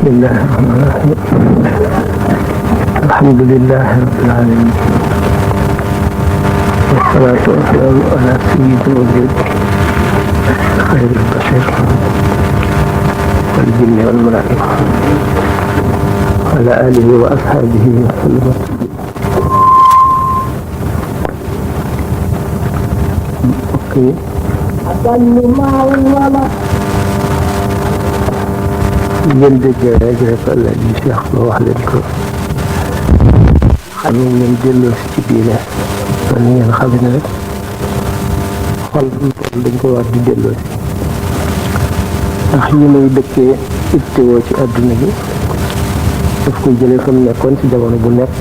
بسم الله الرحمن الرحيم الحمد لله رب العالمين والصلاة والسلام على سيد الوجود خير البشر والجن والملائكة وعلى آله وأصحابه وسلم. Okay. ngeen déggee rek la di Cheikh ba wax leen ko xam ngeen delloo si ci diine man ngeen xam ne rek xol dañ ko war di delloo si ndax yi muy dëkkee ittewoo ci àdduna bi daf koy jëlee fa mu nekkoon ci jamono bu nekk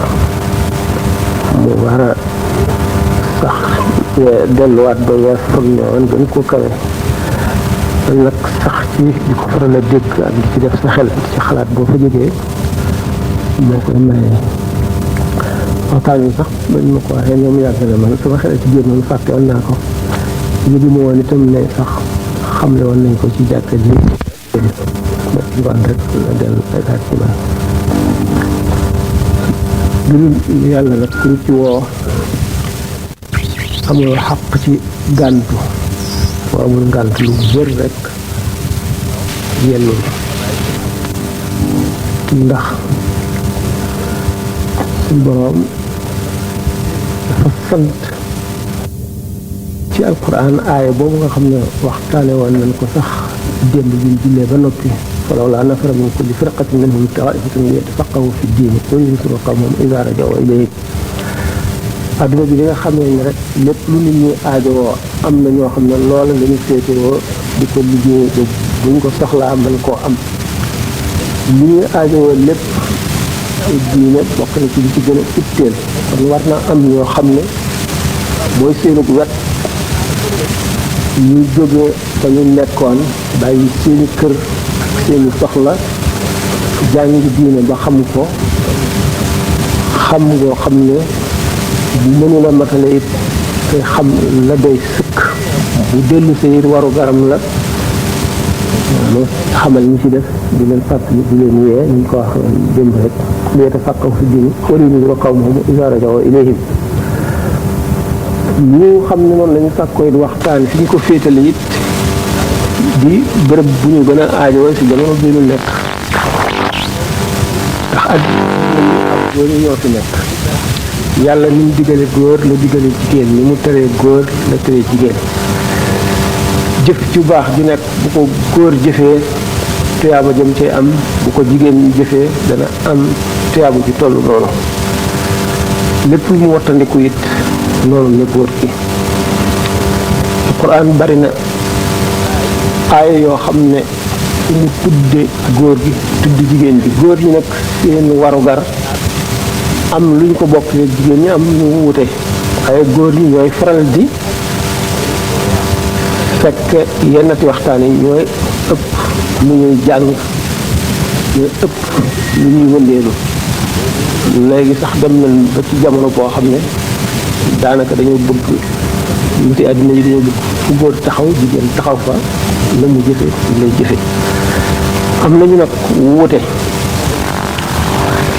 mu war a sax delluwaat ba wees fa mu newoon gën ko kawe nag sax ci di ko faral a dégg ak di ci def sa xel ci xalaat boo fa jógee moo koy maye waxtaan wi sax bañ ma ko waxee ñoom yàgg na man sama xel ci génnoon fàtte woon naa ko yëgu ma woon itam ne sax xamle woon nañ ko ci jàkka ji ba ci ngoon rek la dellu fekkaat ci man du yàlla nag ku ci woo amul xaq ci gàntu boo amul ngànt lu wér rek yellul ndax suñ boroom dafa sant ci alquran aaya boobu nga xam ne waxtaane woon nañ ko sax démb bi ñu jullee ba noppi falawlaa nafara min kulli firqatin minhum taa'ifatun liyatafaqqahu fi ddiini wa yunziru qawmahum izaa raja'uu ilayhim adduna bi li nga xamee ne rek lépp lu nit ñi aajowoo am na ñoo xam ne loola la ñu féetewoo di ko liggéey ba buñ ko soxlaa mën koo am li ñuy aajowoo lépp diine bokk na ci li ci gën a itteel kon war na am ñoo xam ne mooy seenug wet ñuy jógee fa ñu nekkoon bàyyi seeni kër ak seeni soxla jàngi diine ba xam ko xam ngoo xam ne bu mënula matale it te xam la doy sëkk bu dellu sa it waru garam la mu xamal ñi ci def di leen fàttali di leen yee ñu ko wax démb rek liyatafaqqahu fi diini wa liyunziru qawmahum izaa raja'uu ilayhim ñu xam ne noonu la ñu sàkkoo it waxtaan fi ñu ko féetale it di bërëb bu ñu gën a aajowoo si jamono bi ñu nekk ndax ak góor ñoo fi nekk yàlla ni mu digale góor la digale jigéen ni mu teree góor la teree jigéen jëf ju baax ju nekk bu ko góor jëfee tuyaaba jëm cee am bu ko jigéen ñi jëfee dana am tuyaaba ju toll noonu lépp lu mu wattandiku it noonu la góor gi alquran bari na aaya yoo xam ne mu tudde góor gi tudd jigéen bi góor ñi nag seen warugar am lu ñu ko bokk jigéen ñi am lu ñu wute waaye góor ñi ñooy faral di fekk yennati waxtaan yi ñooy ëpp lu ñuy jàng ñooy ëpp lu ñuy wëndeelu léegi sax dem nañ ba ci jamono boo xam ne daanaka dañoo bëgg lu ci àddina yi dañoo bëgg fu góor taxaw jigéen taxaw fa la mu jëfe lay jëfe am nañu nag wuute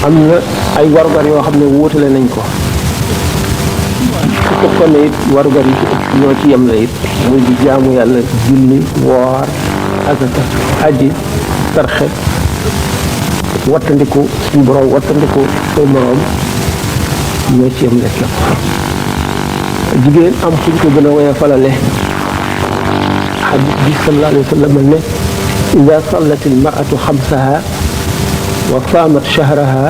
am na ay warugar yoo xam ne wuutale nañ ko su fekkoon ne it warugar yi ci ëpp ñoo ci yem la it muy di jaamu yàlla julli woor asaka aji sarxe wattandiku suñu borom wattandiku say moroom ñoo ci yem lekk la jigéen am fuñ ko gën a woye falale xadis bi sallallahu alayhi wa sallam ne ida sallat al mar'atu xamsaha wa saamat shahraha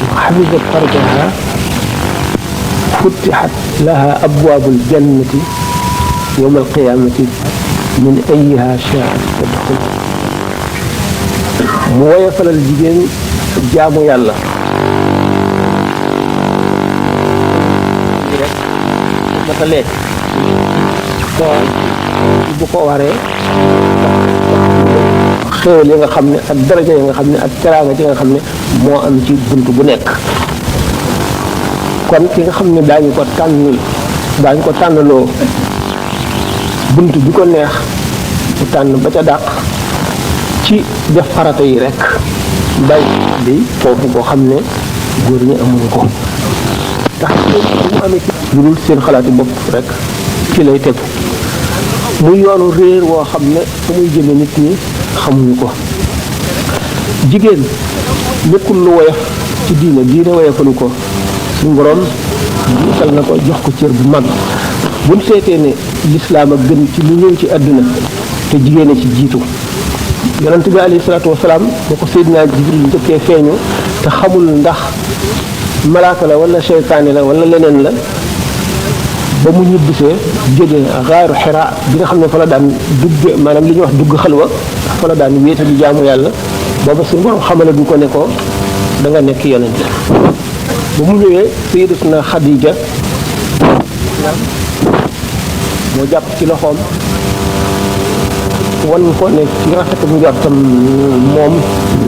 wa xafizat farjaha futixat laha abwaabul jannati yawma alqiyaamati min ayyiha shaa'at tadxul mu woye falal jigéen jaamu yàlla rek matalee koor bu ko waree xéewal yi nga xam ne ak daraja yi nga xam ne ak teraanga yi nga xam ne moo am ci bunt bu nekk kon ki nga xam ne daañu ko tànnaloo bunt bi ko neex mu tànn ba ca dàq ci ci def farata yi rek bay bi foofu boo xam ne góor ñi amuñu ko tax bu mu amee ci lu dul seen xalaati bopp rek ci lay tegu muy yoonu réer woo xam ne fu muy jëme nit ñi xamuñu ko jigéen nekkul lu woyof ci diine woyofalu ko suñu borom jiital na ko jox ko cër bu mag buñ seetee ne lislaam a gën ci lu ñëw ci àdduna te jigéen a ci jiitu yonent bi alayhi salaatu wasalaam boo ko Seydina Jibril njëkkee feeñu te xamul ndax malaaka la wala seytaane la wala leneen la ba mu ñibbisee jóge xaaru Xiraa bi nga xam ne fa la daan dugg maanaam li ñuy wax dugg xalwa fa la daan wéete di jaamu yàlla booba suñu borom xamale du ko ne ko da nga nekk yonent ba mu ñëwee Sayyidatuna Xadija moo jàpp ci loxoom wan ko ne ci rafetu njortam moom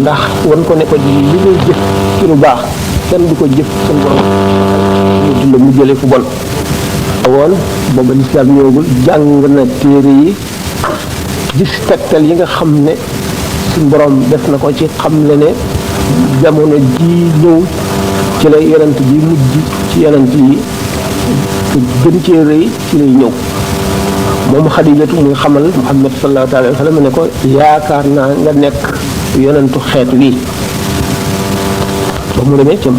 ndax wan ko ne ko li ngay jëf ci lu baax kenn du ko jëf suñu borom mu la mu jëlee fu bon woon booba lislaam ñëwagul jàng na téere yi gis tegtal yi nga xam ne suñu borom def na ko ci xam le ne jamono ji ñëw ci la yonent bi mujj ci yonent yi gën cee rëy ci lay ñëw moom Xadijatu muy xamal Muhammad sallallahu alayhi wa sallam ne ko yaakaar naa nga nekk yonentu xeet wi ba mu demee ca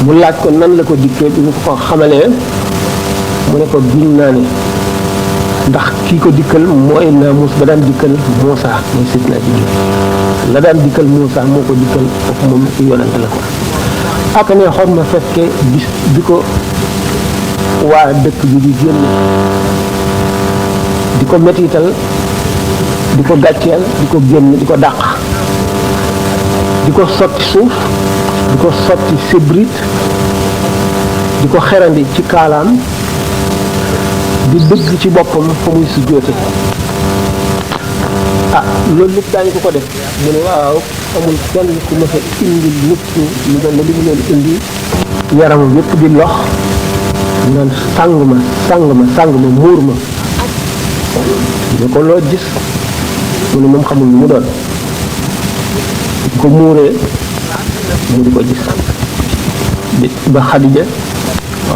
mu laaj ko nan la ko dikkee bi mu ko xamalee mu ne ko giñ naa ne ndax kii ko dikkal mooy naamus ba daan dikkal Muusa mooy Sidna Jibril la daan dikkal Muusa moo ko dikkal foofu moom yonent la ko ak ne xool ma fekke bis bi ko waa dëkk bi di génn di ko mettital di ko gàcceel di ko génn di ko dàq di ko sotti suuf di ko sotti sébrit di ko xerandi ci kaalaam di dëgg ci boppam fa muy sujjóote loolu lépp daañu ko def mu ne waaw amul kenn ku mës a indi nit ñi lu mel ne li mu leen indi yaram yépp di lox naan sàng ma muur ma ne ko loo gis mu ne moom xamul lu mu doon di ko muuree mu di ko gis ba Xadija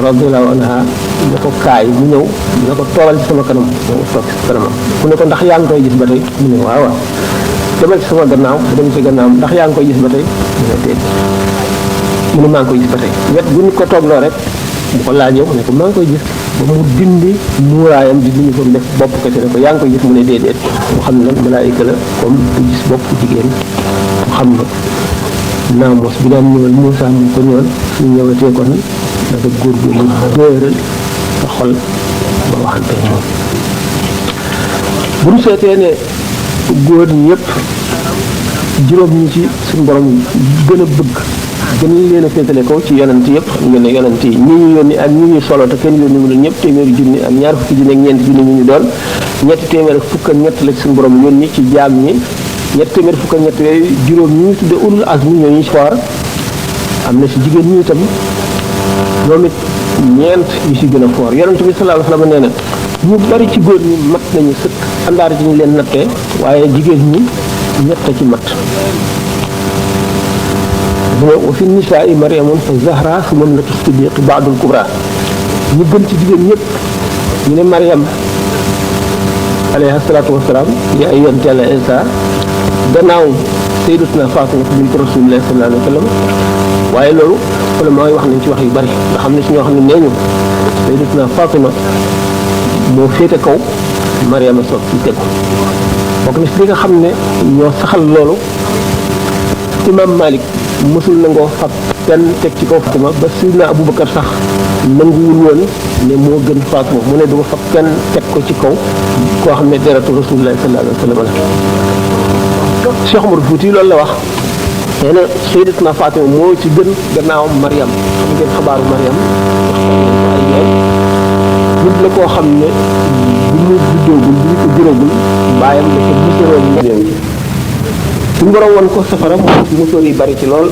radiyallahu anha ne ko kaay mu ñëw ne ko toogal ci sama kanam mu toog ci kanamam ku ne ko ndax yaa ngi koy gis ba tey mu ne waaw demal ci sama gannaaw mu dem ci gannaawam ndax yaa ngi koy gis ba tey mu ne déet mu ne maa ngi koy gis ba tey wet bu nit ko toogloo rek bu ko laajee mu ne ko maa ngi koy gis ba mu dindi muuraayam di dindi ko def bopp kese ne ko yaa ngi koy gis mu ne déedéet mu xam ne nag malaayika la comme bu gis bopp jigéen mu xam ne naamos bi daan ñëwal Muusaa mu ko ñëwal su ñëwatee kon dafa góorgóorlu dëral sa xol ba waxante moom bu ñu seetee ne góor ñi yëpp juróom ñi ci suñu borom gën a bëgg gën leen a féetale kaw ci yonent yëpp xam ngeen ne yonent yi ñi ñu yónni ak ñi ñuy solo te kenn yónni mu doon ñëpp téeméeri junni ak ñaar fukki junni ak ñeenti junni ñu doon ñetti téeméer ak fukk ak ñett la ci suñu borom yónni ci jaam ñi ñetti téeméer fukk ak ñett yooyu juróom ñi ñu tudde ulul azmi ñoo ñu foor am na si jigéen ñi itam ñoom it ñeent yu si gën a foor yonent bi sallallahu alayhi wa sallam nee na ñu bari ci góor ñi mat nañu sëkk àndaar ji ñu leen nattee waaye jigéen ñi ñett ci mat wa fi nisaa'i maryamun fa zahra summa ibnatu siddiq ba'dul kubra ñu gën ci jigéen ñëpp ñu ne Maryam alayha salaatu wasalaam ya ay yonte Yàlla Isa gannaaw sayyidatuna Fatima bint Rasulillah sallallahu alayhi wa sallam waaye loolu wala mooy wax nañ ci wax yu bari nga xam ne si ñoo xam ne nee ñu sayyidatuna Fatima moo féete kaw Maryam a soog ci tegu bokk na si li nga xam ne ñoo saxal loolu imam Malik mësul nangoo fab kenn teg ci kaw Fatima ba Sidna Abubakar sax nanguwul woon ne moo gën Fatima mu ne duma fab kenn teg ko ci kaw koo xam ne deratu Rasulullah sallallahu alayhi wa sallam la Cheikh Omar Fouti loolu la wax nee na Sayyidatuna Fatima moo ci gën gannaaw Maryam xam ngeen xabaaru Maryam ay yoon nit la koo xam ne bu ñu juddoogul bu ñu ko juróogul bàyyam dafa musuroon ñëw suñu borom woon ko safara musóor yi bari ci lool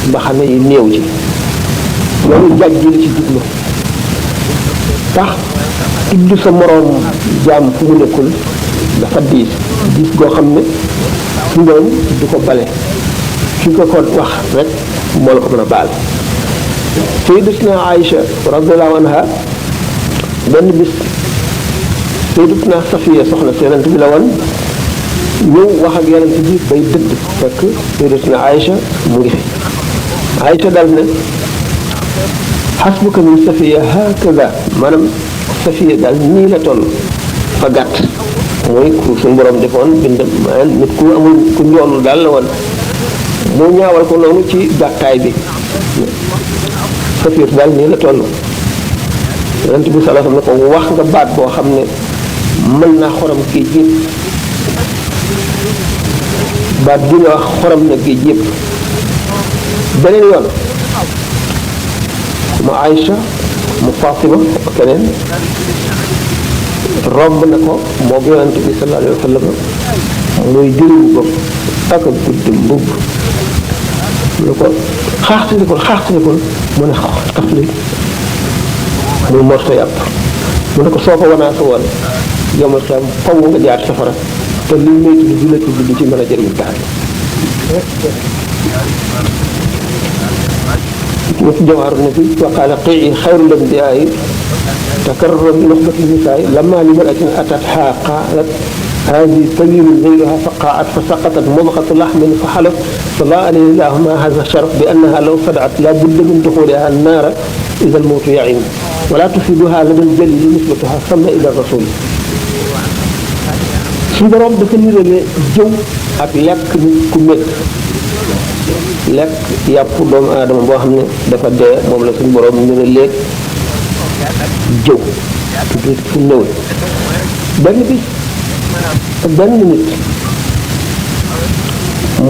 mbaxane yi néew ci loolu jàjj la ci jublu tax tudd sa moroom jaam fu mu nekkul dafa diis gis goo xam ne su doon du ko bale ki ko wax rek moo la ko mën a baal. Sayyidatuna Aïcha radiyallahu anha benn bis Sayyidatuna Safiya soxna si yonent bi la woon ñëw wax ak yonent bi bay dëdd fekk Sayyidatuna Aïcha mu ngi fi. Aïcha dal ne xasbuka min Safiya hakaza maanaam Safiya daal nii la toll fa gàtt mooy ku suñu borom defoon bind maanaam nit ku amul ku njoolul daal la woon moo ñaawal ko noonu ci gàttaay bi Safiya daal nii la toll yonent bi sallallahu alayhi wa sallam ne ko wax nga baat boo xam ne mën naa xorom géej yëpp baat bi nga wax xorom na géej yëpp beneen yoon mu Aïcha mu Fatima keneen romb na ko moo yonent bi sallallahu alayhi wa sallam muy diri mbubbam ak a gudd mbubb lu ko xaaxtalikul mu ne tafli muy morso yàpp mu ne ko soo ko wanaasa woon yomal xam faw nga jaar safara te li may tudd du la tudd du ci mën a jëriñ daal ñu ci jawaaru ne fi waqaala qii xayrul anbiyaai takarrara bi nuxbati nisaai lamma limra'atin atathaa qaalat haadihi sabiilun ghayruhaa faqaa'at fa saqatat mudghatu lahmin fa halaf sallallahu alayhi wa sallam haadha sharaf bi annahaa law sada'at laa budda min duxuulihaa an-naara idhaa al-mawtu ya'iin wa laa tufiiduhaa ladaa al-jaliili nisbatuhaa samma ila rasul suñu borom dafa nirale jëw ak lekk nit ku métt lekk yàpp doomu aadama boo xam ne dafa dee moom la suñu borom ñu ne léeg jëw du fu néew benn bis benn nit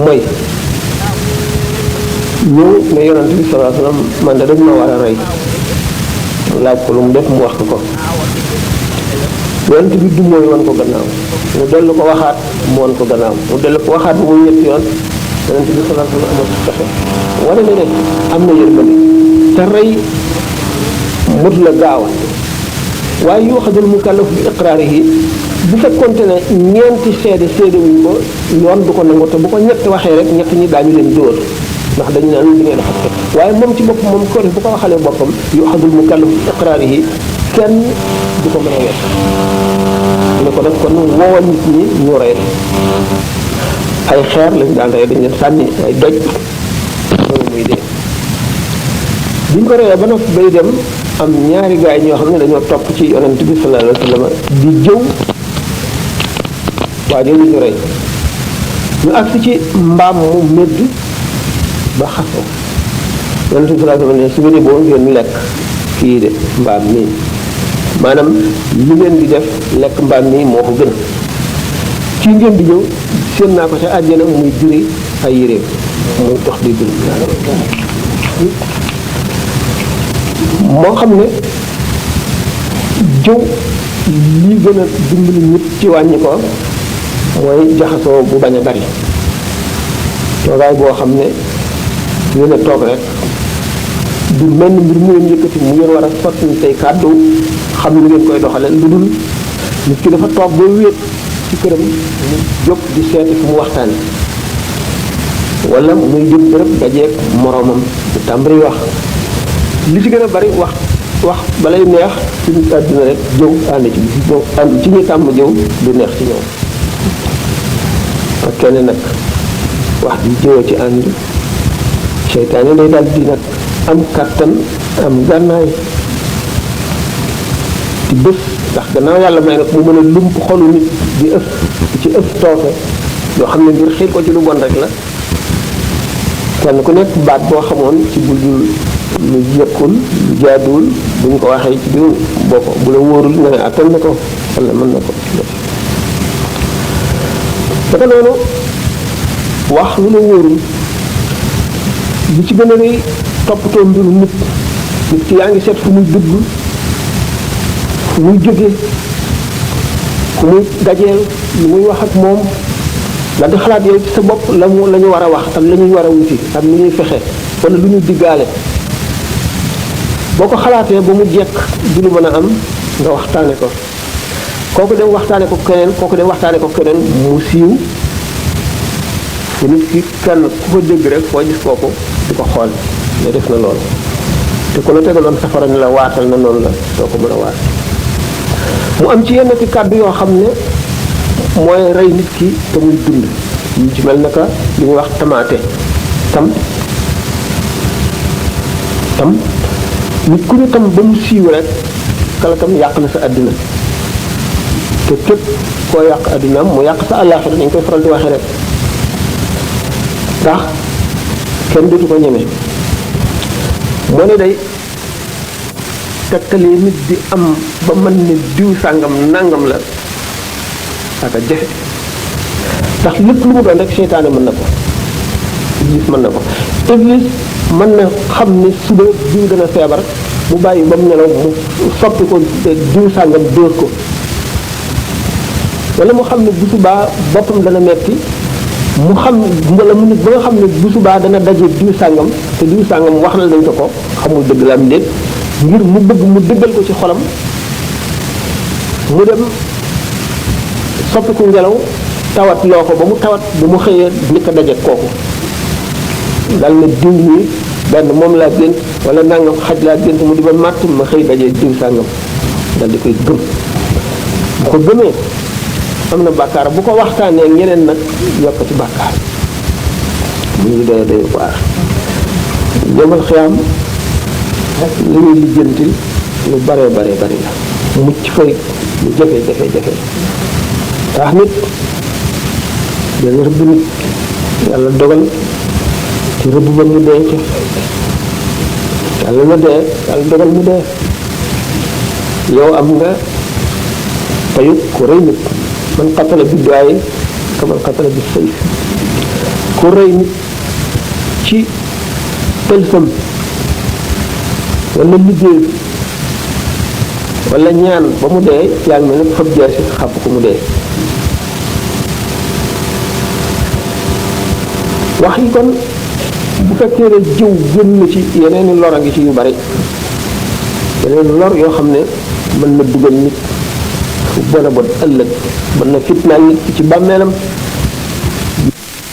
mooy ñëw ne yonent bi sallallahu alayhi wa sallam man de dañ ma war a rey laaj ko lu mu def mu wax ko yonent bi du mooy wan ko gannaaw mu dellu ko waxaat mu wan ko gannaaw mu dellu ko waxaat bu muy ñetti yoon yonent bi sallallahu alayhi wa sallam amul pexe wane ne am na yërmande te rey mut la gaawa waaye yuuxadul mukallaf bi iqraarihi bu fekkonte ne ñeenti seede wuñ ko yoon du ko nangu te bu ko ñett waxee rek ñett ñi daañu leen dóor ndax dañu naan li ngay dafa teg waaye moom ci bopp moom ko bu ko waxalee boppam yuuxadul mukallaf bi iqraarihi kenn du ko mën a wet ne ko def kon woowal nit ñi ñu rey ay xeer lañ daan rey dañ leen sànni ay doj loolu muy dee biñ ko reyee ba noppi bay dem am ñaari gaay ñoo xam ne dañoo topp ci yonent bi sallallahu alayhi wa sallam di jëw waa jooju ñu rey ñu agsi ci mbaam mu médd ba xasoo yonent bi sallallahu alayhi wa sallam ne su ngeen boo ngeen lekk kii de mbaam nii maanaam li ngeen di def lekk mbaam nii moo ko gën kii ngeen di ñëw seen naa ko ca àjjana muy diri ay yéreem muy dox di diri moo xam ne jëw li gën a dimbali nit ci wàññi ko mooy jaxasoo bu bañ a bari toogaay boo xam ne yéen a toog rek du mel ni mbir mu leen yëkkati mu ngeen war a sotti tey kàddu xam ni ngeen koy doxale lu dul nit ki dafa toog ba wéet ci këram mu jóg di seeti fu mu waxtaane wala muy jóg bërëb dajeeg moroomam bu tàmbali wax li ci gën a bari wax balay neex ci nit àdduna rek jëw ànd ci ànd ci ñi tàmm jëw du neex ci ñoom ak kenn nag wax di jëwoo ci ànd seytaane day daal di nag am kàttan am gànnaay ci bés ndax gannaaw yàlla may nag mu mën a lump xolu nit di ëpp ci ëpp tooke yoo xam ne ngir xiir ko ci lu bon rek la kenn ku nekk baat boo xamoon ci bu lu jëkkul lu jaaduwul buñ ko waxee ci biir boo ko bu la wóorul nga ne attan na ko wala mën na ko dafa noonu wax lu la wóorul li ci gën a rëy toppatoo mbiru nit ki yaa ngi seet fu muy dugg fu muy jóge ku muy dajeel lu muy wax ak moom la di xalaat yow ci sa bopp la ñu war a wax ak la ñuy war a wuti ak lu ñuy fexe wala lu ñuy diggaale boo ko xalaatee ba mu jekk du lu mën a am nga waxtaane ko kooku dem waxtaane ko keneen kooku dem waxtaane ko keneen mu siiw te nit ki kenn ku ko dégg rek foo gis kooku di ko xool ne def na loolu te ku la tegaloon safara ni la waatal na noonu la doo ko mën a waat mu am ci yenn ci kàddu yoo xam ne mooy rey nit ki te muy dund yu ci mel naka li ñuy wax tamaate tam nit ku ñu tam ba mu siiw rek kala tam yàq na sa àddina te képp koo yàq àddinaam mu yàq sa àllaaxira dañ koy faral di waxee rek ndax kenn dootu ko ñeme moo ne day tegtalee nit di am ba mën ne diw sàngam nangam la aka jafe ndax lépp lu mu doon rek seytaane mën na ko iblis mën na ko iblis mën na xam ne suba diw dana feebar mu bàyyi ba mu nelaw mu soppi ko diw sàngam dóor ko wala mu xam ne bu subaa boppam dana metti mu xam wala mu nit ba nga xam ne bu subaa dana daje diw sàngam te diw sàngam wax na lañ ko xamul dëgg la am déet ngir mu bëgg mu dëggal ko ci xolam mu dem soppi ko ngelaw tawat loo ko ba mu tawat bu mu xëyee ni ko daje kooku dal na diw ñi benn moom laa gént wala nangam xaj laa gént mu di ba màtt ma xëy daje diw sàngam dal di koy gëm bu ko gëmee am na bàkkaar bu ko waxtaanee ñeneen nag yokk ci bàkkaar bu ñu doy doy waar jëmal xiyaam li ñuy lijjanti lu bare bare bari la mucc fay lu jafe tax nit dana rëbb nit yàlla dogal ci rëbb ba mu dee ci yàlla na dee yàlla dogal mu dee yow am nga payu ku rëy nit man qatala bi du'aa'i kaman qatala bi sayf ku rëy nit ci pëlsam wala liggéey wala ñaan ba mu dee yaa ngi mel ne fab jaasi xàpp ko mu dee wax yi kon bu fekkee ne jiw génn ci yeneen lor a ngi ci yu bari yeneen lor yoo xam ne mën na dugal nit fu bon a bon ëllëg mën na fitnaal nit ci bàmmeelam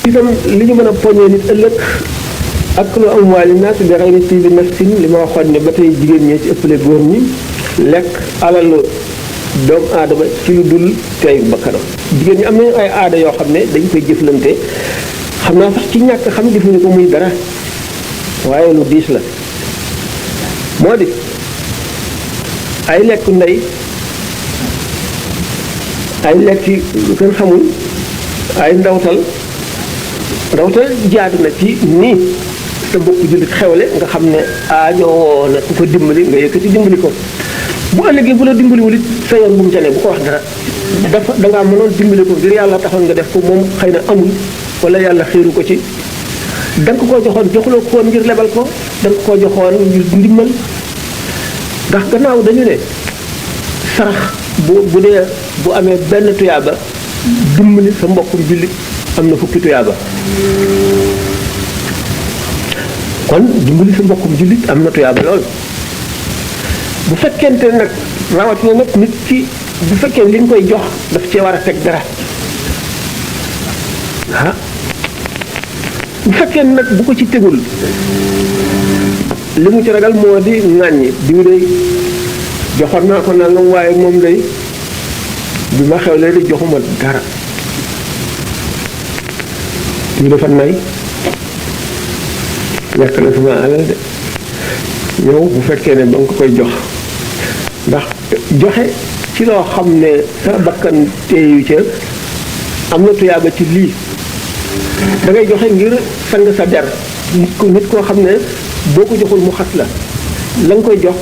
itam li ñu mën a poñee nit ëllëg ak lu amwaali naas bi xayri tiibi nafsin li ma waxoon ne ba tey jigéen ñee ci ëppale góor ñi lekk alalu doomu aadama ci lu dul teyu bakkanam jigéen ñi am nañu ay aada yoo xam ne dañ koy jëflante xam naa sax ci ñàkk xam defuñu ko muy dara waaye lu diis la moo di ay lekk ndey ay lekk lu kenn xamul ay ndawtal jaadu na ci nii sa mbokk jullit xewle nga xam ne aajowoo na ku ko dimbali nga yëkkati dimbali ko bu ëllëgee bu la dimbaliwul it sa yoon bu mu ca ne bu ko wax dara dafa dangaa mënoon dimbali ko ngir yàlla taxoon nga def ko moom xëy na amul wala yàlla xiiru ko ci da nga koo joxoon joxuloo ko woon ngir lebal ko da nga koo joxoon ngir ndimbal ndax gannaaw dañu ne sarax bu dee bu amee benn tuyaaba dimbali sa mbokkum jullit am na fukki tuyaaba kon dimbali sa mbokkum jullit am na tuyaaba lool bu fekkente nag rawatina nag nit ki bu fekkee li nga koy jox daf cee war a teg dara bu fekkee nag bu ko ci tegul li mu ci ragal moo di ŋàññi diw day joxoon naa ko nangam waaye moom day bi ma xewlee di joxuma dara ñu dafa nay lekk na sama alal de yow bu fekkee ne ba nga ko koy jox ndax joxe ci loo xam ne sa bakkan teeyu ca am na tuyaaba ci lii da ngay joxe ngir sang sa der nit koo xam ne boo ko joxul mu xas la la nga koy jox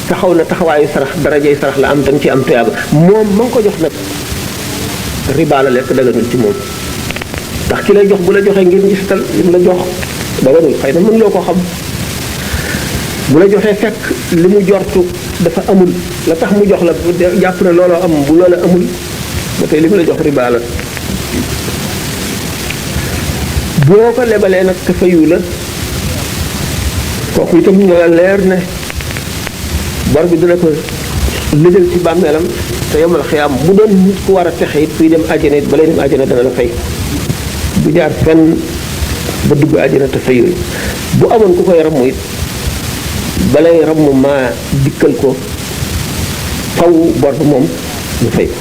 taxaw na taxawaayu sarax darajay sarax la am da nga ci am tuyaaba moom ma nga ko jox nag riba la lekk daganul ci moom ndax ki lay jox bu la joxee ngir ngistal lim la jox daganul xëy na mën loo ko xam bu la joxee fekk li mu jortu dafa amul la tax mu jox la jàpp na looloo am bu loola amul ba tey li mu la jox riba la boo ko lebalee nag te fayu la kooku itam ñu la leer ne bor bi dina ko lëjal ci bàmmeelam te yomal xiyaam bu doon nit ku war a texe it kuy dem àjjana it balay dem àjjana dana la fay bu jaar fenn ba dugg àjjana te fayul bu amoon ku koy ramm it balay ramm maa dikkal ko faw bor ba moom ñu fay ko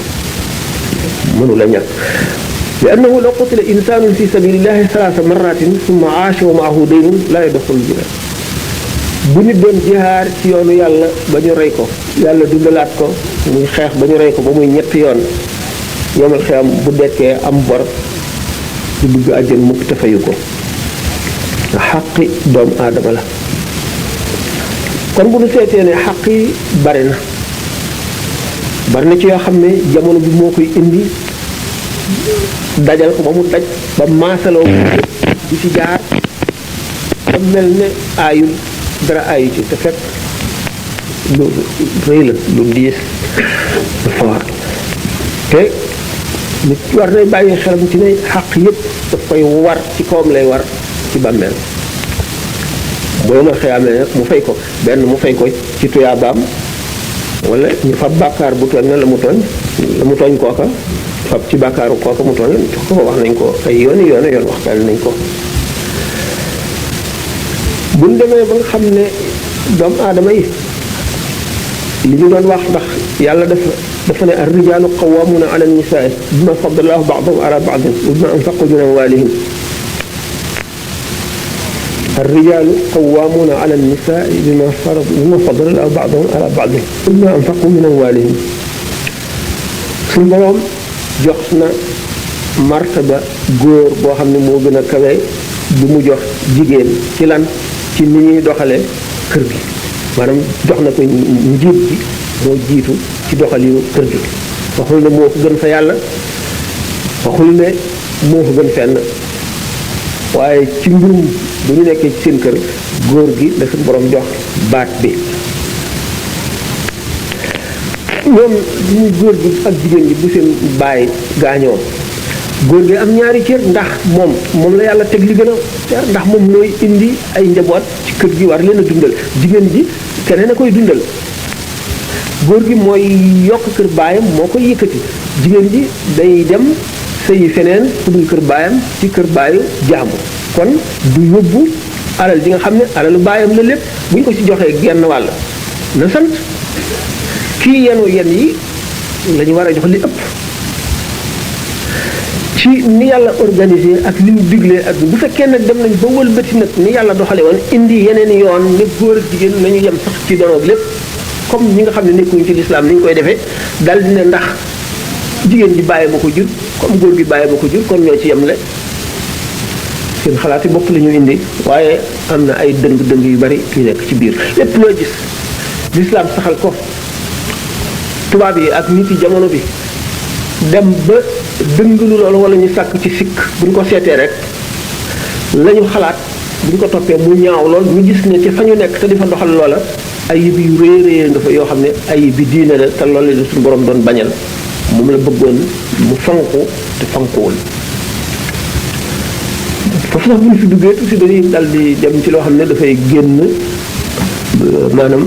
mënu la ñàkk li annahu law qutila insanun fi sabilillahi salaasa marratin summa aasha wa maahu daynun laa yadxulul jinaan bu nit doon jihaar ci yoonu yàlla ba ñu rey ko yàlla dundalaat ko muy xeex ba ñu rey ko ba muy ñetti yoon yomal xiyam bu dekkee am bor du dugg àjjana mukk te fayu ko xaqi doomu aadama la kon bu nu seetee ne xaq yi bari na ci yoo xam ne jamono bi moo koy indi dajal ko ba mu daj ba maasaloo di ci jaar ba mel ne aayul dara aayu ci te fekk lu rëy la lu diis lu foor te nit war nay bàyyi xelam ci ne xaq yépp daf koy war ci kawam lay war ci bàmmeel boo ma xëyaamee nag mu fay ko benn mu fay ko ci tuyaabaam wala ñu fab bàkkaar bu tooñ na la mu tooñ kooka fab ci bàkkaaru kooka mu tooñ ko wax nañ ko ay yoon waxtaan nañ ko buñ demee ba nga xam ne doomu aadama yi li ñu doon wax ndax yàlla dafa ne ar-rijaalu qawwaamuuna ala an-nisaa bimaa faddala Allaahu ba'dahum ala ba'din wa bimaa anfaquu min amwaalihim الرجال قوامون على النساء بما فضل الله بعضهم على بعض وبما أنفقوا من أموالهم suñu boroom jox na martaba góor boo xam ne moo gën a kawe bu mu jox jigéen ci lan ci ni ñuy doxale kër gi maanaam jox na ko njiit bi moo jiitu ci doxalinu kër gi waxul ne moo ko gën fa yàlla waxul ne moo ko gën fenn waaye ci mbirum bu ñu nekkee ci seen kër góor gi la suñu borom jox baat bi ñoom ñuy góor gi ak jigéen gi bu seen baay gaañoo góor gi am ñaari cër ndax moom la yàlla teg li gën a ter ndax moom mooy indi ay njaboot ci kër gi war leen a dundal jigéen ji keneen a koy dundal góor gi mooy yokk kër baayam moo koy yëkkati jigéen ji day dem sëyi feneen fu dul kër baayam ci kër baayu jaamu kon du yóbbu alal ji nga xam ne alalu baayam la lépp bu ñu ko ci joxee genn wàll na sant kii yenu yen yi la ñu war a jox li ëpp ci ni yàlla organisé ak li mu diglee ak bu fekkee nag dem nañ ba wëlbati nag ni yàlla doxale woon indi yeneen yoon ne góor ak jigéen nañu yem sax ci donoog lépp comme ñi nga xam ne nekkuñu ci lislaam ni ñu koy defee dal di ne ndax jigéen ji bàyyi ma ko jur comme góor gi bàyyi ma ko jur kon ñoo ci yemle seen xalaat yi bopp la ñu indi waaye am na ay dëng-dëng yu bari yu nekk ci biir lépp loo gis lislaam saxal ko tubaab yi ak nit yi jamono bi dem ba dënglu loolu wala ñu sàkk ci sikk buñ ko seetee rek lañu xalaat buñ ko toppee mu ñaaw lool ñu gis ne ci fa ñu nekk te di fa doxal loola ay yëb yu rëy rëy nga fa yoo xam ne ay bi diine la te loolu la suñu borom doon bañal moom la bëggoon mu fanku te fankuwul foofu sax bu ñu fi duggee tuuti dañuy dal di dem ci loo xam ne dafay génn maanaam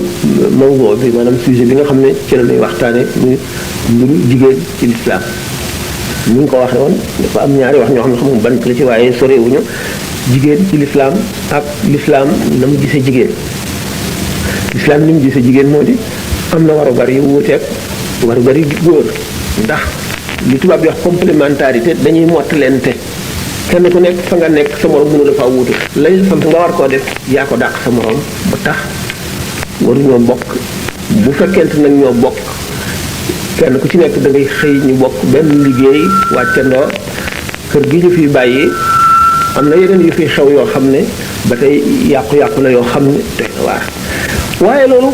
mawdu bi maanaam sujet bi nga xam ne ci la ñuy waxtaane muy mbiru jigéen ci lislaam ni nga ko waxee woon dafa am ñaari wax ñoo xam ne xamul ban la ci waaye sorewuñu jigéen ci lislaam ak lislaam na mu gisee jigéen lislaam ni mu gisee jigéen moo di am na warugar yu wuuteeg warugar yu góor ndax li tubaab di wax complémentarité dañuy mottalente kenn ku nekk fa nga nekk sa morom mënu la faa wuutu lañ la sant nga war koo def yaa ko dàq sa morom ba tax waruñoo bokk bu fekkente nag ñoo bokk kenn ku ci nekk da ngay xëy ñu bokk benn liggéey wàccandoo kër gi ñu fiy bàyyi am na yeneen yu fiy xew yoo xam ne ba tey yàqu-yàqu la yoo xam ne doy na waar waaye loolu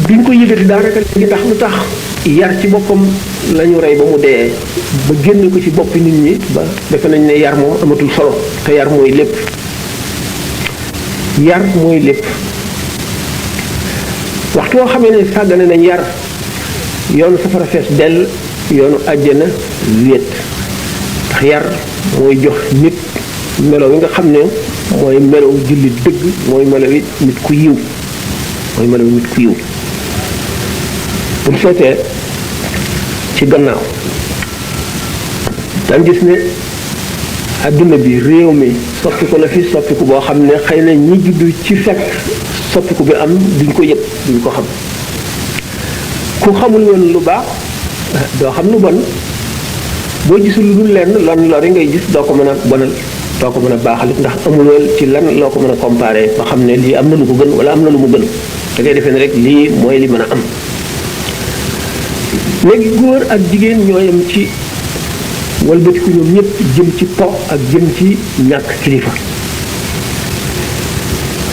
biñ ko yëgati daanaka li tax lu tax yar ci boppam la ñu rey ba mu dee ba génn ko ci boppi nit ñi ba defe nañ ne yar moom amatul solo te yar mooy lépp yar mooy lépp waxtu woo xamee ne sàggane nañ yar yoonu safara fees dell yoonu àjjana wéet ndax yar mooy jox nit melo yi nga xam ne mooy melo jullit dëgg mooy melo yi nit ku yiw mooy melo nit ku yiw pour seetee ci gannaaw daan gis ne adduna bi réew mi soppiku na fi soppiku boo xam ne xëy na ñi juddu ci fekk soppiku bi am duñ ko yëg duñ ko xam ku xamul woon lu baax doo xam lu bon boo gisul lu dul lenn lan lori ngay gis doo ko mën a bonal doo ko mën a baaxal ndax amuloo ci lan loo ko mën a comparé ba xam ne lii am na lu ko gën wala am na lu mu gën da ngay defee ne rek lii mooy li mën a am léegi góor ak jigéen ñoo yem ci walbatiku ñoom ñëpp jëm ci po ak jëm ci ñàkk kilifa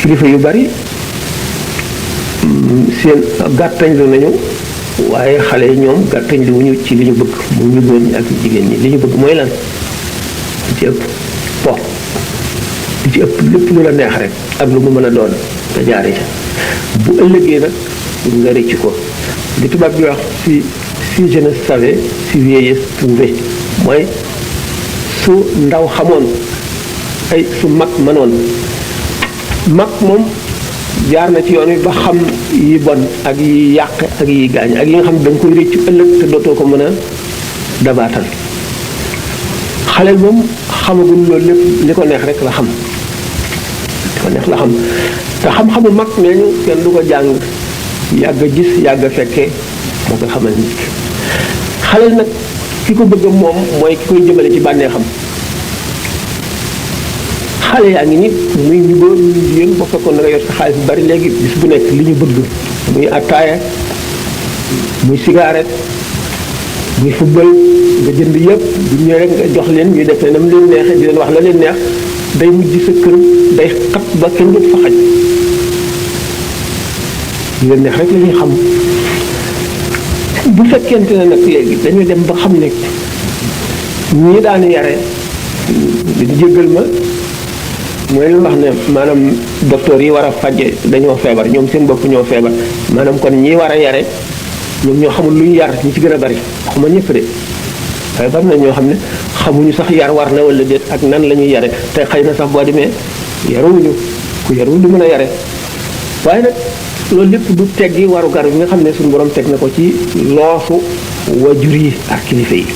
kilifa yu bari seen gàttañ lu nañu waaye xale yi ñoom gàttañ lu wuñu ci li ñu bëgg mu ñu góor ñi ak jigéen ñi li ñu bëgg mooy lan li ci ëpp po li ci ëpp lépp lu la neex rek ak lu mu mën a doon nga jaare ca bu ëllëgee nag nga rëcc ko li tubaab bi wax si jeunesse savait si vieillesse pouvait mooy su ndaw xamoon ay su mag mënoon mag moom jaar na ci yoon wi ba xam yi bon ak yi yàq ak yi gaañ ak yi nga xam ne da nga koy rëccu ëllëg te dootoo ko mën a dabaatal xaleel moom xamagul loolu lépp li ko neex rek la xam li ko neex la xam te xam-xamu mag nee ñu kenn du ko jàng yàgg a gis yàgg a fekkee moo koy xamal nit ki xaleel nag ki ko bëgg moom mooy ki koy jëmale ci bànneexam xale yaa ngi nit muy ñu góor ñu jigéen boo fekkoon na nga yor sa xaalis bu bari léegi bis bu nekk li ñu bëgg muy attaaya muy cigarette muy football nga jënd yëpp bu ñëwee rek nga jox leen ñu def ne nam leen neexee di leen wax la leen neex day mujj sa kër day xat ba kenn du fa xaj li leen neex rek la ñuy xam bu fekkente ne nag léegi dañuy dem ba xam ne ñii daan yare di jéggal ma mooy lu wax ne maanaam docteur yi war a fajje dañoo feebar ñoom seen bopp ñoo feebar maanaam kon ñi war a yare ñoom ñoo xamul luy yar ñi ci gën a bari waxuma ñëpp de waaye bari na ñoo xam ne xamuñu sax yar war na wala déet ak nan la ñuy yare te xëy na sax boo demee yaruwuñu ku yaruwul du mën a yare waaye nag loolu lépp du teggi waru gar bi nga xam ne suñu borom teg na ko ci loosu wajur yi ak kilifa yi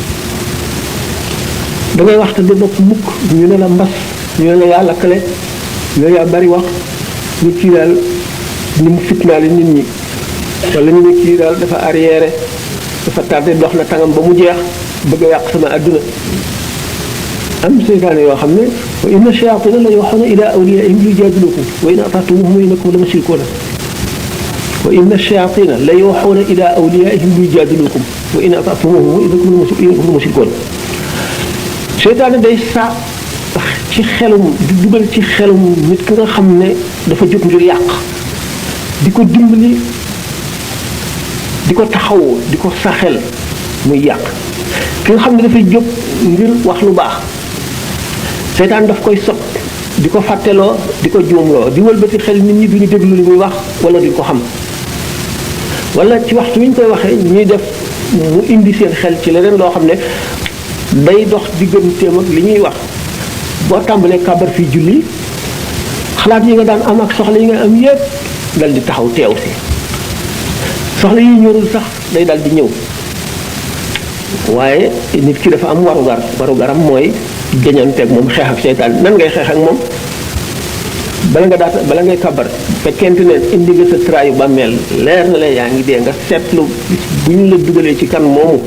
da ngay waxta du nopp mukk ñu ne la mbas ñu ne la yaa lakkale ñu ne yaa bari wax nit kii daal ni mu fitnaale nit ñi wala ñu ne kii daal dafa arrière dafa tardé dox na tàngam ba mu jeex bëgg a yàq sama àdduna am seytaane yoo xam ne wa inna shayatina la yuuhuuna ilaa awliyaa'ihim liyajaadiluukum wa in ata'tumuuhum innakum la mushrikuuna wa inna shayatina la yuuhuuna ilaa awliyaa'ihim liyajaadiluukum wa in ata'tumuuhum innakum la mushrikuuna seytaane day saa ci xelum di dugal ci xelum nit ki nga xam ne dafa jóg ngir yàq di ko dimbali di ko taxawu di ko saxel muy yàq ki nga xam ne dafay jóg ngir wax lu baax seytaan daf koy sot di ko fàtteloo di ko juumloo di wëlbati xel nit ñi duñu déglu li muy wax wala duñ ko xam wala ci waxtu wi ñu koy waxee ñuy def mu indi seen xel ci leneen loo xam ne day dox digganteem ak li ñuy wax boo tàmbalee kàbbar fii julli xalaat yi nga daan am ak soxla yi nga am yépp dal di taxaw teew si soxla yi ñorul sax day dal di ñëw waaye nit ki dafa am warugaram mooy jañanteeg moom xeex ak seytaan nan ngay xeex ak moom bala ngay kàbbar fekkente ne indi nga sa traayu bàmmeel leer na la yaa ngi dee nga seetlu bu ñu la dugalee ci kan moomu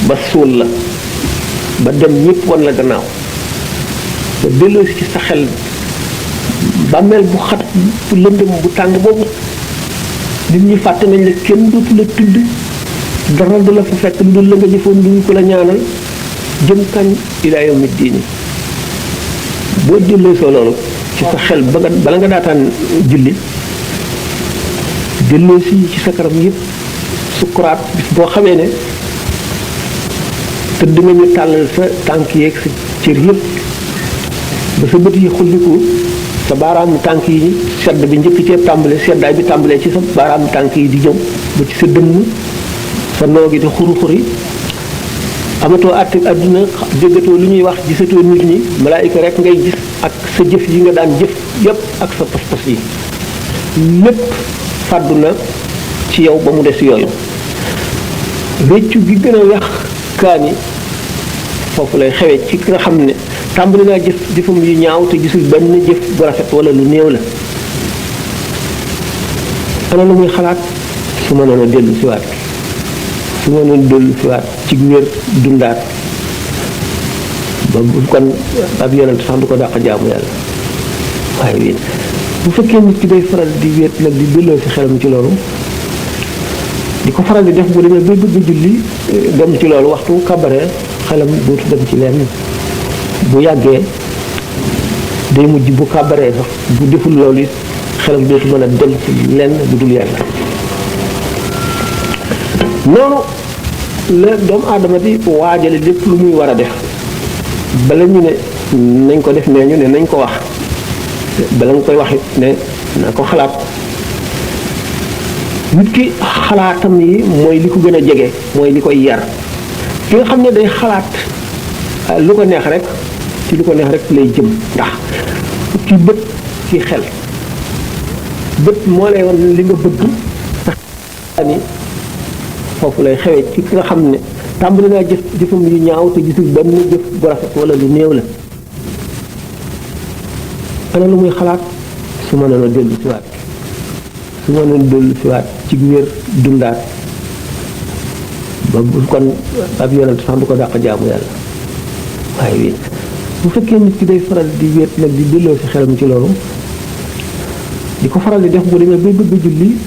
ba suul la ba dem ñëpp wan la gannaaw ba delloo ci sa xel bàmmeel bu xat bu lëndëm bu tàng boobu nit ñi fàtte nañ la kenn dootu la tudd dara du la fa fekk lu dul la nga jëfoon lu ñu ko la ñaanal jëm kañ ilaa yawmi diini boo delloo soo loolu ci sa xel bala nga daataan julli delloo si ci sa karam yëpp sukuraat bis boo xamee ne tëdd nga ñu tàllal sa tànk yeeg sa cër yëpp ba sa bët yi xulliku sa baaraamu tànk yi sedd bi njëkk cee tàmbale seddaay bi tàmbalee ci sa baaraamu tànk yi di ñëw ba ci sa dënn sa noogi di xuri-xuri amatoo àtte àdduna déggatoo lu ñuy wax gisatoo nit ñi malaayika rek ngay gis ak sa jëf yi nga daan jëf yépp ak sa pas-pas yi lépp fàddu na ci yow ba mu des yooyu réccu gi gën a wex kaani foofu lay xewee ci ki nga xam ne tàmbali naa jëf jëfam yu ñaaw te gisul benn jëf bu rafet wala lu néew la ana lu muy xalaat su ma noonu dellu siwaat su ma noonu dellu siwaat ci wér dundaat ba kon ab yonent sax du ko dàq jaamu yàlla waaye wéet bu fekkee nit ki day faral di wéet nag di delloo si xelam ci loolu di ko faral di def bu demee bay bëgg julli dem ci loolu waxtu kabare xelam dootu dem ci lenn bu yàggee day mujj bu kabaree sax bu deful loolu it xelam dootu mën a dem ci lenn bu dul yàlla noonu la doomu aadama di waajale lépp lu muy war a def bala ñu ne nañ ko def nee ñu ne nañ ko wax bala nga koy wax it ne na ko xalaat nit ki xalaatam yi mooy li ko gën a jege mooy li koy yar ki nga xam ne day xalaat lu ko neex rek ci lu ko neex rek lay jëm ndax ci bët ci xel bët moo lay wan li nga bëgg ni foofu lay xewee ci ki nga xam ne tàmbali naa jëf jëfam yu ñaaw te gisul benn jëf bu rafet wala lu néew la ana lu muy xalaat su ma noonu dellu siwaat su ma noonu dellu siwaat ci wér dundaat ba kon ab yonent sax du ko dàq jaamu yàlla waaye wéet bu fekkee nit ki day faral di wéet nag di delloo si xelam ci loolu di ko faral di def bu demee bay bëgg julli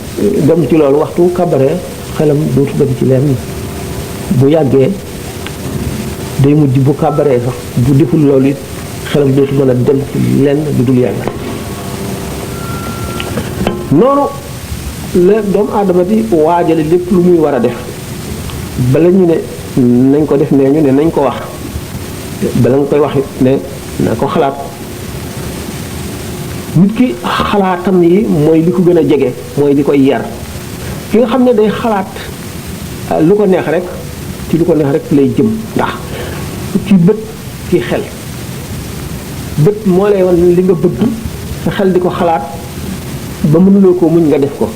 dem ci loolu waxtu kabare xelam dootu dem ci lenn bu yàggee day mujj bu kabaree sax bu deful loolu it xelam dootu mën a dem ci lenn bu dul yàlla noonu la doomu aadama di waajale lépp lu muy war a def bala ñu ne nañ ko def nee ñu ne nañ ko wax bala nga koy wax it ne na ko xalaat nit ki xalaatam yi mooy li ko gën a jege mooy li koy yar ki nga xam ne day xalaat lu ko neex rek ci lu ko neex rek lay jëm ndax ci bët ci xel bët moo lay wan li nga bëgg sa xel di ko xalaat ba mënuloo ko muñ nga def ko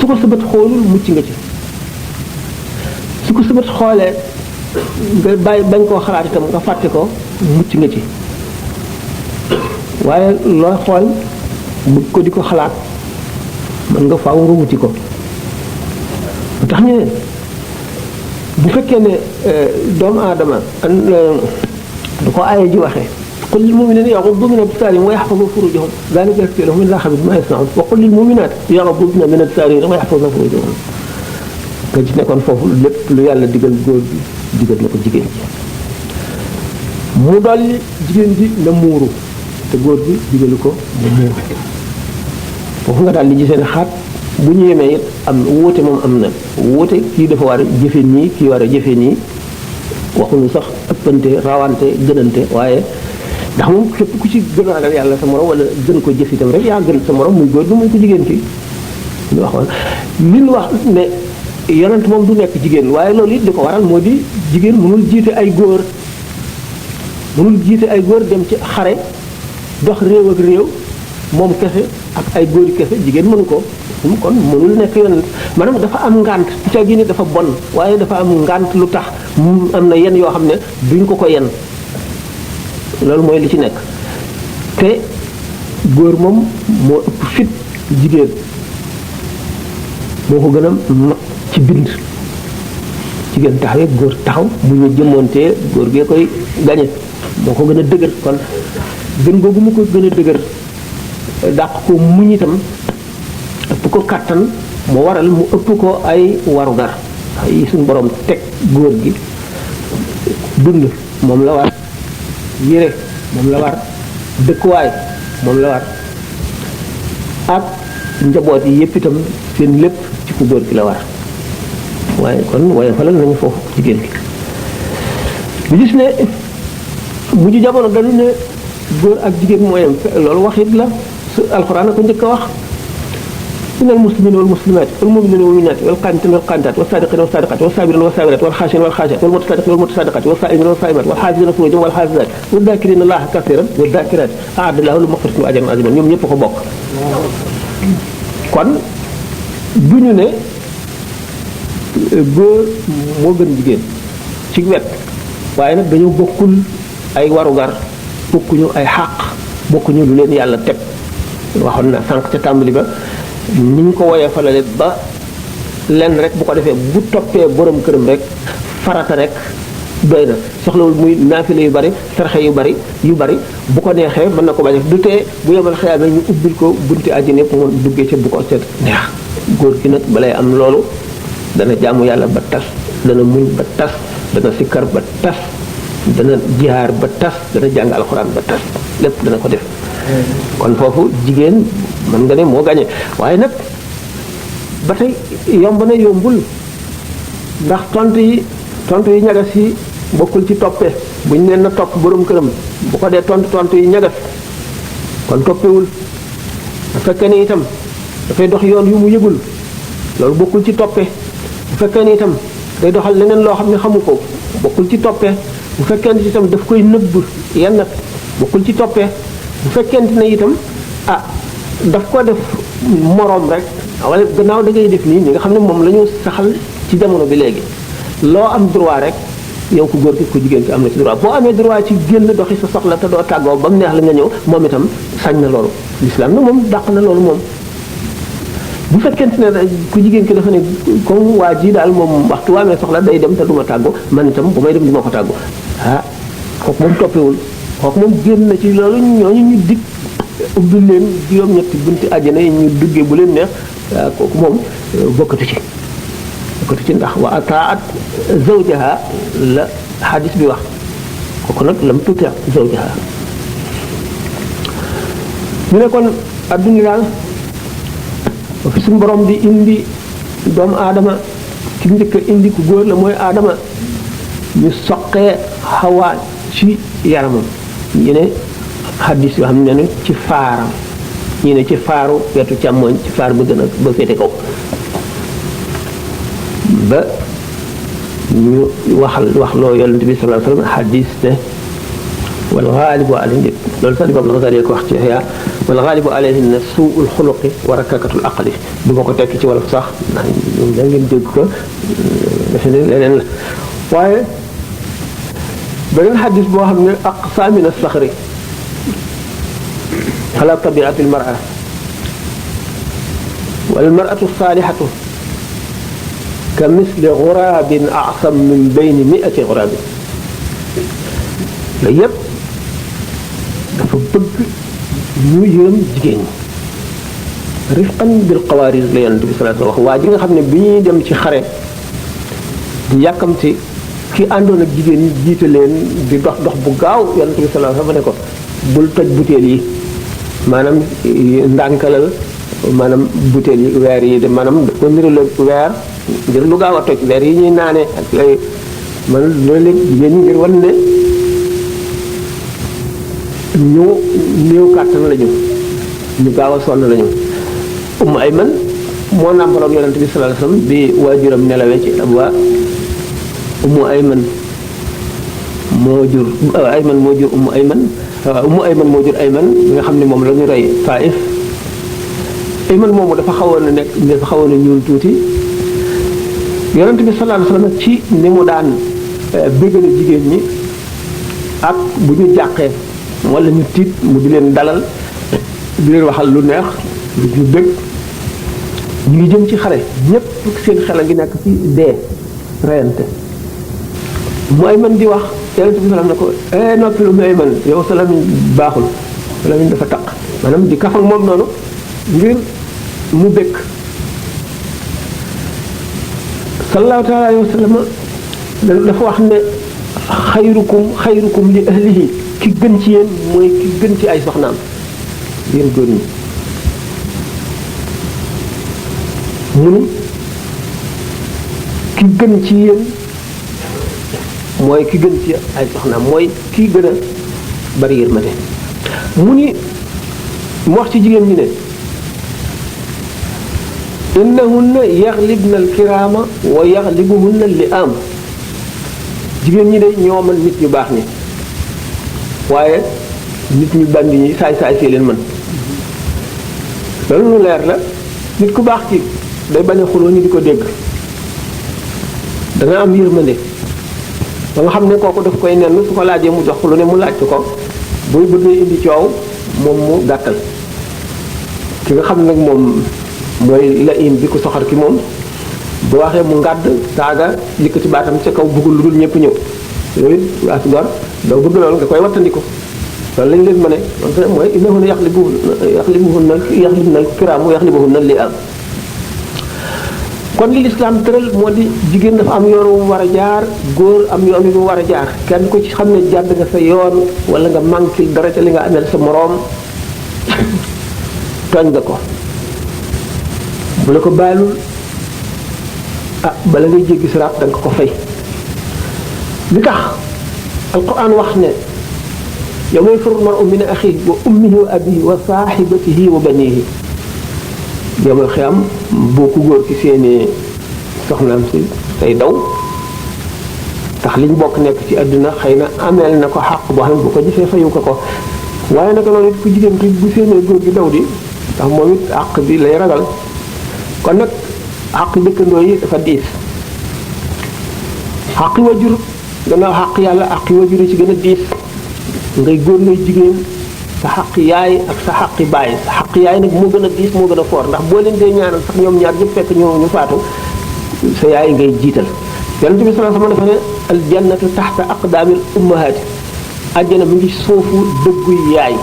su ko sa bët xoolul mucc nga ci su ko sa bët xoolee nga bàyyi bañ koo xalaat itam nga fàtte ko mucc nga ci waaye looy xool bëgg ko di ko xalaat mën nga faaw nga wuti ko lu tax ñu ne bu fekkee ne doomu aadama du ko aaye ji waxee qul lil mu'minina yaghuddu min absarihim wa yahfazu furujahum dhalika yazkii lahum min Allahi bima yasna'un wa qul lil mu'minati yaghuddu min absarihim wa yahfazna furujahum nga ci nekkoon foofu lépp lu yàlla digal góor bi digal na ko jigéen ji mu dolli jigéen ji na muuru te góor bi digalu ko mu muuru foofu nga daal di gisee ne xaat bu ñu yemee it am wóote moom am na wóote kii dafa war a jëfe nii kii war a jëfe nii waxuñu sax ëppante rawante gënante waaye ndax moom képp ku ci gën a ragal yàlla sa morom wala gën ko jëf itam rek yaa gën sa morom muy góor bi muy ko jigéen ki ñu waxoon li ñu wax ne yonent moom du nekk jigéen waaye loolu it di ko waral moo di jigéen mënul jiite ay góor dem ci xare dox réew ak réew moom kese ak ay góori kese jigéen mënu ko kon mënul nekk yonent maanaam dafa am ngànt bu ca gi ni dafa bon waaye dafa am ngànt lu tax am na yenn yoo xam ne duñ ko yenn loolu mooy li ci nekk te góor moom moo ëpp fit jigéen moo ko gën a mag ci bind jigéen taxawee góor taxaw bu ñu jëmmoontee góor gee koy gañe moo ko gën a dëgër kon gën googu mu ko gën a dëgër dàq ko muñ itam ëpp ko kàttan mu waral mu ëpp ko ay warugar yi suñu borom teg góor gi dund moom la war yére moom la war dëkkuwaay moom la war ak njaboot yi yépp itam seen lépp ci ku góor gi la war waaye kon waaye falal nañu foofu jigéen gi ñu gis ne mujj jamono dañu ne góor ak jigéen mooyam loolu wax it la su alxuraan a ko njëkk a wax إن المسلمين والمسلمات والمؤمنين والمؤمنات والقانتين والقانتات والصادقين والصادقات والصابرين والصابرات والخاشعين والخاشعات والمتصدقين والمتصدقات والصائمين والصائمات والحافظين فروجهم والحافظات والذاكرين الله كثيرا والذاكرات أعد الله لهم مغفرة وأجرا عظيما ñoom ñëpp ko bokk kon duñu ne góor moo gën jigéen ci wet waaye nag dañoo bokkul ay warugar bokkuñu ay xàq bokkuñu lu leen yàlla teg waxoon na sànq ca tàmbali ba ni ñu ko woyee falale ba lenn rek bu ko defee bu toppee borom këram rek farata rek doy na soxlawul muy naafile yu bari sarxe yu bari bu ko neexee mën na ko bañ a du tee bu yemal xëyaamee ñu ubbil ko bunti àjjana yëpp mu duggee ca bu ko seet neex góor gi nag balay am loolu dana jaamu yàlla ba tas dana muñ ba tas dana sikkar ba tas dana jihaar ba tas dana jàng alxuraan ba tas lépp dana ko def kon foofu jigéen mën nga ne moo gañe waaye nag ba tey yomb na yombul ndax tontu yi ñagas yi bokkul ci toppee bu ñu leen na topp borom këram bu ko dee tontu yi ñagas kon toppewul bu fekkee ni itam dafay dox yoon yu mu yëgul loolu bokkul ci toppee bu fekkee ni itam day doxal leneen loo xam ne xamu ko bokkul ci toppee bu fekkente ni itam daf koy nëbb yenn nag bokkul ci toppee bu fekkente ne itam daf ko def moroom rek wala gannaaw da ngay def nii ñi nga xam ne moom la ñu saxal ci jamono bi léegi loo am droit rek yow ku góor ki ku jigéen ki am na ci droit boo amee droit ci génn doxi sa soxla te doo tàggoo ba mu neex la nga ñëw moom itam sañ na loolu l'islam na moom dàq na loolu moom bu fekkente ne ku jigéen ki dafa ne comme waa ji daal moom waxtu waa amee soxla day dem te duma tàggoo man itam bu may dem duma ko tàggoo kooku moom toppewul kooku moom génn na ci loolu ñooñu ñu dig ubbi leen juróom-ñetti bunti àjjana yi ñu duggee bu leen neex kooku moom bokkatu ci ndax wa ataat zawjaha la xadis bi wax kooku nag lam tuuti zawjaha ñu ne kon adduna daal fi suñu borom di indi doomu aadama ki njëkk a indi ku góor la mooy aadama ñu soqee xawaa ci yaramam ñu ne xadis yoo xam ne ci faaram ñu ne ci faaru wetu càmmooñ ci faar ba gën a ba féete kaw ba ñu wax loo yonent bi sallallahu alayhi wasallam xadis ne wal xaalibu alayhi loolu sax di boobu Xasaali ko wax ci Ihya wal xaalibu alayhinna suul xuluqi wa rakakatul aqli du ma ko tekki ci wolof sax ndax da ngeen dégg ko defe ne leneen la waaye beneen xadis boo xam ne aqsa min as-saxri ala tabiati al-mar'a wal mar'atu as-salihatu ka misli ghurabin a'sam min bayni mi'ati ghurabin la yépp dafa bëgg ñu yërëm jigéen ñi rifqan bil qawaariz la yonent bi sallallahu alayhi wasallam wax waa ji nga xam ne bi ñuy dem ci xare di yàkkamti ki àndoon ak jigéen ñi jiite leen di dox bu gaaw yonent bi sallallahu alayhi wasallam ne ko bul toj butéel yi maanaam ndànkalal maanaam butéel yi weer yi de maanaam daf ko nirala weer ngir lu gaaw a toj weer yi ñuy naane ak lay man loolu léegi jigéen ñi ngir wan ne ñu néew kàttan la ñu gaaw a sonn la ñu Ummu Ayman moo nàmpaloon yonent bi sallallahu alayhi wasallam bi waajuram nelawee ci Abwa Ummu Ayman moo jur Ummu Ayman moo jur Ayman bi nga xam ne moom la ñu rey Taif Ayman moomu dafa xawoon a ñuul tuuti yonent bi sallallahu alayhi wasallam ci ni mu daan béggale jigéen ñi ak bu ñu jàqee wala ñu tiit mu di leen dalal di leen waxal lu neex ñu bëgg ñu ngi jëm ci xare ñépp seen xel a ngi nekk ci dee reyante mu Ayman di wax yonent bi sallam ne ko noppilu mu Ayman yow sa lamiñ baaxul sa lamiñ dafa taq maanaam di kaf ak moom noonu ngir mu bëgg sallallahu taala alayhi wa sallam dafa wax ne xayrukum li ahlihi ki gën ci yéen mooy ki gën ci ay soxnaam yéen góor ñi mu ni ki gën ci yéen mooy ki gën ci ay soxnaam mooy ki gën a bari yërmande mu ni mu wax ci jigéen ñi ne innahunna yaxlibna alkiraama wa yaxlibuhunna li'aam jigéen ñi de ñoo mën nit ñu baax ñi waaye nit ñu bandi ñi saay see leen mën loolu lu leer la nit ku baax ci day bañ a xuloo ñu di ko dégg dana am yërmande ba nga xam ne kooku daf koy nenn su ko laajee mu jox ko lu ne mu laaj ko buy bëggee indi coow moom mu gàttal ki nga xam nag moom mooy la im bi ko soxar ki moom bu waxee mu ngàdd saaga yëkkati baatam ca kaw bëggul lu dul ñëpp ñëw loolu it as gor doo bëgg loolu nga koy wattandiku loolu lañ leen mën a wante mooy innahunna yaxlibuhunna kiraamu yaxlibuhunna li am kon li lislaam tëral moo di jigéen dafa am yoon wu war a jaar góor am yoon wu war a jaar kenn ko ci xam ne jàdd nga sa yoon wala nga manqué dara ca li nga ameel sa moroom tooñ nga ko bu la ko baalul bala ngay jéggi siraat da nga ko fay li tax alquran wax ne yawma yafirru al-mar'u min akhihi wa ummihi wa abihi wa sahibatihi wa banihi yawmal xiyaam boo ku góor ci seeni soxnaam si say daw tax liñ bokk nekk ci àdduna xëy na ameel na ko xàq boo xam ne bu ko gisee fayu ko waaye naka loolu it ku jigéen ki bu seenee góor gi daw di ndax moom it àq bi lay ragal kon nag xàq dëkkandoo yi dafa diis xàq wajur gannaaw xàq yàlla xàq wajur yi ci gën a diis ngay góor ngay jigéen sa xaq yaay ak sa xaqi baay sa xaq yaay nag moo gën a diis moo gën a foor ndax boo leen dee ñaanal sax ñoom ñaar ñëpp fekk ñu faatu sa yaay ngay jiital yonent bi sallallahu alayhi wasallam dafa ne al jannatu taxta aqdaamil ummahaati àjjana mu ngi suufu dëgguy yaay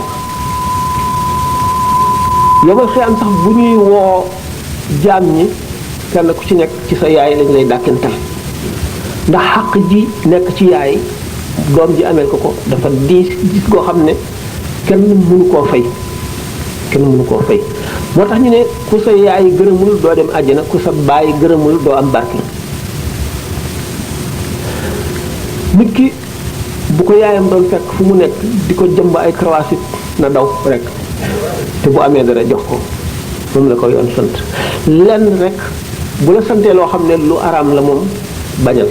yomal xiyam sax bu ñuy woo jaam ñi kenn ku ci nekk ci sa yaay lañ lay dàkkantal ndax xaq ji nekk ci yaay doom ji ameel ko dafa diis gis koo xam ne kenn mënu koo fay moo tax ñu ne ku sa yaay gërëmul doo dem àjjana ku sa baay gërëmul doo am barke nit ki bu ko yaayam doon fekk fu mu nekk di ko jëmb ay karawasit na daw rek te bu amee dara jox ko moom la ko yoon sant lenn rek bu la santee loo xam ne lu araam la moom bañal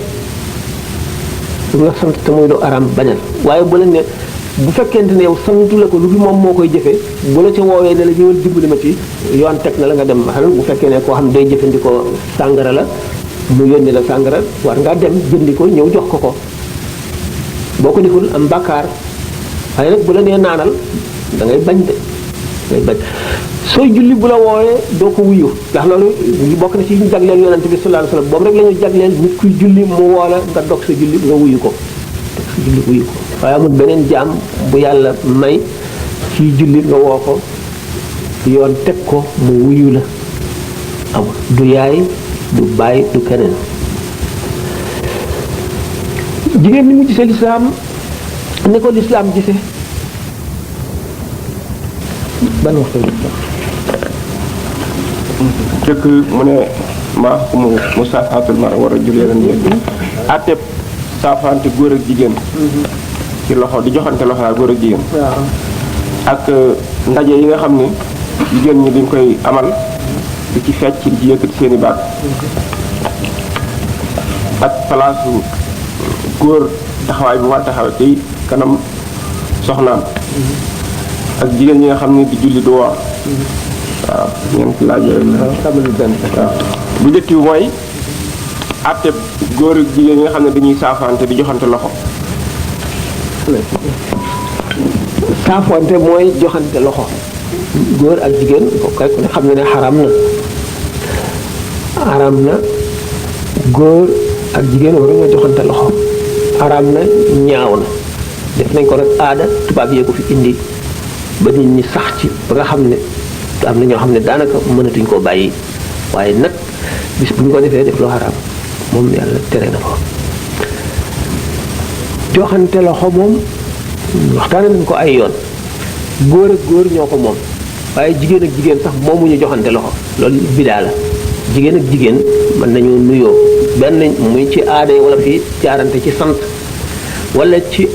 lu la sant te muy lu araam bañal waaye bu la ne bu fekkente ne yow santu la ko lu bi moom moo koy jëfee bu la ca woowee ne la ñëwal dimbali ma ci yoon teg na la nga dem xanaa bu fekkee ne koo xam ne day jëfandikoo sàngara la mu yónni la sàngara war ngaa dem jëndi ko ñëw jox ko boo ko deful am bàkkaar waaye nag bu la nee naanal da ngay bañ de ngay bañ sooy julli bu la woowee doo ko wuyu ndax loolu bokk na ci ñu jagleel yonante bi sallallahu alayhi wasallam boobu rek la ñu jagleel nit kuy julli mu woo la nga dog sa julli nga wuyu ko waaye amul beneen jaam bu yàlla may ci julli nga woo ko yoon teg ko mu wuyu la amul du yaay du baay du keneen jigéen ni mu gisee lislaam ne ko lislaam gisee ban waxtu jëkk mu ne maa xumu musaafatul mar war a julee lan yéen àtte saafante góor ak jigéen ci loxo di joxante loxo ak góor ak jigéen ak ndaje yi nga xam ne jigéen ñi dañ koy amal di ci fecc di ci yëkkati seeni baat ak palaasu góor taxawaay bu war taxaw ci kanam soxnaam ak jigéen ñi nga xam ne di julli du woor waaw ñeent laaj yooyu waaw bu njëkk bi mooy àtte góor ak jigéen ñi nga xam ne dañuy saafante di joxante loxo saafante mooy joxante loxo góor ak jigéen kooku kay ku ne xam ne ne xaram na góor ak jigéen waruñoo joxante loxo xaram na ñaaw na def nañ ko rek aada tubaab yee ko fi indi ba nit ñi sax ci ba nga xam ne am na ñoo xam ne daanaka mënatuñ koo bàyyi waaye nag bis bu ñu ko defee def loo xaraam moom yàlla tere na ko joxante loxo moom waxtaane nañ ko ay yoon góor ak góor ñoo ko moom waaye jigéen ak jigéen sax moomuñu joxante loxo loolu bidaa la jigéen ak jigéen mën nañu nuyoo benn muy ci aada wala fii jaarante ci sant wala ci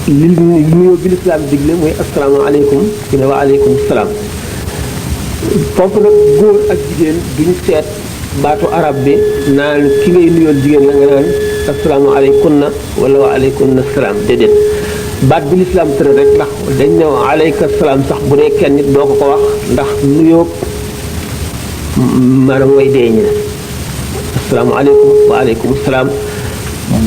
li nuyoo bi lislaam digle muy asalaamaaleykum ki ne wa aleykum salaam foofu nag góor ak jigéen duñ seet baatu arab bi naan ki ngay nuyool jigéen la nga naan asalaamaaleykum na wala wa aleykum salaam déedéet baat bi lislaam tëre rek ndax dañ ne wa aleyka salaam sax bu dee kenn nit doo ko wax ndax nuyoo maanaam way dee ñi ne asalaamaaleykum wa aleykum salaam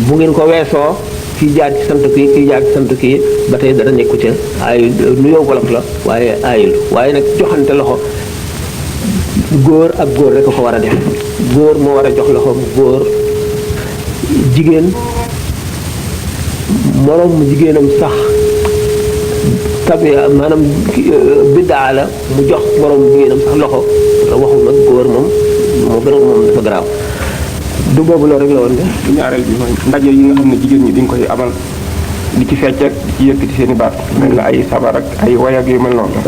bu ngeen ko weesoo kii jaar ci sant kii jaar ci sant kii ba tey dara nekku ca ay nuyoo wolof la waaye ayul waaye nag joxante loxo góor ak góor rek a ko war a def góor moo war a jox loxoom góor jigéen moroom mu jigéenam sax tabi maanaam biddaa la mu jox moroom jigéenam sax loxo waxul nag góor moom moo gën a moom dafa garaaw du boobu loolu rek la woon de. ñaareel bi mooy ndaje yi nga xam ne jigéen ñi dañ koy amal di ci fecc ak di ci yëkkati seen i baat mel na ay sabar ak ay way ak yu mel noonu.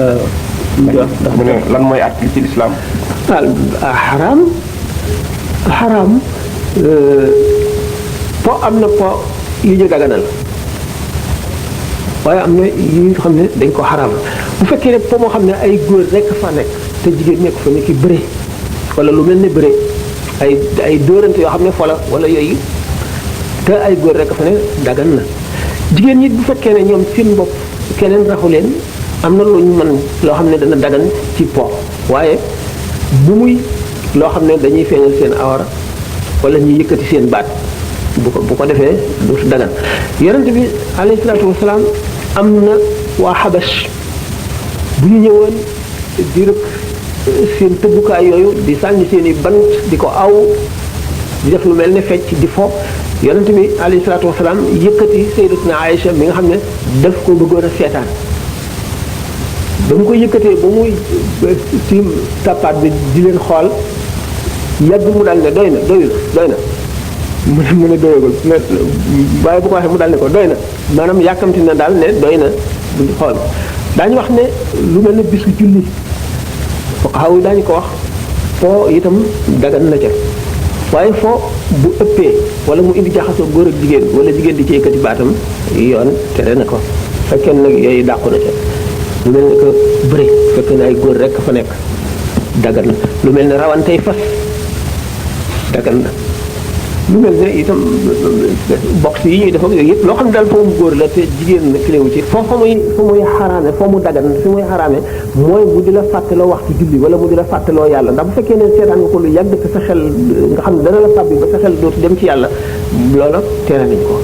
ndax mu ne lan mooy at li ci lislaam. xaraam po am na po yu ñu daganal waaye am na yu xam ne dañ ko xaraam bu fekkee ne po moo xam ne ay góor rekk fa nekk te jigéen nekk fa ne ki bëre wala lu mel ne bëre ay dóorante yoo xam ne fola wala yooyu te ay góor rekk fa ne dagan na jigéen ñi bu fekkee ne ñoom seen bopp keneen raxu leen am na lu ñu mën loo xam ne dana dagan ci po waaye bu muy loo xam ne dañuy feeñal seen awara wala ñuy yëkkati seen baat bu ko defee du dagan yonent bi alayhi salaatu wasalaam am na waa xabash bu ñu ñëwoon di rëkk seen tëggukaay yooyu di sànni seen i bant di ko aw di def lu mel ne fecc di fo yonent bi alayhi salaatu wasalaam yëkkati sayyidatuna Aïcha mi nga xam ne daf ko bëggoon a seetaan ba mu ko yëkkatee ba muy ci tappaat bi di leen xool yàgg mu daal ne doy na mu ne doyagul waaye bu ko waxee mu daal ne ko doy na maanaam yàkkamti na daal ne doy na bu xool daañu wax ne lu mel ne bisu julli fuqahaa yi daañu ko wax foo itam dagan na ca waaye foo bu ëppee wala mu indi jaxasoo góor ak jigéen wala jigéen di ci yëkkati baatam yoon tere na ko fekkee nag yooyu dàqu na ca lu mel ne que bëri fekkee ne ay góor rekk fa nekk dagan na lu mel ne rawantey fas dagan na lu mel ne itam box yi ñuy def ak yooyu yëpp loo xam ne daal foo mu góor la te jigéen kiléwu ci fa muy xaraame foo mu dagan fi muy xaraame mooy mu di la fàttaloo waxtu julli wala mu di la fàttaloo yàlla ndax bu fekkee ne seetaan nga ko lu yàgg te sa xel nga xam ne dana la fàbbi ba sa xel dootu dem ci yàlla loola tere nañ ko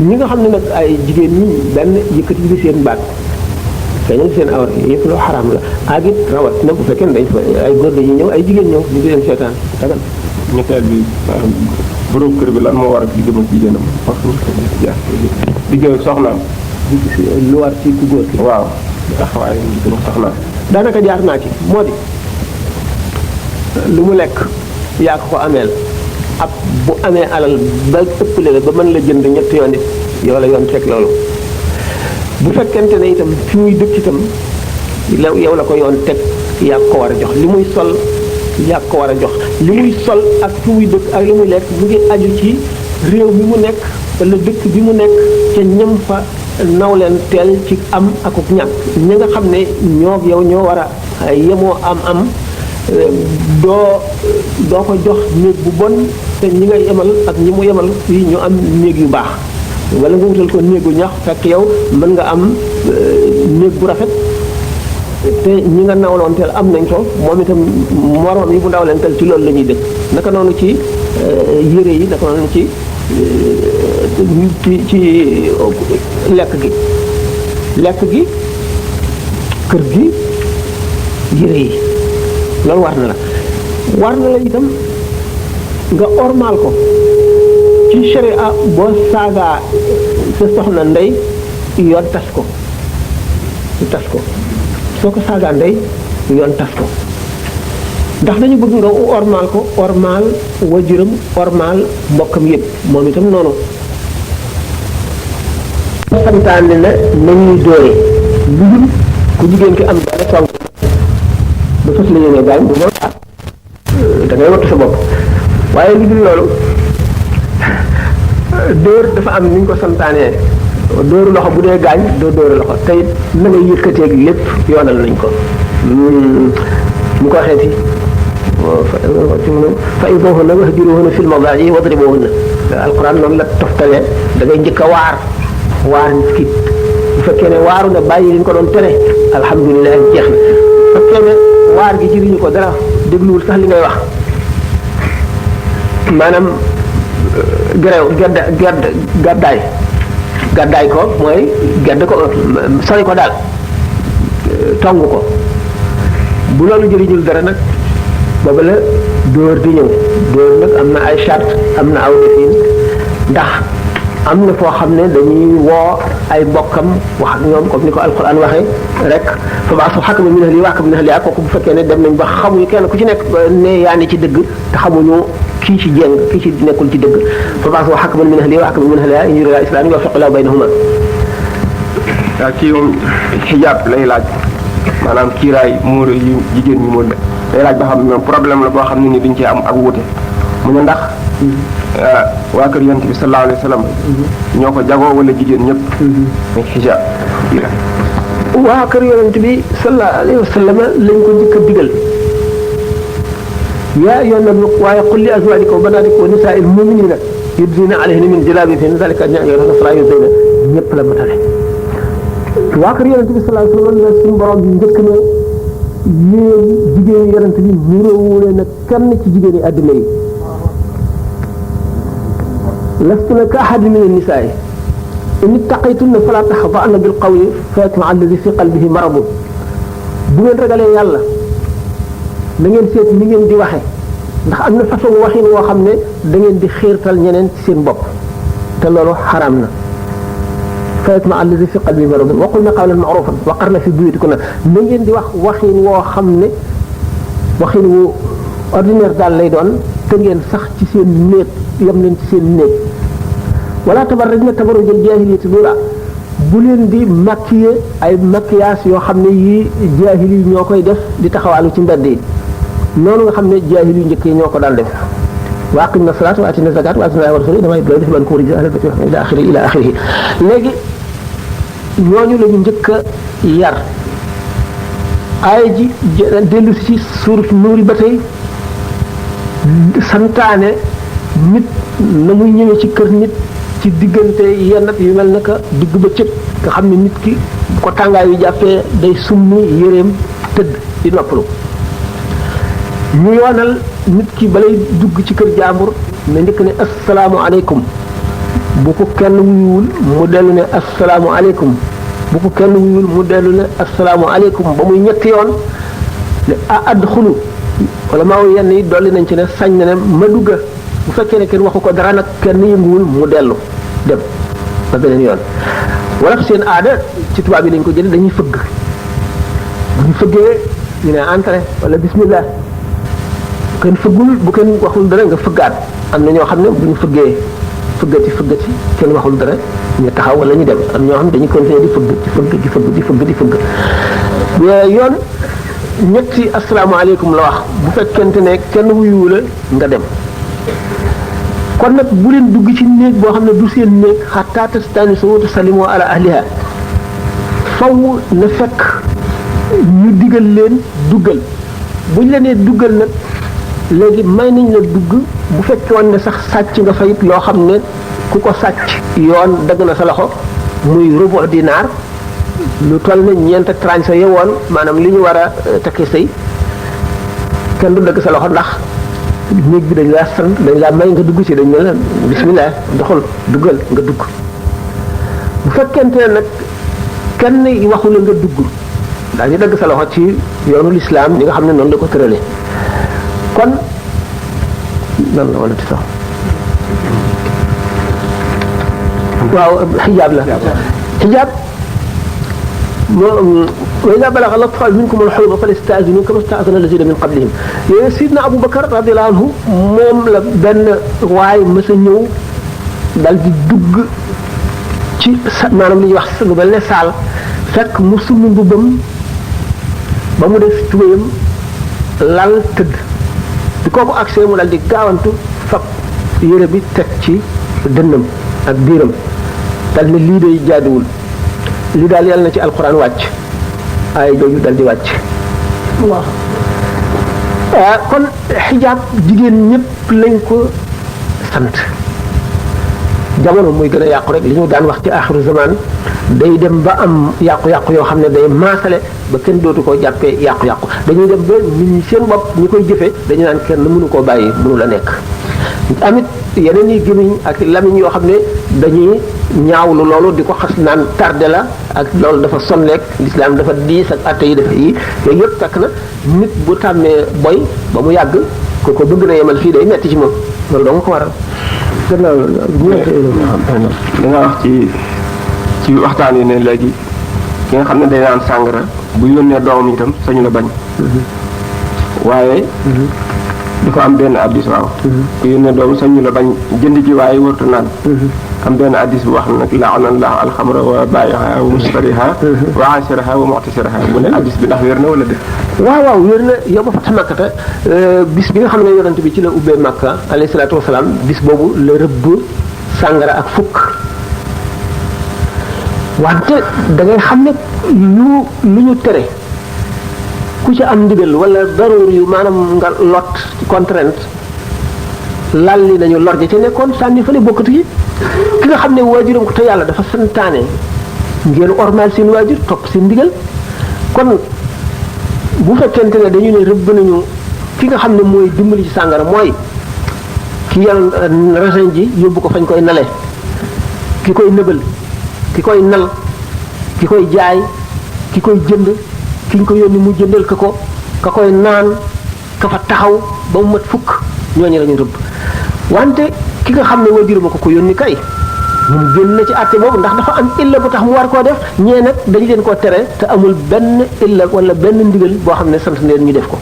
ñi nga xam ne nag ay jigéen ñi benn yëkkati bi seen baat feeñal seen awar yëpp loo xaraam la ak it rawat na bu fekkee ne dañ fa ay góor dañuy ñëw ay jigéen ñëw ñu di leen seetaan dagan ñetteel bi borom kër bi lan moo war a diggam ak jigéenam wax diggam ak soxnaam lu war ci ku góor ki waaw taxawaay diggam ak soxnaam daanaka jaar naa ci moo di lu mu lekk yaa ko ameel ab bu amee alal ba ëppale la ba mën la jënd ñetti yoon it yow la yoon teg loolu bu fekkente ne itam fi muy dëkk itam yow la ko yoon teg yaa ko war a jox li muy sol yaa ko war a jox li muy sol ak fi muy dëkk ak li muy lekk mu ngi aju ci réew mi mu nekk wala dëkk bi mu nekk ca ñam fa naw leen teel ci am akuk ñàkk ñi nga xam ne ñoo yow ñoo war a yemoo am doo ko jox néeg bu bon te ñi nga yemal ak ñi mu yemal fii ñu am néeg yu baax wala nga wutal ko néegu ñax fekk yow mën nga am néeg bu rafet te ñi nga nawloonteel am nañ ko moom itam moroom yi bu ndawleentel ci loolu la ñuy dëkk naka noonu ci yére yi naka noonu ci lekk gi kër gi yére yi loolu war na la itam nga ormaal ko ci sharia boo saagaa sa soxna ndey yoon tas ko soo ko saagaa ndey yoon tas ko ndax dañu bëgg nga ormaal ko ormaal wajuram ormaal mbokkam yëpp moom itam noonu santaane na nañuy dóore lu dul ku jigéen ki am doole song ba fas la yéene gaañ bu boobaa da ngay wattu sa bopp waaye lu dul loolu dóor dafa am ni ñu ko santaanee dóoru loxo bu dee gaañ doo dóoru loxo tey na nga yëkkateeg lépp yoonal nañ ko mu ko waxee fa iduhunna wahjuruhunna fil madaaji wadribuhunna alquran noonu la toftalee da ngay njëkk a waar nit ki bu fekkee ne waaru na bàyyi li ñu ko doon tere alhamdulilah jeex na bu fekkee ne waar gi jëriñu ko dara dégluwul sax li ngay wax maanaam gerew gàddaay ko mooy gedd ko sori ko daal tong ko bu loolu jëriñul dara nag booba la dóor di ñëw dóor nag am na ay charte am na aw defin ndax am na foo xam ne dañuy woo ay bokkam wax ak ñoom comme ni ko alquran waxee rek fa baasu xakama min ahli wa xakama min ahliha kooku bu fekkee ne dem nañ ba xamuñu kenn ku ci nekk ne yaa ne ci dëgg te xamuñu kii ci jéng kii ci nekkul ci dëgg fa baasu xakama min ahli wa xakama min ahliha in yurida islam yuwaffiq lahu baynahuma. waaw kii moom xijaab lay laaj maanaam kiiraay muur yu jigéen ñi muur lay laaj ba xam ne problème la boo xam ne ni duñ cee am ak wuute mu ne ndax waa kër yonent bi sallallahu alayhi wa sallam ñoo ko jagoo wala jigéen ñëpp muy xijaab waa kër yonent bi sallallahu alayhi wa sallam lañ ko njëkk a digal yaa ayyuhan nabi waaye qul li azwaajika wa banaatika wa nisaa'il mu'miniina yudniina alayhinna min jalaabiibihinna zaalika adnaa an yu'rafna falaa yu'zayna ñëpp la matale waa kër yonent bi sallallahu alayhi wa sallam la suñu borom bi njëkk na yéen jigéen yonent bi niroowule na kenn ci jigéen yi àddina yi lastunna ka ahadin mina nisaa'i in ittaqaytunna falaa taxda'na bil qawli fayatma'a allazii fii qalbihi maradun bu ngeen ragalee yàlla da ngeen seet ni ngeen di waxe ndax am na façon waxin woo xam ne da ngeen di xiirtal ñeneen ci seen bopp te loolu xaraam na fayatma'a allazii fii qalbihi maradun wa qulna qawlan ma'ruufan wa qarna fii buyuutikunna na ngeen di wax waxin woo xam ne waxin wu ordinaire daal lay doon te ngeen sax ci seen néeg yem leen ci seen néeg wala tabarrajna tabarrujal jaahiliyyati lula bu leen di maquiller ay maquillage yoo xam ne yii jaahil yi ñoo koy def di taxawaalu ci mbedd yi noonu nga xam ne jaahil yu njëkk yi ñoo ko daan def wa aqimna salaata wa atina zakaata wa atina llaaha wa rasuulahu innamaa yuriidu llaahu an yukhrijakum ahlal bayti ila axirihi ila axirihi léegi ñooñu la ñu njëkk a yar aaya ji dellu si suuratu Nuur ba tey santaane nit na muy ñëwee ci kër nit ci diggante yenn yu mel naka digg ba cëg nga xam ne nit ki bu ko tàngaay yu jàppee day summi yéreem tëdd di noppalu ñu yoonal nit ki balay dugg ci kër jàmbur ne njëkk ne assalaamu aleykum bu ko kenn wuyuwul mu dellu ne assalaamu aleykum bu ko kenn wuyuwul mu dellu ne assalaamu aleykum ba muy ñetti yoon ne adxulu wala maa yenn yi dolli nañ ci ne sañ na ne ma dugga bu fekkee ne kenn waxu ko dara nag kenn yënguwul mu dellu dem ba beneen yoon wala seen aada ci tubaab yi lañ ko jëlee dañuy fëgg bu ñu fëggee ñu ne entrée wala bismillah kenn fëggul bu kenn waxul dara nga fëggaat am na ñoo xam ne bu ñu fëggee fëggati kenn waxul dara ñu taxaw wala ñu dem am ñoo xam ne dañuy continuer di fëgg di fëgg yoon ñetti asalaamaaleykum la wax bu fekkente ne kenn wuyuwu la nga dem kon nag bu leen dugg ci néeg boo xam ne du seen néeg xataa tastanisu wa tusallimu ala ahliha faw na fekk ñu digal leen duggal buñ la nee duggal nag léegi may nañ la dugg bu fekkoon ne sax sàcc nga fayit loo xam ne ku ko sàcc yoon dagg na sa loxo muy rubu dinaar lu toll ne ñeent ak tranche sa yewoon maanaam li ñu war a takki sëy kenn du dagg sa loxo ndax néeg bi dañ laa sant dañ laa may nga dugg ci dañ ne la bismillah doxal duggal nga dugg bu fekkente ne nag kenn waxu la nga dugg daañu dagg sa loxo ci yoonu lislaam ñi nga xam ne noonu la ko tërale kon nan la wala ti sax waaw xijaab la xijaab وإذا بلغ الأطفال منكم الحلم فليستأذنوا كما استأذن الذين من قبلهم سيدنا أبو بكر رضي الله عنه moom la benn waay mës a ñëw dal di dugg ci maanaam li ñuy wax lu mel ne saal fekk mu summi mbubbam ba mu def tubéyam lal tëdd di kooku accès mu dal di gaawantu fab yére bi teg ci dënnam ak biiram dal ne lii day jaaduwul li daal yàlla na ci alquran wàcc ay jooju dal di wàcc waaw kon xijaab jigéen ñëpp lañ ko sant jamono muy gën a yàqu rek li ñu daan wax ci axiru zaman day dem ba am yàqu-yàqu yoo xam ne day maasale ba kenn dootu ko jàppee yàqu-yàqu dañuy dem ba nit ñi seen bopp ñi koy jëfee dañu naan kenn mënu koo bàyyi mënu la nekk amit yeneen i gémmiñ ak lamiñ yoo xam ne dañuy ñaawlu loolu di ko xas naan tardé la ak loolu dafa sonleeg lislaam dafa diis ak atte yi dafa yi yooyu yëpp fekk na nit bu tàmmee boy ba mu yàgg ko bëgg na yemal fii day metti ci moom loolu doo nga ko waral gannaaw li nga wax ci waxtaan yi ne léegi ki nga xam ne day naan sàngara bu yónnee doomam itam sañu la bañ waaye dafa am benn addis waaw ku yónnee doom sañu la bañ jënd ji waaye wartu naan am benn addis bu wax nag laana allahu alxamra wa baayiha wa mustariha wa asiraha wa mu'tasiraha mu ne addis bi ndax wér na wala dé waaw wér na yow ba fata makkata bis bi nga xam ne yonent bi ci la ubbee makka alayhi salaatu wasalaam bis boobu la rëbb sàngara ak fukk wante da ngay xam ne lu ñu tere ku ci am ndigal wala daruur yu maanaam nga lot ci contrainte lalli nañu lor ja ca nekkoon sànni fële bokkatu yi ki nga xam ne waajuram ko te yàlla dafa santaane ngeen ormal seen waajur topp seen ndigal kon bu fekkente ne dañu ne rëbb nañu ki nga xam ne mooy dimbali ci sàngara mooy ki yal raisin ji yóbbu ko fañ koy nale ki koy nëbal ki koy nal ki koy jaay ki koy jënd ki ñu ko yónni mu jëndal ka koy naan ka fa taxaw ba mu mat fukk ñooñu lañu rëbb wante ki nga xam ne waajuram ko yónni kay moom génn na ci àtte boobu ndax dafa am illa bu tax mu war koo def ñee nag dañu leen koo tere te amul benn illa wala benn ndigal boo xam ne sant leen ñu def ko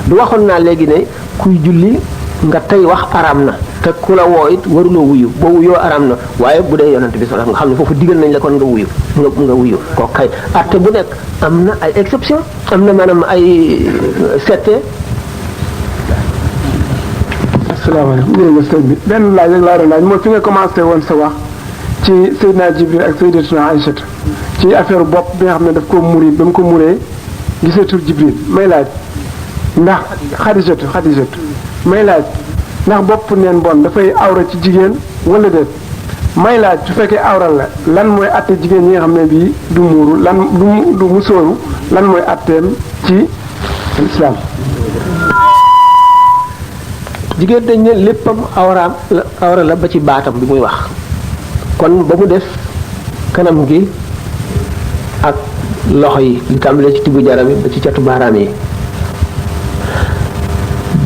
du waxoon naa léegi ne kuy julli nga tey wax araam na te ku la woo it waruloo wuyu boo wuyoo araam na waaye bu dee yonent bi sallallahu nga xam ne foofu digal nañ la kon nga wuyu nga wuyu koo kay àtte bu nekk am na ay exception am na maanaam ay sette. asalaamaaleykum jërëjëf sëñ bi benn laaj rek laa doon laaj mooy fi nga commencé woon sa wax ci Seydina Jibril ak Sayyidatuna Aïchata ci affaire bopp bi nga xam ne daf ko muri ba mu ko muree gisatul Jibril may laaj ndax Xadijatu may laaj ndax bopp neen bon dafay awra ci jigéen wala déet may laaj su fekkee awral la lan mooy atte jigéen ñi nga xam ne bii du muuru lan du musóoru lan mooy atteem ci islam. jigéen dañ ne léppam awra la ba ci baatam bi muy wax kon ba mu def kanam gi ak loxo yi li tàmbalee ci tibu jaram yi ba ci catu baaraam yi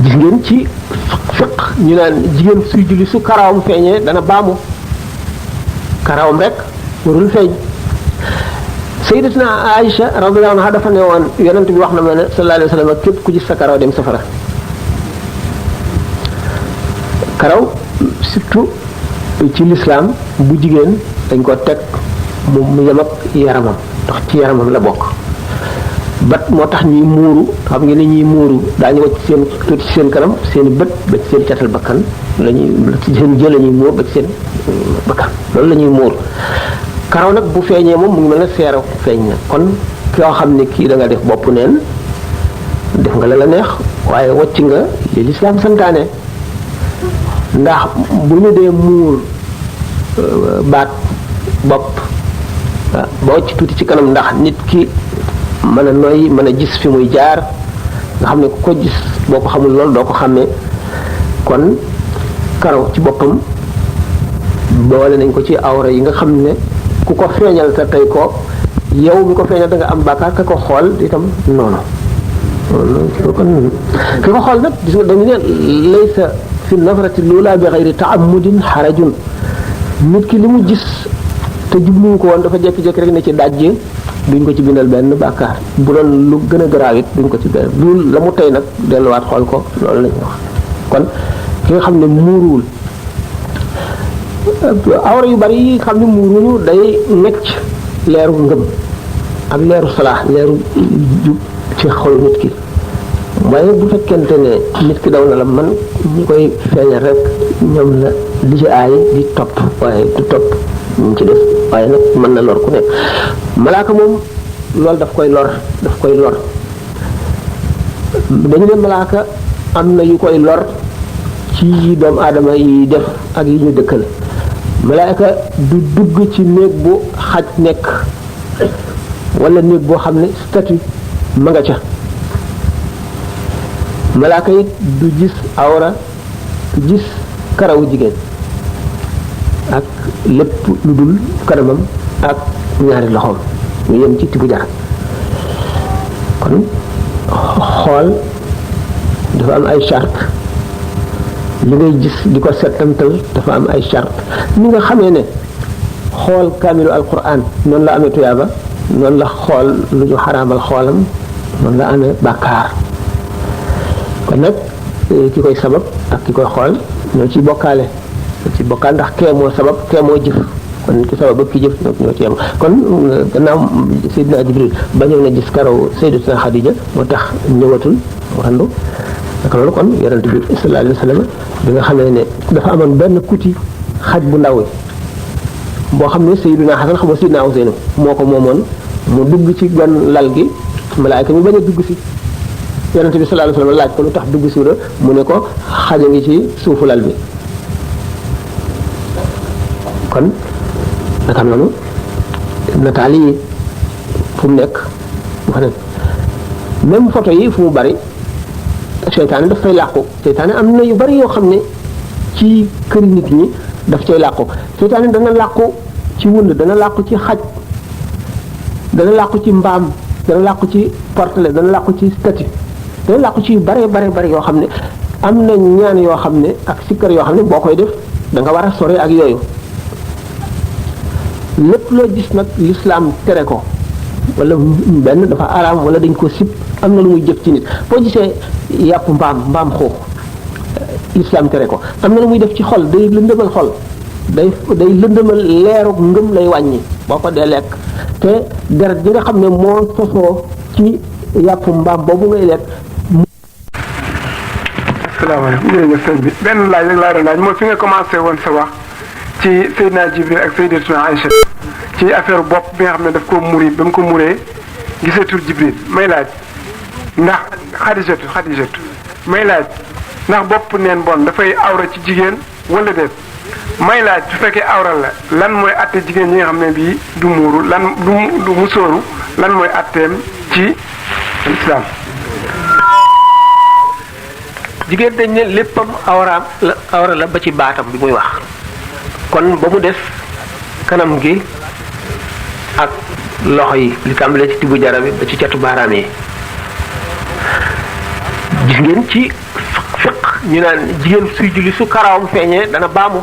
gis ngeen ci fiq ñu naan jigéen suy julli su karawam feeñee dana baamu karawam rek warul feeñ sayyidatuna Aïcha radiyallahu anha dafa ne woon yonent bi wax na ma ne sallallahu alayhi wa sallam képp ku gis sa karaw dem safara karaw surtout ci lislaam bu jigéen dañ ko teg mu yem ak yaramam ndax ci yaramam la bokk bat moo tax ñuy muuru xam ngeen ne ñuy muuru daañu wacc seen tuuti ci seen kanam seen bët ba ci seen catal bakkan lañuy seen jël la ñuy muur ba ci seen bakkan loolu la ñuy muur karaw nag bu feeñee moom mu ngi mel ne seeraw feeñ na kon koo xam ne kii da nga def bopp neen def nga la neex waaye wacc nga li lislaam santaane ndax bu ñu dee muur baat bopp ba wacc tuuti ci kanam ndax nit ki mën a noyyi mën a gis fi muy jaar nga xam ne ku ko gis boo ko xamul loolu doo ko xàmmee kon karaw ci boppam boole nañ ko ci awra yi nga xam ne ku ko feeñal te tey ko yow mi ko feeñal da nga am bàkkaar ka ko xool itam noonu ki ko xool nag gis nga dañu ne laysa fi nafrati lula bi xayri taamudin xarajun nit ki li mu gis te jubluwu ko woon dafa jékki-jékki rek ne ci dajji duñ ko ci bindal benn bàkkaar bu doon lu gën a garaaw it duñ ko ci benn lu la mu tey nag delluwaat xool ko loolu la ñuy wax kon ki nga xam ne muuruwul awra yu bari yi xam ne muuruñu day necc leeru ngëm ak leeru salaax leeru jub ci xol nit ki waaye bu fekkente ne nit ki daw na la man ñu koy feeñal rek ñoom la li ci aay di topp waaye du topp ñu ci def waaye nag mën na lor ku nekk malaaka moom loolu daf koy lor dañu ne malaaka am na yu koy lor ci doomu aadama yi def ak yi ñu dëkkal malaaka du dugg ci néeg bu xaj nekk wala néeg boo xam ne statut ma nga ca malaaka it du gis awra du gis karawu jigéen ak lépp lu dul kanamam ak ñaari loxoom ñu yem ci tibu jar kon xool dafa am ay charte li ngay gis di ko settantal dafa am ay charte ni nga xamee ne xool kaamilu alquran noonu la amee tuyaaba noonu la xool lu ñu xaraamal xoolam noonu la amee bàkkaar kon nag ki koy sabab ak ki koy xool ñoo ci bokkaale ndax kee moo sabab kee moo jëf kon ki sabab ak ki jëf ñoo ci yem kon gannaaw Seydina Jibril bañoon na gis karaw Sayyidatuna Xadija moo tax ñëwatul randu naka loolu kon yonent bi sallallahu alayhi wa sallam bi nga xamee ne dafa amoon benn kuti xaj bu ndaw boo xam ne Seydina Xasan xam nga Seydina Useynu moo ko moomoon mu dugg ci gan lal gi malaayka mi bañ a dugg si yonent bi sallallahu alayhi wa sallam laaj ko lu tax dugg si la mu ne ko xaj a ngi ci suufu lal bi kon naka noonu nataal yi fu mu nekk wax ne même photo yi fu mu bari seytaane daf fay làqu seytaane am na yu bari yoo xam ne ci kër nit ñi daf cay làqu seytaane dana làqu ci wund dana làqu ci xaj dana làqu ci mbaam dana làqu ci portele dana làqu ci statue dana làqu ci yu bare yoo xam ne am na ñaan yoo xam ne ak sikkar yoo xam ne boo koy def da nga war a sore ak yooyu lépp loo gis nag lislaam tere ko wala benn dafa araam wala dañ ko sib am na lu muy jëf ci nit boo gisee yàpp mbaam xuux lislaam tere ko am na lu muy def ci xol day lëndëmal xol day lëndëmal leerug ngëm lay wàññi boo ko dee lekk te deret bi nga xam ne moo sosoo ci yàpp mbaam boobu ngay lekk. asalaamaaleykum jërëjëf sëñ bi benn laaj rek laa doon laaj mooy fi nga commencé woon sa wax ci Seydina Jibril ak Sayyidatuna Aïcha ci affaire bopp bi nga xam ne daf ko muri ba mu ko muree gisatul Jibril may laaj ndax Xadijatu may laaj ndax bopp neen bon dafay awra ci jigéen wala déet may laaj su fekkee awra la lan mooy atte jigéen ñi nga xam ne bii du muuru lan du musóoru lan mooy atteem ci islam. jigéen dañ ne léppam awra la ba ci baatam bi muy wax kon ba mu des kanam gi ak loxo yi li tàmbalee ci tibu jara bi ba ci catu baaraam yi gis ngeen ci fiq ñu naan jigéen suy julli su karawam feeñee dana baamu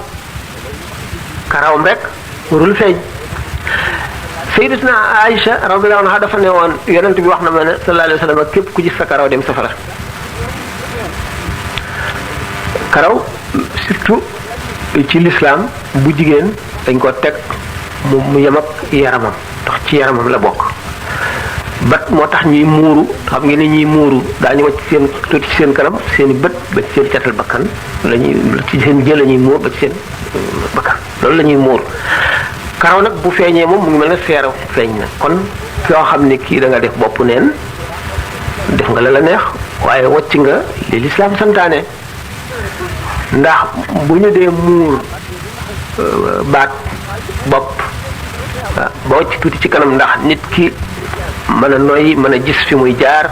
karawam rek warul feeñ Sayyidatuna Aïcha radiyallahu anha dafa ne woon yonent bi wax na ma ne sallallahu alayhi wa sallam képp ku gis sa karaw dem safara karaw surtout ci lislaam bu jigéen dañ ko teg mu yem ak yaramam ndax ci yaramam la bokk bat moo tax ñuy muuru xam ngeen ne ñuy muuru daañu wacc seen tuuti ci seen kanam seen i bët ba ci seen catal bakkan la ñuy ci seen jël la ñuy muur ba ci seen bakkan loolu la ñuy muur karaw nag bu feeñee moom mu ngi mel ne seera feeñ na kon koo xam ne kii da nga def bopp neen def nga la neex waaye wacc nga li lislaam santaane ndax bu ñu dee muur baat bopp ba wacc tuuti ci kanam ndax nit ki mën a noyyi mën a gis fi muy jaar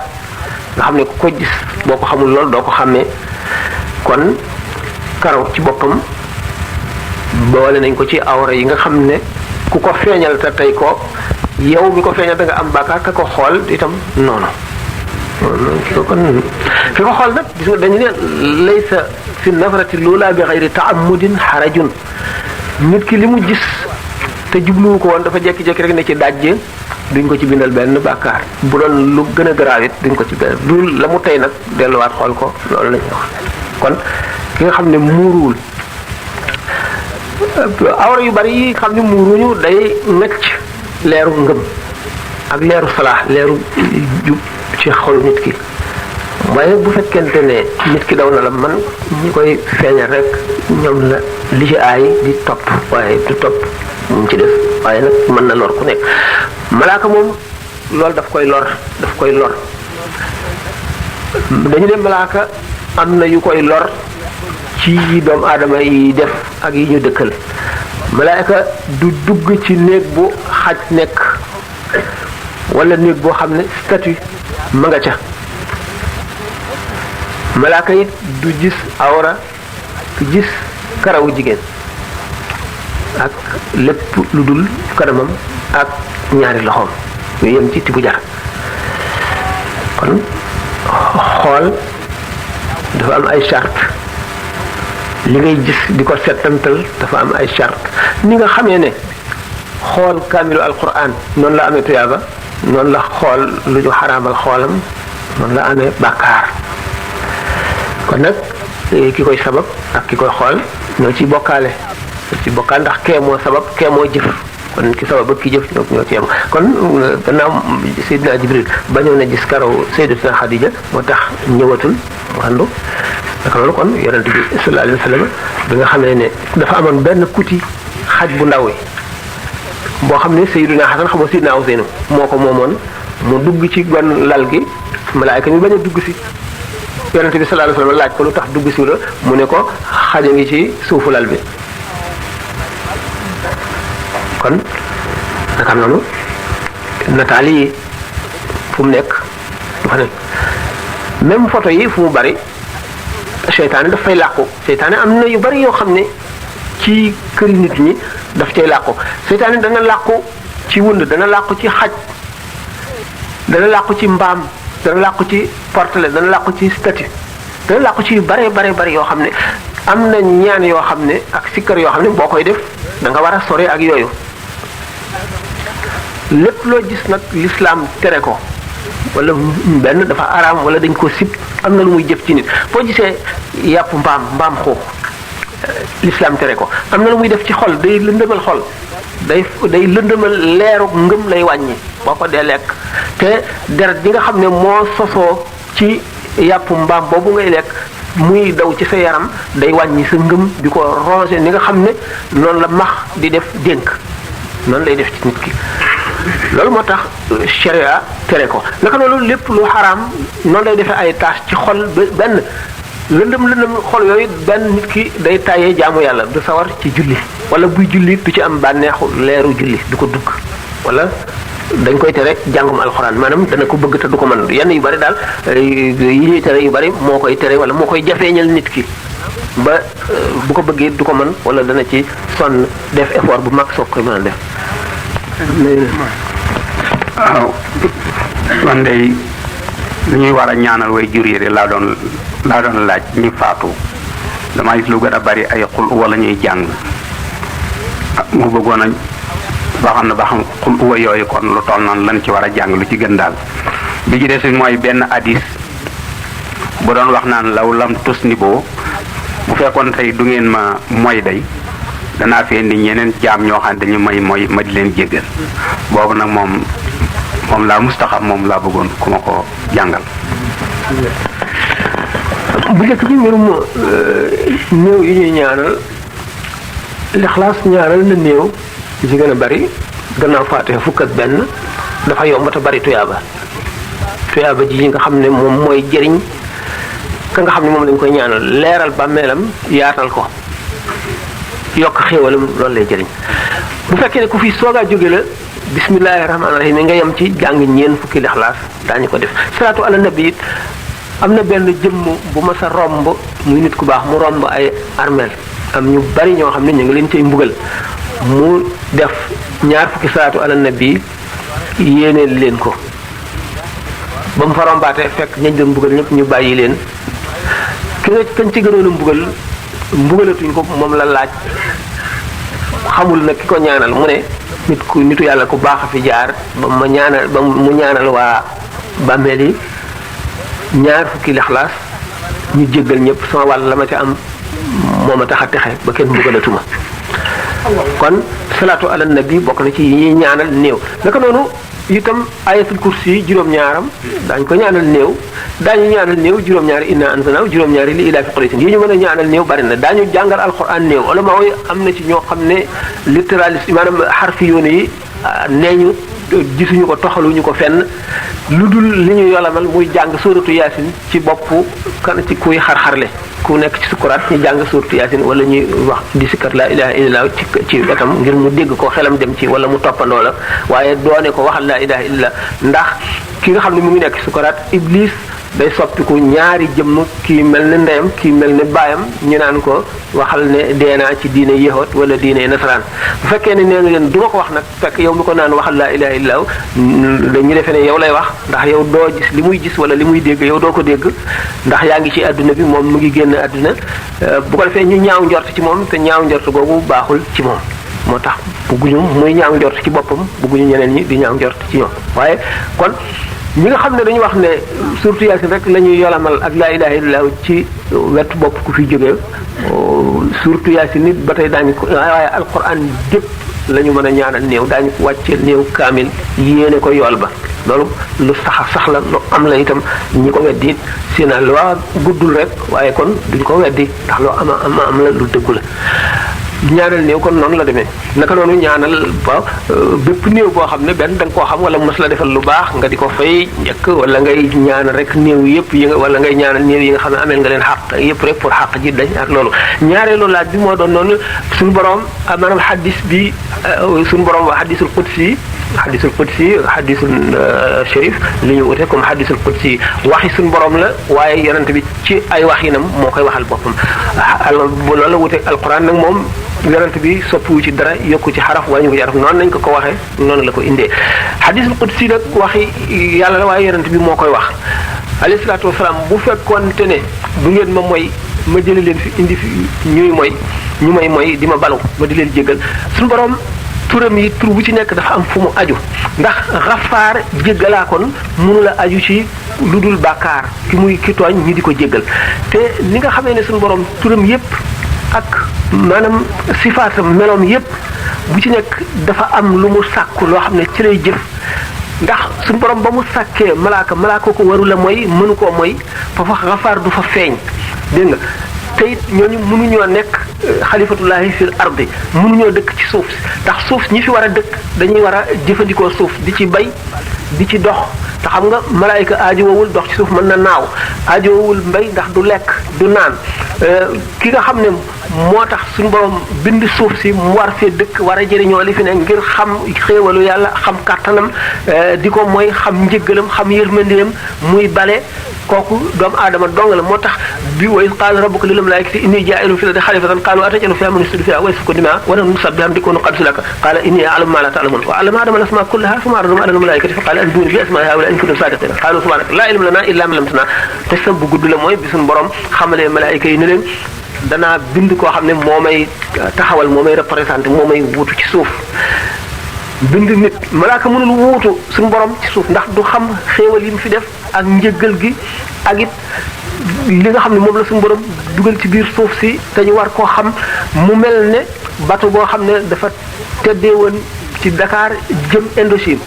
nga xam ne ku ko gis boo ko xamul lool doo ko xàmmee kon karaw ci boppam boole nañ ko ci awra yi nga xam ne ku ko feeñal te tey ko yow mi ko feeñal da nga am bàkkaar ka ko xool itam noonu ki ko xool nag gis nga dañu ne laysa fi nafrati loola bi xayri taamudin xarajun nit ki li mu gis te jubluwu ko woon dafa jekki-jekki rek ne ci dajje duñ ko ci bindal benn bàkkaar bu doon lu gën a garaaw it duñ ko ci benn du la mu tey nag delluwaat xool ko loolu lañuy wax kon ki nga xam ne muuruwul awra yu bari yi xam ne muuruñu day necc leeru ngëm ak leeru salaax leeru jub ci xol nit ki waaye bu fekkente ne nit ki daw na la man ñi koy feeñal rek ñoom la li ci aay di topp waaye du topp mu ci def waaye nag mën na lor ku nekk malaaka moom loolu daf koy lor dañu ne malaaka am na yu koy lor ci doomu aadama yi def ak yi ñu dëkkal malaaka du dugg ci néeg bu xaj nekk wala néeg boo xam ne statue ma nga ca malaaka it du gis awra du gis karawu jigéen ak lépp lu dul kanamam ak ñaari loxoom yooyu yem ci tibu jar kon xool dafa am ay charte li ngay gis di ko settantal dafa am ay charte ni nga xamee ne xool kaamilu alquran noonu la amee tuyaaba noonu la xool lu ñu xaraamal xoolam noonu la amee bàkkaar kon nag ki koy sabab ak ki koy xool ñoo ci bokkaale ndax kee moo sabab kee moo jëf kon ki sabab ak ki jëf ñoo ci yem kon gannaaw Seydina Jibril bañoon na gis karaw Sayyidatuna Xadija moo tax ñëwatul mu àndu naka loolu kon yonent bi sallallahu alayhi wa sallam bi nga xamee ne dafa amoon benn kuti xaj bu ndaw yi boo xam ne Seydina Xasan xamoo Seydina Useynu moo ko moomoon mu dugg ci gon lal gi malaayka mi bañ a dugg si yonent bi sallallahu alayhi wa sallam laaj ko lu tax dugg si la mu ne ko xaja ngi ci suufu lal bi kon naka noonu nataal yi fu mu nekk du fa nekk même photo yi fu mu bari seytaane daf fay làqu seytaane am na yu bari yoo xam ne ci këri nit ñi daf cay làqu seytaane dana làqu ci wund dana làqu ci xaj dana làqu ci mbaam dana làqu ci portele dana làqu ci statue dana làqu ci yu bare yoo xam ne am na ñaan yoo xam ne ak sikkar yoo xam ne boo koy def da nga war a sore ak yooyu lépp loo gis nag l'islam tere ko wala benn dafa araam wala dañ ko sib am na lu muy jëf ci nit boo gisee yàpp mbaam xuux l'islam tere ko am na lu muy def ci xol day lëndëmal xol day lëndëmal leeru ngëm lay wàññi boo ko dee lekk te deret ji nga xam ne moo sosoo ci yàpp mbaam boobu ngay lekk muy daw ci sa yaram day wàññi sa ngëm di ko rongé ni nga xam ne noonu la max di def dénk noonu lay def ci nit ki loolu moo tax sharia tere ko naka noonu lépp lu xaraam noonu lay defee ay tâche ci xol benn lëndëm xol yooyu benn nit ki day tàyyee jaamu yàlla du sawar ci julli wala buy julli du ci am bànneexu leeru julli du ko dugg wala dañ koy tere jàngum alxuraan maanaam dana ko bëgg te du ko mën yenn yu bari daal yi ñuy tere yu bari moo koy tere wala moo koy jafeeñal nit ki ba bu ko bëggee du ko mën wala dana ci sonn def effort bu mag soog koy mën a def. waaw man de li ñuy war a ñaanal way jur yi de laa doon laaj ñu faatu dama gis lu gën a bari ay xul wala ñuy jàng mu bëggoon a ba xam xul uwa yooyu kon lu toll noonu lan ci war a jàng lu ci gën daal bi ci des mooy benn hadis bu doon wax naan law lam tus ni boo bu fekkoon tey du ngeen ma moy day danaa fi indi ñeneen jaam ñoo xam ne dañu may mooy ma di leen jéggal boobu nag moom laa mustaxab moom laa bëggoon ku ma ko jàngal. bu njëkk bi mbirum néew yi ñuy ñaanal lixlaas ñaanal na néew li ci gën a bari gannaaw faatiha fukk ak benn dafa yomb te bari tuyaaba ji nga xam ne moom mooy jëriñ ka nga xam ne moom lañ koy ñaanal leeral bàmmeelam yaatal ko yokk xéewalam loolu lay jëriñ bu fekkee ne ku fi soogaa jóge la bismillahi rahmaani rahim nga yem ci jàng ñeen fukki lixlaas daañu ko def salaatu ala nabi it am na benn jëmm bu ma sa romb muy nit ku baax mu romb ay armeel am ñu bari ñoo xam ne ñu ngi leen cay mbugal mu def ñaar fukki salaatu ala nabi yéeneel leen ko ba mu fa rombaatee fekk ñañ doon mbugal ñëpp ñu bàyyi leen kañ ci gënoon a mbugalatuñ ko moom la laaj xamul nag ki ko ñaanal mu ne nitu yàlla ku baax a fi jaar ba mu ñaanal waa bàmmeel yi ñaar fukki lixlaas ñu jéggal ñëpp sama wàll la ma ca am moo ma tax a texe ba kenn mbugalatuma kon salaatu ala nabi bokk na ci yi ñuy ñaanal néew naka noonu itam ayatul kursi juróom-ñaaram daañu ko ñaanal néew daañu ñaanal néew juróom-ñaari inna anzalnahu juróom-ñaari li ilaafi quraysh yi ñu mën a ñaanal néew bari na daañu jàngal alquran néew ulama yi am na ci ñoo xam ne littéraliste maanaam xarfi yoon yi nee ñu gisuñu ko toxaluñu ko fenn lu dul li ñu yolamal muy jàng sóoratu yaasin ci bopp kan ci kuy xar-xarle ku nekk ci sukuraat ñu jàng sóoratu yaasin wala ñuy wax di sikkat laa ilaha illallah ci wetam ngir mu dégg ko xelam dem ci wala mu toppandoo la waaye doone ko waxal laa ilaha illallah ndax ki nga xam ne mu ngi nekk ci sukuraat iblis day soppiku ñaari jëmm kii mel ne ndeyam kii mel ne baayam ñu naan ko waxal ne deenaa ci diine yahud wala diine nasaraan bu fekkee ne nee nga leen du ma ko wax nag fekk yow mi ko naan waxal laa ilaha illallah dañu defee ne yow lay wax ndax yow doo gis li muy gis wala li muy dégg yow doo ko dégg ndax yaa ngi ci adduna bi moom mu ngi génn adduna bu ko defee ñu ñaaw njort ci moom te ñaaw njort googu baaxul ci moom moo tax bugguñu muy ñaaw njort ci boppam bugguñu ñeneen ñi di ñaaw njort ci ñoom waaye kon ñi nga xam ne dañu wax ne surtout yaasin rek la ñuy yolamal ak laa ilaha illallah ci wetu bopp ku fi jógee surtout yaasin nit ba tey daañu ko waaye alquran jëpp la ñu mën a ñaanal néew daañu ko wàcce néew kaamil yéene ko yool ba loolu lu sax la lu am la itam ñi ko weddi seen loi guddul rek waaye kon duñ ko weddi ndax loo am la lu dëggu la ñaanal néew kon noonu la demee naka noonu ñaanal ba bépp néew boo xam ne benn da nga koo xam wala mos la defal lu baax nga di ko fay njëkk wala ngay ñaanal rek néew yëpp yi nga wala ngay ñaanal néew yi nga xam ne ameel nga leen xàq yëpp rek pour xàq ji dañ ak loolu ñaareelu laaj bi moo doon noonu suñu borom maanaam xaddis bi suñu borom waa xaddisul qudsi xaddisul sharif li ñu wute comme xaddisul qudsi waxi suñu borom la waaye yonent bi ci ay waxinam moo koy waxal boppam loolu la wute alquran nag moom yonent bi soppiwu ci dara yokku ci xaraf wàññi ko ci xaraf noonu lañ ko waxee noonu la ko indee xadisul qudsi nag waxi yàlla la waaye yonent bi moo koy wax alayhi salaatu wasalaam bu fekkoonte ne bu ngeen ma mooy ma jële leen fi indi fi ñuy mooy ñu may mooy di ma balu ma di leen jéggal suñu borom turam yi tur bu ci nekk dafa am fu mu aju ndax xafaar jéggalaa kon mënu la aju ci lu dul bàkkaar ki tooñ ñi di ko jéggal te ni nga xamee ne suñu borom turam yépp ak maanaam sifaatam meloom yépp bu ci nekk dafa am lu mu sàkku loo xam ne ci lay jëf ndax suñu borom ba mu sàkkee malaaka ko waru la mooy mënu koo mooy foofa xafaar du fa feeñ dégg nga te it ñooñu mënuñoo nekk xalifatullahi fil ardi mënuñoo dëkk ci suuf ndax suuf ñi fi war a dëkk dañuy war a jëfandikoo suuf di ci bay di ci dox te xam nga malaayika aajowul dox ci suuf mën na naaw aajowul mbay ndax du lekk du naan ki nga xam ne moo tax suñu borom bind suuf si mu war fee dëkk war a jëriñoo li fi ne ngir xam xéewalu yàlla xam kàttanam di ko mooy xam njëggalam xam yërmandeem muy bale kooku doomu aadama dong la moo tax bi wa iz qaala rabbuka lil malaa'ikati inni jaa'ilun fil ardi xalifatan qaalu ataj'alu fiihaa man yufsidu fiihaa wa yasfiku dimaa'an wa nahnu nusabbihu bihamdika wa nuqaddisu laka qaala inni a'lamu maa laa ta'lamuun wa 'allama aadama al-asmaa'a kullahaa thumma 'aradahum 'alal malaa'ikati fa qaala anbi'uunii bi asmaa'i haa'ulaa'i in kuntum saadiqiin qaaluu subhaanaka laa ilma lanaa illaa maa 'allamtanaa te sa bu gudd la mooy bi suñu borom xamalee malaayika yi ne leen danaa bind koo xam ne moo may taxawal moo may représenté moo may wuutu ci suuf bind nit malaaka mënul wuutu suñu borom ci suuf ndax du xam xéewal yi mu fi def ak njëggal gi ak it li nga xam ne moom la suñu borom dugal ci biir suuf si te ñu war koo xam mu mel ne bateau boo xam ne dafa teddee woon ci Dakar jëm Indochine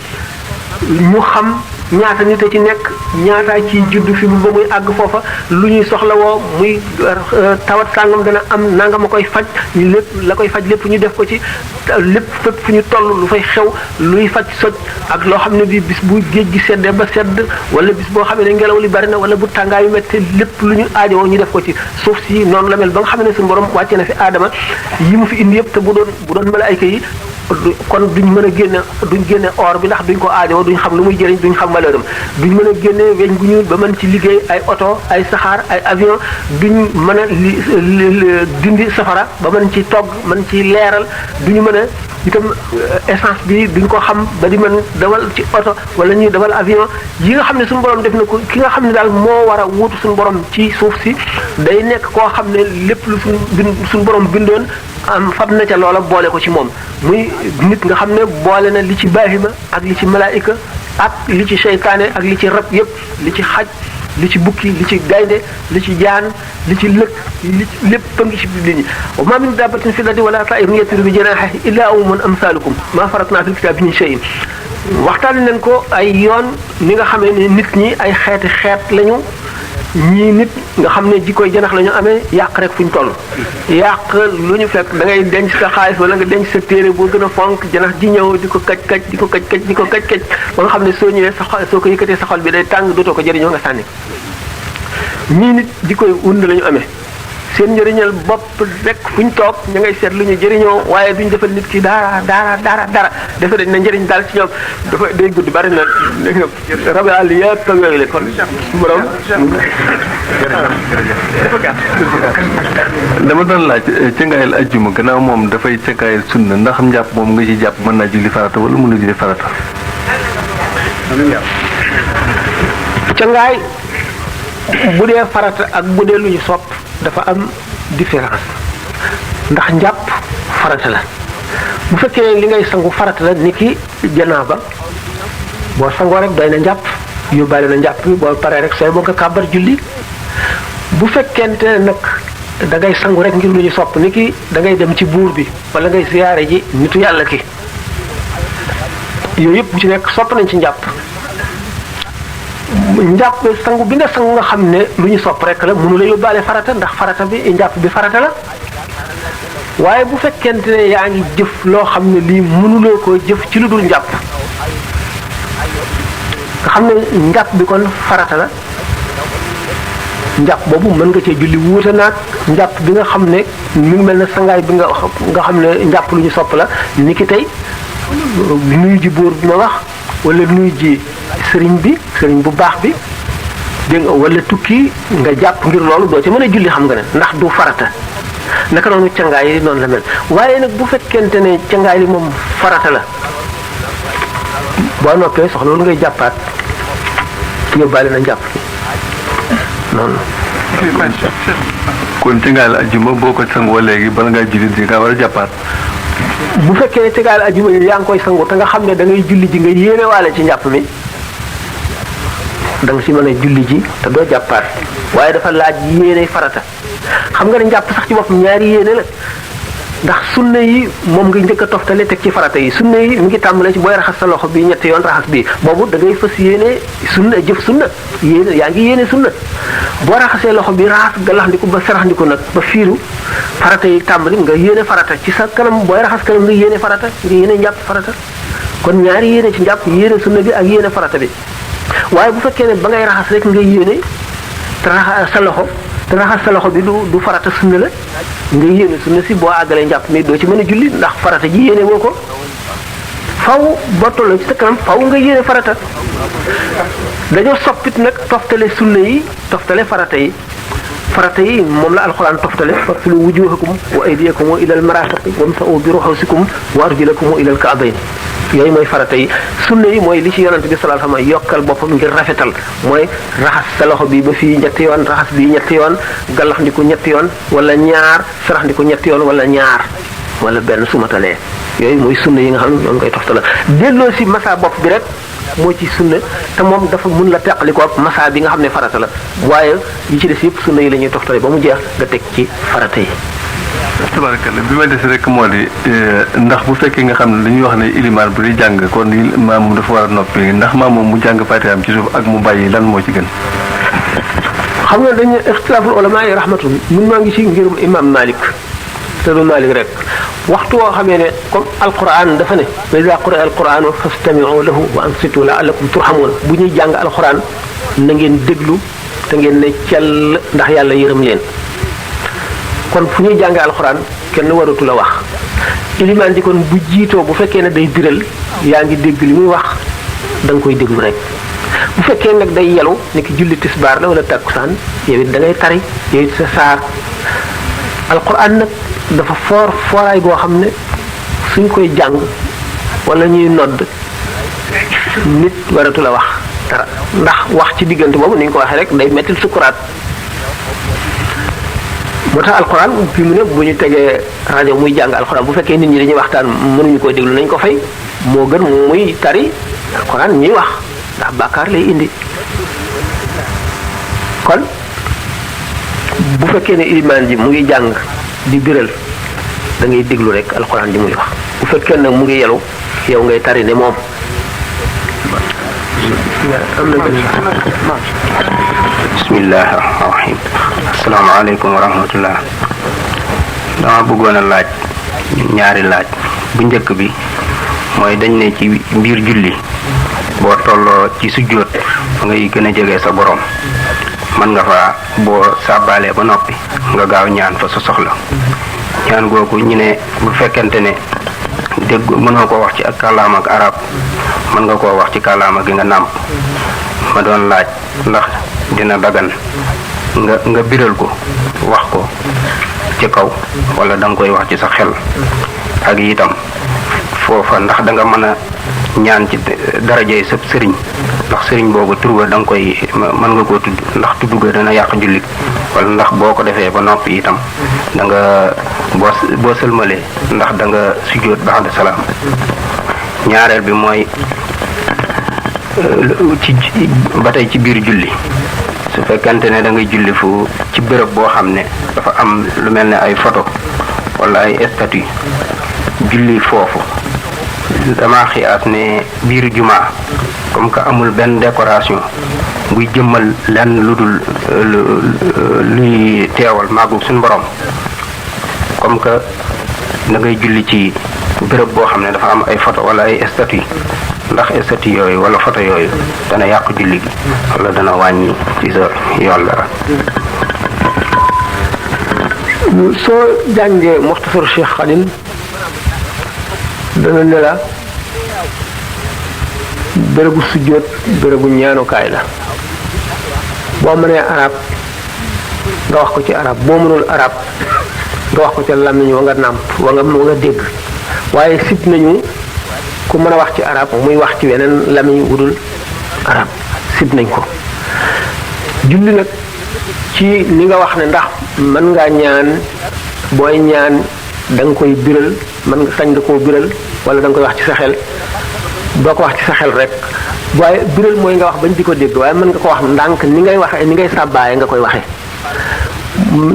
ñu xam ñaata nit a ci nekk ñaataa ci juddu fi ba muy àgg foofa lu ñuy soxla woo muy tawat sàngam dana am nangam a koy faj ñu lépp la koy faj lépp ñu def ko ci lépp fépp fu ñu toll lu fay xew luy faj soj ak loo xam ne bi bis bu géej gi seddee ba sedd wala bis boo xam ne ngelaw li bari na wala bu tàngaay yu métti lépp lu ñu aajowoo ñu def ko ci suuf si noonu la mel ba nga xam ne suñu borom wàcce na fi aadama yi mu fi indi yëpp te bu doon malaayika yi kon duñ mën a duñ génne or bi ndax duñ ko aajowoo duñ xam lu muy jëriñ duñ xam valeur am duñ mën a génne weñ gu ñuul ba mën ci liggéey ay oto ay saxaar ay avion duñ mën a dindi safara ba mën ci togg mën ci leeral duñu mën a itam essence bi duñ ko xam ba di mën dawal ci oto wala ñuy dawal avion yi nga xam ne suñu borom def na ko ki nga xam ne daal moo war a wuutu suñu borom ci suuf si day nekk koo xam ne lépp lu suñu borom bindoon am fab na ca loola boole ko ci moom muy nit nga xam ne boole na li ci baahima ak li ci malaayika ak li ci seytaane ak li ci rab yépp li ci xaj li ci bukki li ci gaynde li ci jaan li ci lëkk li ci lépp a ngi ci biir ñi wa ma min dabbatin fil ardi wala ta'irin yatiru bi janahihi illa umamun amsalukum ma faratna fil kitabi min shay'in waxtaane nañ ko ay yoon ni nga xamee ne nit ñi ay xeet lañu ñii nit nga xam ne jikkoy janax la ñu amee yàq rek fu ñu toll yàq lu ñu fekk da ngay denc sa xaalis wala nga denc sa téere boo gën a fonk janax ji ñëw di ko kaj di ko kaj ba nga xam ne soo ñëwee soo ko yëkkatee sa xol bi day tàng dootoo ko jëriñoo nga sànni ñii nit jikkoy und la ñu amee seen njëriñal bopp rek fu ñu toog ñu ngay seet lu ñu jëriñoo waaye duñ defal nit ki dara defe dañ na njëriñ daal ci ñoom dafa day gudd bari na rabi àll yëpp ak yooyu la kon borom dama doon laaj cëngaayal ajjuma gannaaw moom dafay cëngaayal sunna ndax njàpp moom nga ci jàpp mën naa julli farata wala mënu julli farata. cëngaay bu dee farata ak bu dee lu ñu sopp dafa am différence ndax njàpp farata la bu fekkee li ngay sangu farata la ni ki janaaba boo sangoo rek doy na njàpp yóbbaale na njàpp bi boo paree rek sooy boo nga kàbbar julli bu fekkente nag da ngay sangu rek ngir lu ñu sopp ni ki da ngay dem ci buur bi wala ngay siyaare ji nitu yàlla ki yooyu yëpp bu ci nekk sopp nañ ci njàpp sangu bi nga sangu nga xam ne lu ñu sopp rek la mënu la yóbbaale farata ndax farata bi njàpp bi farata la waaye bu fekkente ne yaa ngi jëf loo xam ne lii mënuloo koo jëf ci lu dul njàpp nga xam ne njàpp bi kon farata la njàpp boobu mën nga cee julli wuute naag njàpp bi nga xam ne mi ngi mel ne sangaay bi nga xam ne njàpp lu ñu sopp la ni ki tey nuyu ji buur bi ma wax wala nuyu ji sëriñ bu baax bi dégg nga wala tukki nga jàpp ngir loolu doo ci mën a julli xam nga ne ndax du farata naka noonu cangaay yi noonu la mel waaye nag bu fekkente ne cangaay li moom farata la boo noppee soxla loolu ngay jàppaat yóbbaale na njàpp noonu. kon cëngaayal ajjuma boo ko sangoo léegi bala ngaa julli di nga war a jàppaat. bu fekkee ne cëngaayal ajjuma yi yaa ngi koy sangu te nga xam ne da ngay julli ji nga yéene waale ci njàpp mi da nga si mën a julli ji te doo jàppaat waaye dafa laaj yéene farata xam nga ne njàpp sax ci boppam ñaari yéene la ndax sunna yi moom nga njëkk a toftale teg ci farata yi sunna yi mi ngi tàmbalee ci booy raxas sa loxo bi ñetti yoon raxas bi boobu da ngay fas yéene sunna jëf sunna yéene yaa ngi yéene sunna boo raxasee loxo bi raxas galaxndiku ba saraxndiku nag ba fiiru farata yi tàmbali nga yéene farata ci sa kanam booy raxas kanam nga yéene farata nga yéene njàpp farata kon ñaari yéene ci njàpp yéene sunna bi ak yéene farata bi waaye bu fekkee ne ba ngay raxas rek nga yéene te raxas sa loxo bi du farata sunna la nga yéene sunna si boo àggalee njàpp mi doo ci mën a julli ndax farata ji yéene woo ko faw boo tolloo ci sa kanam faw nga yéene farata dañoo soppit nag toftale sunna yi toftale farata yi moom la alxuraan toftale fagsilu wujuhakum wa aydiyakum ila almarafiqi wamsa'u bi ru'usikum wa arjulakum ila alka'bayn yooyu mooy farata yi sunna yi mooy li ci yonante bi sallallahu alayhi wasallam yokkal boppam ngir rafetal mooy raxas sa loxo bi ba fii ñetti yoon raxas bii ñetti yoon gallaxndiku ñetti yoon wala ñaar saraxndiku ñetti yoon wala ñaar wala benn sumatalee yooyu mooy sunna yi nga xam ne noonu koy toftala delloo si masa bopp bi rek moo ci sunna te moom dafa mun la teqali ko ak masa bi nga xam ne farata la waaye yi ci des yëpp sunna yi la ñuy toftale ba mu jeex nga teg ci farata yi. tabarakalla bi ma des rek moo di ndax bu fekkee nga xam ne dañuy wax ne ilimaan bu di jàng kon maam dafa war a noppi ndax maam moom mu jàng fatihaam ci suuf ak mu bàyyi lan moo ci gën. xam nga dañu ixtilaaful ulama yi rahmatun mun maa ngi ci ngirum imam Malik te du Malik rek waxtu woo xamee ne comme alquran dafa ne wa iza quri'a alquranu fastami'u lahu wa ansitu la'allakum turhamun bu ñuy jàng alquran na ngeen déglu te ngeen ne cell ndax yàlla yërëm leen kon fu ñuy jàng alquran kenn waratu la wax ilimaan ji kon bu jiitoo bu fekkee ne day biral yaa ngi dégg li muy wax da nga koy déglu rek bu fekkee nag day yelu ni ki julli tisbaar la wala takkusaan yow it da ngay tari yow it sa saar alquran nag dafa fooraay goo xam ne suñ koy jàng wala ñuy nodd nit waratu la wax dara ndax wax ci diggante boobu ni ñu ko waxee rek day mettil sukuraat moo tax alquran fi mu ne bu ñu tegee rajo muy jàng alquran bu fekkee nit ñi dañuy waxtaan mënuñu koo déglu nañ ko fay moo gën muy tari alquran ñuy wax ndax bàkkaar lay indi kon bu fekkee ne ilimaan ji mu ngi jàng di biral da ngay déglu rek alxuraan ji muy wax bu fekkee nag mu ngi yelu yow ngay tari ne moom bismillah rahmaan rahim asalaamaaleykum wa rahmatullah dama bëggoon a laaj ñaari laaj bu njëkk bi mooy dañ ne ci biir julli boo tolloo ci sujjóot fa ngay gën a jege sa borom mën nga fa boo sàbbaalee ba noppi nga gaaw ñaan fa sa soxla ñaan googu ñu ne bu fekkente ne dégg mënoo ko wax ci ak kàllaama ak arab mën nga koo wax ci kàllaama gi nga nàmp ma doon laaj ndax dina dagan nga biral ko wax ko ci kaw wala da nga koy wax ci sa xel ak itam foofa ndax da nga mën a ñaan ci darajey sëb sëriñ ndax sëriñ boobu tur ba da nga koy mën nga koo tudd ndax tudd ga dana yàq jullit wala ndax boo ko defee ba noppi itam da nga boo sëlmalee ndax da nga sujjóot ba'da salaam ñaareel bi mooy ci ba tey ci biir julli su fekkente ne da ngay julli fu ci béréb boo xam ne dafa am lu mel ne ay photo wala ay statue julli foofu dama xiyaas ne biir jumaa comme que amul benn décoration buy jëmmal lenn lu dul luy teewal màggu suñu borom comme que da ngay julli ci béréb boo xam ne dafa am ay photo wala ay statue ndax statue yooyu wala photo yooyu dana yàq julli gi wala dana wàññi ci sa yoon la. soo jàngee Muxtasar Cheikh Khalil dana ne la bérébu sujjóot bérébu ñaanukaay la boo mënee arab nga wax ko ci arab boo mënul arab nga wax ko ca làmmiñ wa nga nàmp wa nga dégg waaye sib nañu ku mën a wax ci arab muy wax ci weneen làmmiñ wudul arab sib nañ ko julli nag ci ni nga wax ne ndax mën ngaa ñaan booy ñaan da nga koy biral mën nga sañ nga koo biral wala da nga koy wax ci sa xel doo ko wax ci sa xel rek waaye biral mooy nga wax bañ di ko dégg waaye mën nga ko wax ndànk ni ngay waxee ni ngay sàbbaaye nga koy waxee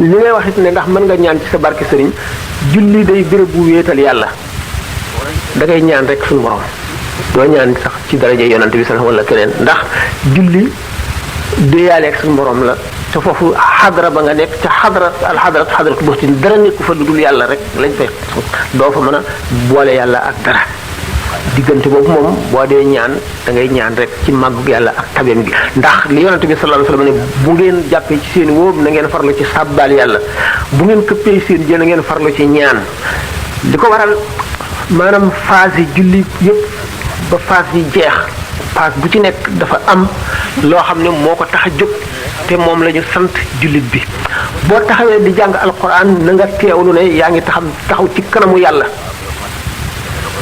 li ngay wax it ne ndax mën nga ñaan ci sa barke sëriñ julli day béréb bu wéetal yàlla da ngay ñaan rek suñu borom doo ñaan sax ci daraja yonante bi sax wala keneen ndax julli déeyaaleeg suñu borom la te foofu xadra ba nga nekk ca xadratu buxtin dara nekku fa lu dul yàlla rek lañ fay doo fa mën a boole yàlla ak dara diggante boobu moom boo dee ñaan da ngay ñaan rek ci màggug yàlla ak tabeem gi ndax li yonante bi sallallahu alayhi wasallam ne bu ngeen jàppee ci seen wóob na ngeen farlu ci sàbbaal yàlla bu ngeen këppee seen jën na ngeen farlu ci ñaan di ko waral maanaam phase yi julli yépp ba phase yi jeex phase bu ci nekk dafa am loo xam ne moo ko tax a jóg te moom la ñu sant jullit bi boo taxawee di jàng alquran na nga teewlu ne yaa ngi taxaw ci kanamu yàlla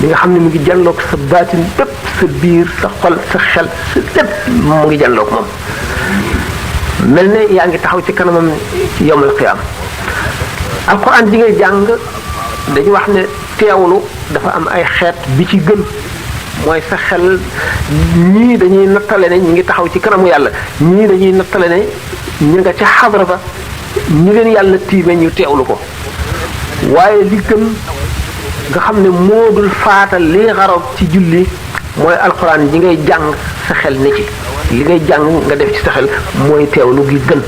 li nga xam ne mu ngi jàlloog sa baatin bépp sa biir sa xol sa xel sa lépp mu ngi jàlloog moom mel ne yaa ngi taxaw ci kanamam ci yawmal qiyaam alquran ji ngay jàng dañu wax ne teewlu dafa am ay xeet bi ci gën mooy sa xel ñii dañuy nattale ne ñi ngi taxaw ci kanamu yàlla ñii dañuy nattale ne ñi nga ca xadra ba ñi leen yàlla tiime ñu teewlu ko waaye li gën nga xam ne moo dul faatal li xarab ci julli mooy alxuraan ji ngay jàng sa xel ne ci li ngay jàng nga def ci sa xel mooy teewlu gi gën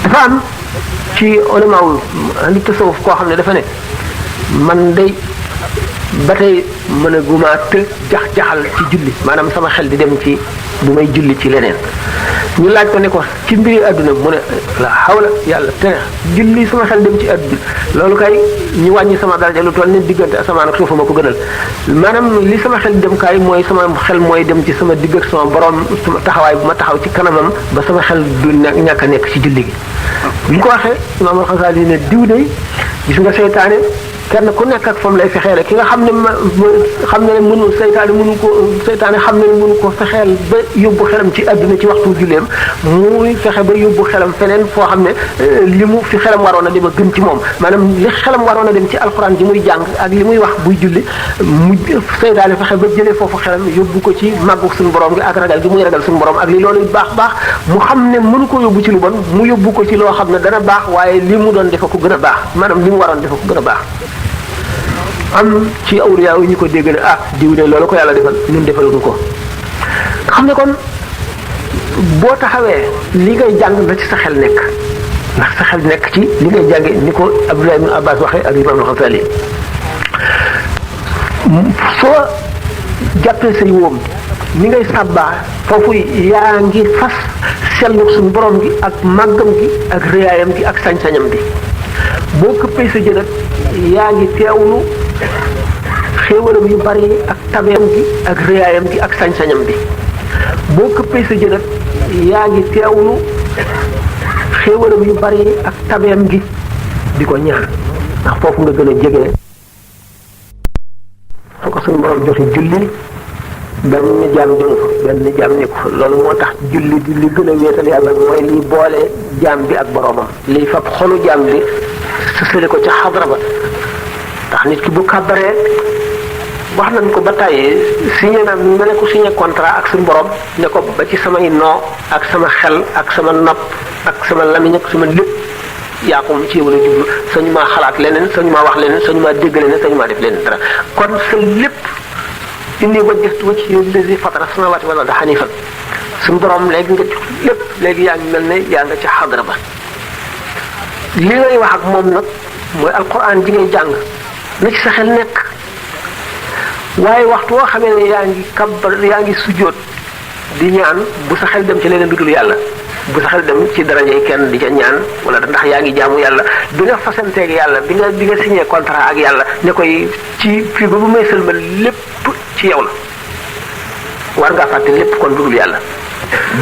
dafa am ci ulamaaw andi tasawuf koo xam ne dafa ne man day ba tey mën a gumaa të jax-jaxal ci julli maanaam sama xel di dem ci bu may julli ci leneen ñu laaj ko ne ko ci mbiri àdduna mu ne la xawla yàlla te julli sama xel dem ci àdduna loolu kay ñu wàññi sama daraja lu toll ni diggante asamaan ak suufa ma ko gënal maanaam li sama xel dem kaay mooy sama xel mooy dem ci sama digg ak sama borom sama taxawaay bu ma taxaw ci kanamam ba sama xel du ñàkk a nekk ci julli gi bi ñu ko waxee Imaam al-Xasaali ne diw de gis nga seytaane kenn ku nekk ak fam lay fexeele ki nga xam ne xam ne mënu seytaane xam ne mënu ko fexeel ba yóbbu xelam ci àdduna ci waxtu julleem muy fexe ba yóbbu xelam feneen foo xam ne li mu fi xelam waroon a dem a gën ci moom maanaam li xelam waroon a dem ci alxuraan ji muy jàng ak li muy wax buy julli mu seytaane fexe ba jëlee foofu xelam yóbbu ko ci màggu suñu borom gi ak ragal gi muy ragal suñu borom ak li loolu baax mu xam ne mënu ko yóbbu ci lu bon mu yóbbu ko ci loo xam ne dana baax waaye li mu doon defe ko gën a baax maanaam li mu waroon defe ko gën a baax am ci awliya yi ñu ko dégg ne ah diw de loolu ko yàlla defal ñun defaluñu ko nga xam ne kon boo taxawee li ngay jàng na ci sa xel nekk ndax sa xel nekk ci li ngay jànge ni ko Abdullah ibn Abbas waxee ak Imam al-Ghazali soo jàppee say wóom ni ngay sàbbaa foofu yaa ngi fas sellu suñu borom gi ak màggam gi ak réyaayam gi ak sañ-sañam bi boo këppee sa jënat yaa ngi teewlu xéewalam yu bari ak tabeem gi ak réyaayam gi ak sañ-sañam bi boo këppee sa jënat yaa ngi teewlu xéewalam yu bari ak tabeem gi di ko ñaan ndax foofu nga gën a jege foo ko suñu borom joxe julli benn jaam jëmu fa benn jaam nekku fa loolu moo tax julli di li gën a wéetal yàlla mooy liy boole jaam bi ak boromam liy fab xolu jaam bi sësale ko ca xadra ba ndax nit ki bu kàbbaree wax nañ ko ba tàyyi signé na mel ne ko signé contrat ak suñu borom ne ko ba ci samay noo ak sama xel ak sama nopp ak sama lamiñ ak sama lépp yaa ko mu ci wala jublu sañu maa xalaat leneen sañu maa wax leneen sañu maa dégg leneen sañu maa def leneen dara kon sa lépp inni wajjahtu wajhiya lillazi fatara samawati wal arda hanifan suñu borom léegi nga lépp léegi yaa ngi mel ne yaa nga ci xadra ba li ngay wax ak moom nag mooy alquran ji ngay jàng na ci sa xel nekk waaye waxtu woo xamee ne yaa ngi kabbar yaa ngi sujjóot di ñaan bu sa xel dem ci leneen lu dul yàlla bu sa xel dem ci darajay kenn di ca ñaan wala ndax yaa ngi jaamu yàlla bi nga fasanteeg yàlla bi nga signé contrat ak yàlla ne koy ci fii ba bu may sëlmal lépp ci yow la war ngaa fàtte lépp kon lu dul yàlla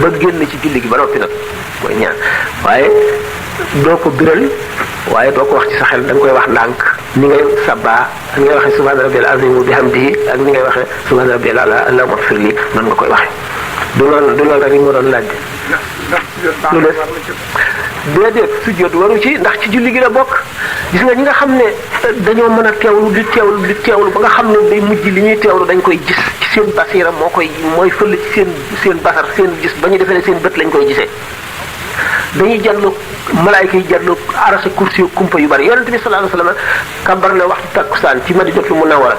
ba génn ci julli gi ba noppi nag mooy ñaan waaye doo ko biral waaye doo ko wax ci sa xel da nga koy wax ndànk ni ngay sabbaa ak ni ngay waxee subhaana rabbiyal azim wa bihamdihi ak ni ngay waxee subhaana rabbiyal ala allahumma ighfir li noonu nga koy waxee du loolu rek moo doon laaj lu des déedéet sujjóot waru ci ndax ci julli gi la bokk gis nga ñi nga xam ne dañoo mën a teewlu di teewlu ba nga xam ne day mujj li ñuy teewlu dañ koy gis ci seen basira mooy fëll ci seen basar seen gis ba ñu defee ne seen bët lañ koy gisee dañuy jàllu malaayka yi jàllu arasa kursi yu kumpa yu bari yonente bi sallallahu alayhi wasallam kàmbar na waxtu takkusaan ci Madinatul Munawwara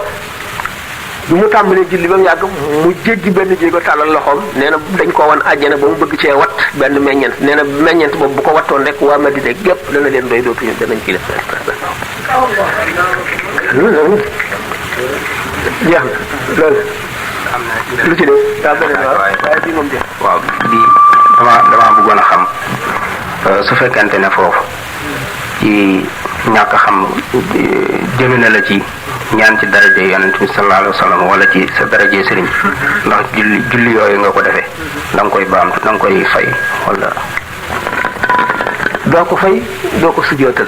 bi mu tàmbalee julli ba mu yàgg mu jéggi benn jéego tàllal loxoom nee na dañ ko wan àjjana ba mu bëgg cee wat benn meññeent nee na meññeent boobu bu ko wattoon rek waa Madina gépp dana leen doy dootuñu danañ ci def jeex na loolu lu ci def daa bëri waaye bii moom jeex waaw bii damaa bëggoon a xam su fekkente ne foofu ci ñàkk xam jëme na la ci ñaan ci daraje yonent bi sallallahu alayhi wa sallam wala ci sa daraje sëriñ ndax julli yooyu nga ko defee da nga koy baamtu da nga koy fay wala doo ko fay doo ko sujjootal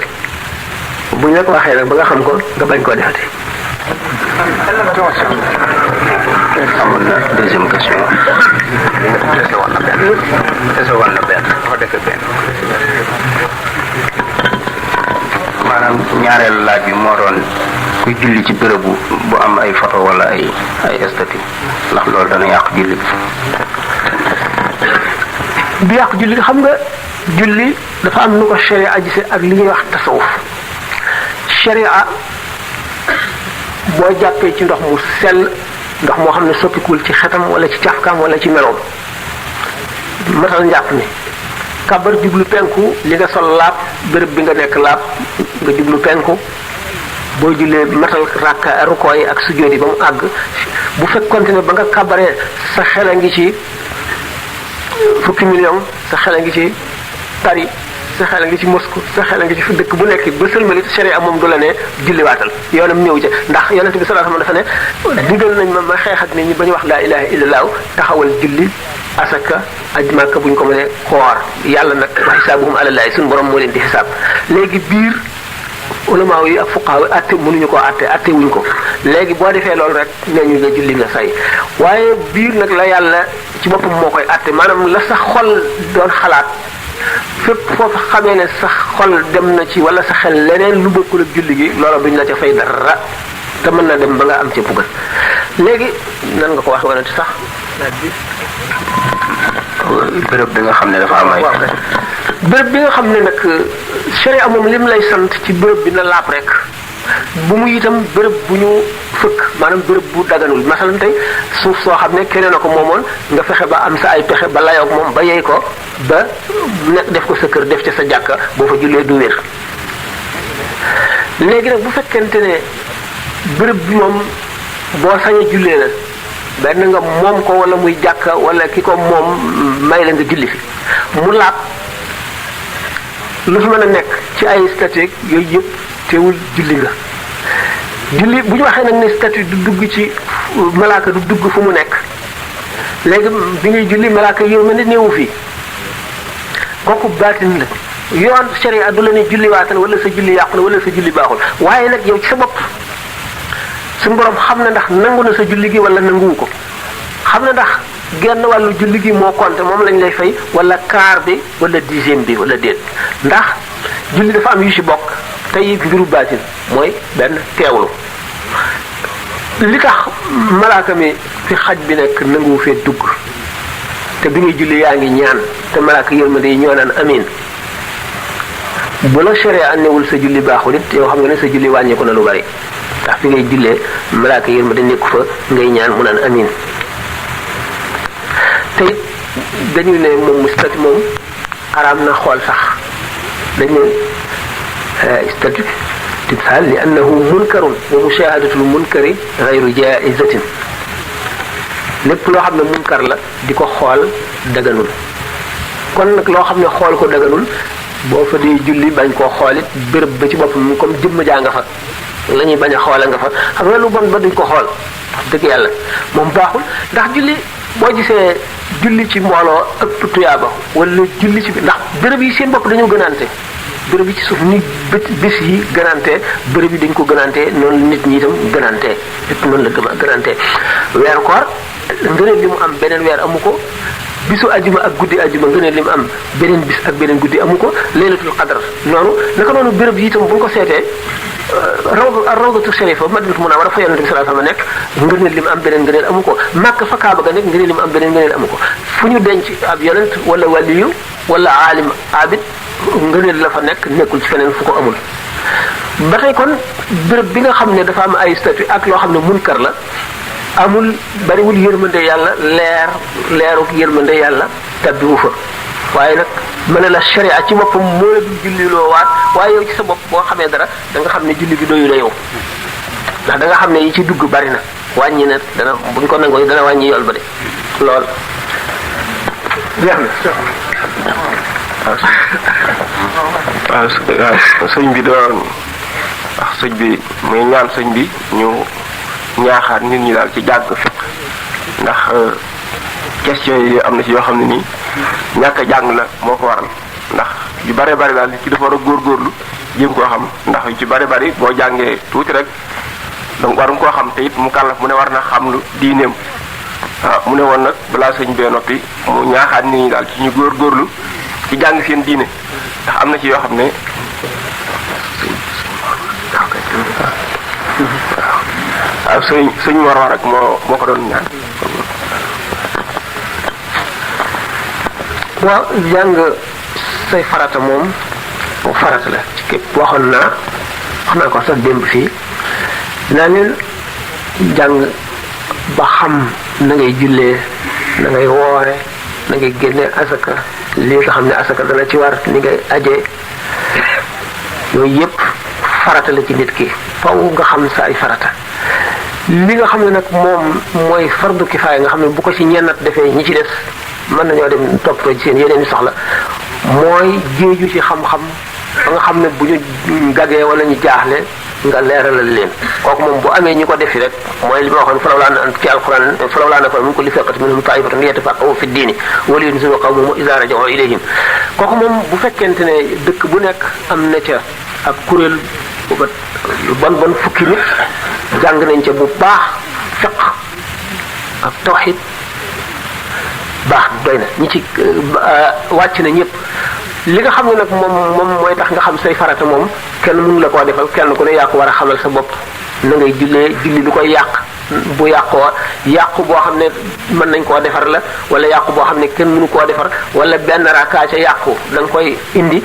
bu ñu la ko waxee nag ba nga xam ko nga bañ koo defati amoon na deuxième question dese woon na benn dafa defe benn maanaam ñaareelu laaj bi moo doon kuy julli ci béréb bu am ay photo wala ay statue ndax loolu dana yàq julli bi yàq julli xam nga julli dafa am nu ko sharia gisee ak li ñuy wax tasawuf sharia boo jàppee ci ndox mu sell ndox moo xam ne soppikuwul ci xetam wala ci cafkaam wala ci meloom matal njàpp ni kabar jublu penku li nga sol laab béréb bi nga nekk laab nga jublu penku boo jullee matal rakka rukkoo yi ak sujjóot yi ba mu àgg bu fekkonte ne ba nga kabaree sa xel a ngi ci fukki million sa xel a ngi ci Paris sa xel a ngi ci Moscou sa xel a ngi ci fi dëkk bu nekk ba sëlmalit sharia moom du la ne julliwaatal yoonam ñëw ca ndax yonente bi sallallahu alayhi wasallam dafa ne digal nañ ma xeex ak nit ñi ba ñu wax laa ilaha illallah taxawal julli asaka aj Makka bu ñu ko mënee xoor yàlla nag wa xisaabuhum alallahi suñu borom moo leen di xisaab léegi biir ulama yi ak fuqaha yi atte mënuñu koo atte wuñ ko léegi boo defee loolu rek nee ñu nga julli nga say waaye biir nag la yàlla ci boppam moo koy atte maanaam la sa xol doon xalaat fépp foofu xamee ne sa xol dem na ci wala sa xel leneen lu bokkul ak julli gi loola duñ la ca fay dara te mën na dem ba nga am ca buggal léegi nan nga ko wax wala sax béréb bi nga xam ne dafa am ay béréb bi nga xam ne nag sharia moom lim lay sant ci béréb bi na laab rek bu mu itam béréb bu ñu fëkk maanaam béréb bu daganul masalan tey suuf soo xam ne keneen a ko moomoon nga fexe ba am sa ay pexe ba layoog moom ba yey ko ba nekk def ko sa kër def ca sa jàkka boo fa jullee du wér léegi nag bu fekkente ne béréb bi moom boo sañ a jullee la benn nga moom ko wala muy jàkka wala ki ko moom may la nga julli fi mu laab lu fi mën a nekk ci ay statut yooyu yëpp teewul julli nga julli bu ñu waxee nag ne statut du dugg ci malaaka du dugg fu mu nekk léegi bi ngay julli malaaka yërmande néewu fii kooku baatin la yoon sharia du la ne julli waatal wala sa julli yàqu na wala sa julli baaxul waaye nag yow ci sa bopp suñu borom xam na ndax nangu na sa julli gi wala nanguwu ko xam na ndax genn wàllu julli gi moo compté moom lañ lay fay wala quart bi wala dixième bi wala déet ndax julli dafa am yu ci bokk tey mbiru baatin mooy benn teewlu li tax malaaka mi fi xaj bi nekk nanguwu fee dugg te bi ngay julli yaa ngi ñaan te malaaka yërmande yi ñoo naan amin bu la sharia annewul sa julli baaxul it yow xam nga ne sa julli wàññeeku na lu bari ndax fi ngay jullee malaaka yërmande nekku fa ngay ñaan mu naan amin te it dañu ne moom mu statut moom araam na xool sax dañu statut timsaal li annahu munkarun wa mushahadatul munkari ghayru jaizatin lépp loo xam ne munkar la di ko xool daganul kon nag loo xam ne xool ko daganul boo fa di julli bañ koo xoolit béréb ba ci boppam comme jëmm jaa nga fa la ñuy bañ a xoola nga fa xam nga lu bon ba duñ ko xool dëgg yàlla moom baaxul ndax julli boo gisee julli ci mbooloo ëpp tuyaaba wala julli ci ndax béréb yi seen bopp dañoo gënaante béréb yi ci suuf ni bés yi gënaante béréb yi dañ ko gënaante noonu nit ñi itam gënaante lépp noonu la gënaante weeru koor ngëneel li mu am beneen weer amu ko bisu ajuma ak guddi ajuma ngëneel li mu am beneen bis ak beneen guddi amu ko laylatul qadr noonu naka noonu béréb yi itam bu ñu ko seetee rawdatu sharifa madinatu munawwara fa yonente bi sallallahu alayhi wasallam nekk ngëneel li mu am beneen ngëneel amu ko màkk fa kaaba ga nekk ngëneel li mu am beneen ngëneel amu ko fu ñu denc ab yonent wala waliyu wala aalim abid ngëneel la fa nekk nekkul ci feneen fu ko amul ba tey kon béréb bi nga xam ne dafa am ay statut ak loo xam ne munkar la amul bariwul yërmande yàlla leeruk yërmande yàlla tabbiwu fa waaye nag mën na la sharia ci boppam moo la dul julliloo waat waaye yow ci sa bopp boo xamee dara da nga xam ne julli gi doyu la yow ndax da nga xam ne yi ci dugg bari na wàññi na dana buñ ko nangoo dana wàññi yool ba de lool jeex na waaw sëñ bi doon wax sëñ bi muy ñaan sëñ bi ñu ñaaxaat nit ñi daal ci jàng fiq ndax question yi am na ci yoo xam ne nii ñàkk a jàng la moo ko waral ndax yu bare bari daal nit ki dafa war a góorgóorlu jéem koo xam ndax yu ci bare bari boo jàngee tuuti rek donc waruñ koo xam te it mu kàllaf mu ne war na xam lu diineem waaw mu ne woon nag balaa sëñ bee noppi mu ñaaxaat nit ñi daal ci ñu góorgóorlu ci jàng seen diine ndax am na ci yoo xam ne waaw sëñ Mor wax rek moo ko doon ñaan. waaw jàng say farata moom farata la ci képp waxoon naa wax naa ko sax démb fii dinaa leen jàng ba xam na ngay jullee na ngay woore na ngay génne asaka lii nga xam ne asaka dana ci war ni ngay ajee yooyu yépp farata la ci nit ki faw nga xam sa ay farata li nga xam ne nag moom mooy fardu kifaaya nga xam ne bu ko ci ñennat defee ñi ci des mën nañoo dem toppatoo ci seen yeneen i soxla mooy géeju ci xam-xam ba nga xam ne bu ñu gagee wala ñu jaaxle nga leeralal leen kooku moom bu amee ñi ko defi rek mooy li ma waxoon falawlaa na ci alquran falawlaa nafara min kulli firqatin minhum ta'ifatun liyatafaqqahu fi diini wa liyunziru qawmahum idha raja'u ilayhim kooku moom bu fekkente ne dëkk bu nekk am na ca ab kuréel lu bon fukki nit jàng nañ ca bu baax fiq ak tawhid baax doy na ñi ci wàcc na ñëpp li nga xam ne nag moom mooy tax nga xam say farata moom kenn mënu la koo defal kenn ku ne yaa ko war a xamal sa bopp na ngay julli lu koy yàq bu yàqu boo xam ne mën nañ koo defar la wala yàqu boo xam ne kenn mënu koo defar wala benn raka ca yàqu da nga koy indi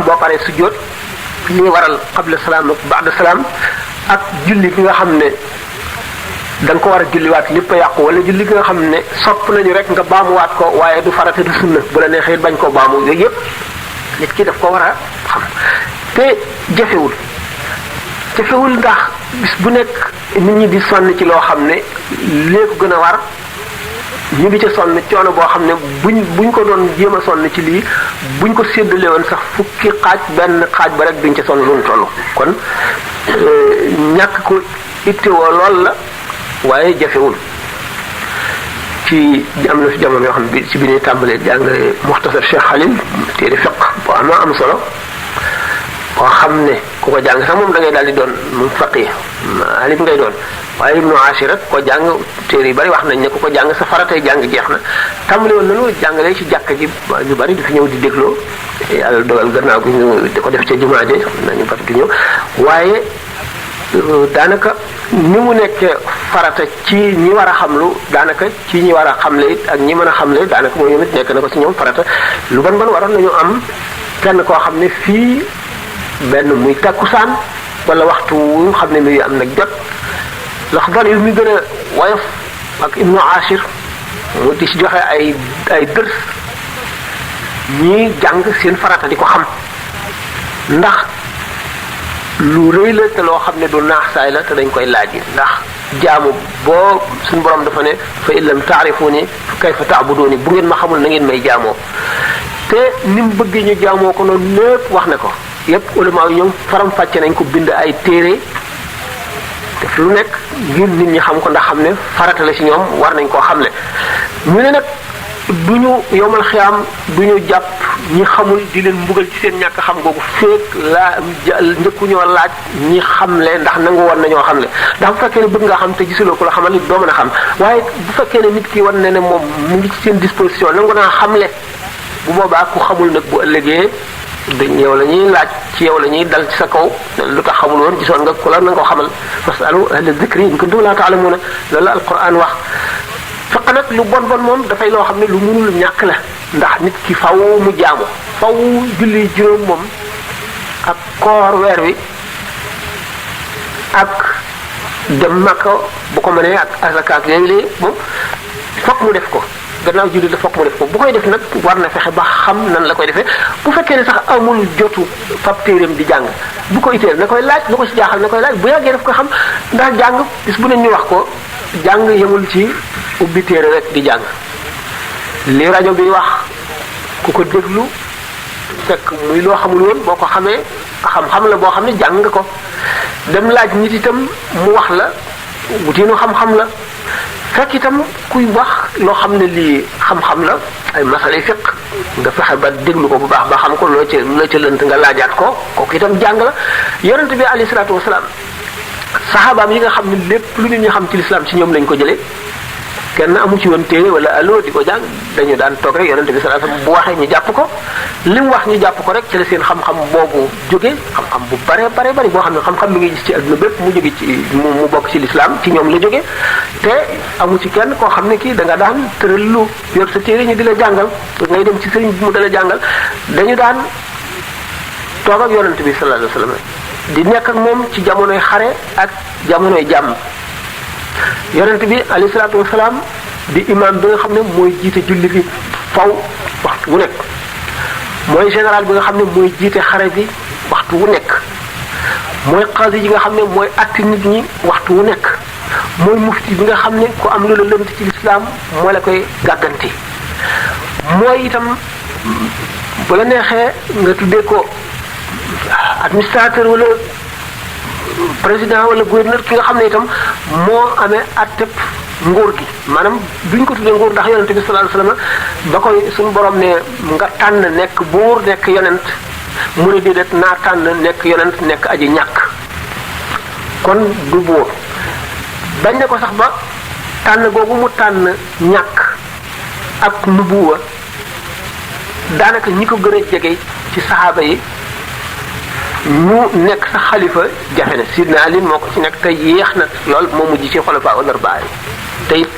boo paree sujjóot li waral qabla salaam ak ba'da salaam ak julli gi nga xam ne da nga ko war a julliwaat lépp a yàqu wala julli gi nga xam ne sopp nañu rek nga baamuwaat ko waaye du farata du sunna bu la neexee bañ ko baamu yooyu yëpp nit ki daf ko war a xam te jafewul jafewul ndax bis bu nekk nit ñi di sonn ci loo xam ne lee ko gën a war ñu ngi ca sonn coono boo xam ne buñ ko doon jéem a sonn ci lii buñ ko séddale woon sax fukki xaaj benn xaaj ba rek duñ ca sonn lu mu toll kon ñàkk ko ittewoo lool la waaye jafewul ci am na fi jamono yoo xam ne ci bi ñuy tàmbalee jàngale Muxtasar Cheikh Khalil téere fiq bu am solo koo xam ne ku ko jàng sax moom da ngay daal di doon moom faqih alim ngay doon waaye Ibnu Ashir rek ko jàng téere yu bari wax nañ ne ku ko jàng sa faratay jàng jeex na tàmbali woon nañu jàngale ci jàkka ji ñu bari di fi ñëw di dégloo yàlla dogal gannaaw gi ñu di ko def ca jumaa ji nañu bari di ñëw waaye daanaka ni mu nekkee farata ci ñi war a xamlu daanaka ci ñi war a xamle it ak ñi mën a xamle daanaka mooy it nekk na ko ci ñoom farata lu ban waroon nañu am kenn koo xam ne fii benn muy takkusaan wala waxtu wu xam ne mi am nag jot Laxdari yu mi gën a woyof ak Ibnu Ashir mu di si joxe ay dërs ñii jàng seen farata di ko xam ndax lu rëy la te loo xam ne du naax saay la te dañ koy laaj ndax jaamu boo suñu borom dafa ne fa in lam taarifuni kayfa taabuduni bu ngeen ma xamul na ngeen may jaamoo te ni mu bëggee ñu jaamoo ko noonu lépp wax na ko yépp ulama yi ñoom faram fàcce nañ ko bind ay téere def lu nekk ngir nit ñi xam ko ndax xam ne farata la ci ñoom war nañ koo xamle ñu ne nag du ñu yomal xiyaam du ñu jàpp ñi xamul di leen mbugal ci seen ñàkk xam googu féeg laa njëkku ñoo laaj ñi xamle ndax nangu woon nañoo xamle ndax bu fekkee ne bëgg nga xam te gisuloo ko la xamal nit doo mën a xam waaye bu fekkee ne nit ki wan ne moom mu ngi ci seen disposition nangu naa xamle bu boobaa ku xamul nag bu ëllëgee dañ yow la ñuy laaj ci yow la ñuy dal ci sa kaw lu tax xamul woon gisoon nga ku la na nga ko xamal fasalu ahla dhikri in kuntum la ta'lamuna loolu la alquran wax faq nag lu bon moom dafay loo xam ne lu mënul ñàkk la ndax nit ki faw mu jaamu faw julli juróom moom ak koor weer wi ak dem Makka bu ko mënee ak asaka ak léegi moom fokk mu def ko gannaaw julli la fokk mu def ko bu koy def nag war na fexe ba xam nan la koy defee bu fekkee ne sax amul jotu fab téeréem di jàng bu ko itteel na koy laaj lu ko ci jaaxal na koy laaj bu yàggee daf ko xam ndax jàng bis bu ne ñu wax ko jàng yemul ci ubbi téere rek di jàng li rajo bi wax ku ko déglu fekk muy loo xamul woon boo ko xamee xam-xam la boo xam ne jàng nga ko dem laaj nit itam mu wax la wutiinu xam-xam la fekk itam kuy wax loo xam ne lii xam-xam la ay masale fiq nga fexe ba déglu ko bu baax ba xam ko loo ca lënt nga laajaat ko kooku itam jàng la yonent bi alayhi salaatu wasalaam saxaabaam yi nga xam ne lépp lu nit ñi xam ci lislaam ci ñoom lañ ko jëlee kenn amu ci woon téere wala allo di ko jàng dañu daan toog rek yonent bi sallallahu alayhi wasallam bu waxee ñu jàpp ko li mu wax ñu jàpp ko rek ci la seen xam-xam boobu jóge xam-xam bu bare bari boo xam ne xam-xam mi ngi gis ci adduna bépp mu jóge ci mu bokk ci lislaam ci ñoom la jóge te amu ci kenn koo xam ne kii da nga daan tëral lu yor sa téere ñu di la jàngal ngay dem ci sëriñ bi mu dala jàngal dañu daan toog ak yonent bi sallallahu alayhi wasallam di nekk ak moom ci jamonoy xare ak jamonoy jàmm yonent bi alayhi salaatu wasalaam di imam bi nga xam ne mooy jiite julli bi faw waxtu wu nekk mooy général bi nga xam ne mooy jiite xare bi waxtu wu nekk mooy qaadi yi nga xam ne mooy atti nit ñi waxtu wu nekk mooy mufti bi nga xam ne ku am lu la lënt ci lislaam moo la koy gàgganti mooy itam bu la neexee nga tuddee ko administrateur wala président wala gouverneur ki nga xam ne itam moo amee atteb nguur gi maanaam duñ ko tuddee nguur ndax yonent bi sallallahu alayhi wasallam ba koy suñu borom ne nga tànn nekk buur nekk yonent mu ne déedéet naa tànn nekk yonent nekk aji ñàkk kon du buur bañ ne ko sax ba tànn googu mu tànn ñàkk ak nubuwa daanaka ñi ko gën a jege ci saxaaba yi ñu nekk sa xalifa jafe na Sidna Ali moo ko ci nekk te yéex na lool moo mujj ci xulafaa al-arbaa te it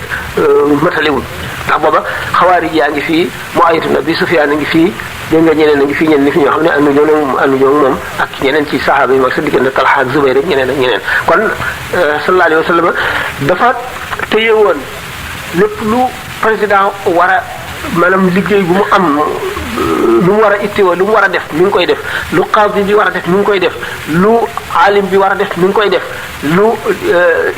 matalewul ndax booba xawaari yaa ngi fii Muawiya Abi Sufyaan a ngi fii dégg nga ñeneen a ngi fii ñeneen ni fi ñoo xam ne ànduñoo moom ak ñeneen ci saxaaba yi mag sa diggante Talha ak Zubayr ak ñeneen ak ñeneen kon sallallahu alayhi wa sallam dafa téye woon lépp lu président war a maanaam liggéey bu mu am lu mu war a ittiwoo lu mu war a def mi ngi koy def lu qaadi bi war a def mi ngi koy def lu alim bi war a def mi ngi koy def lu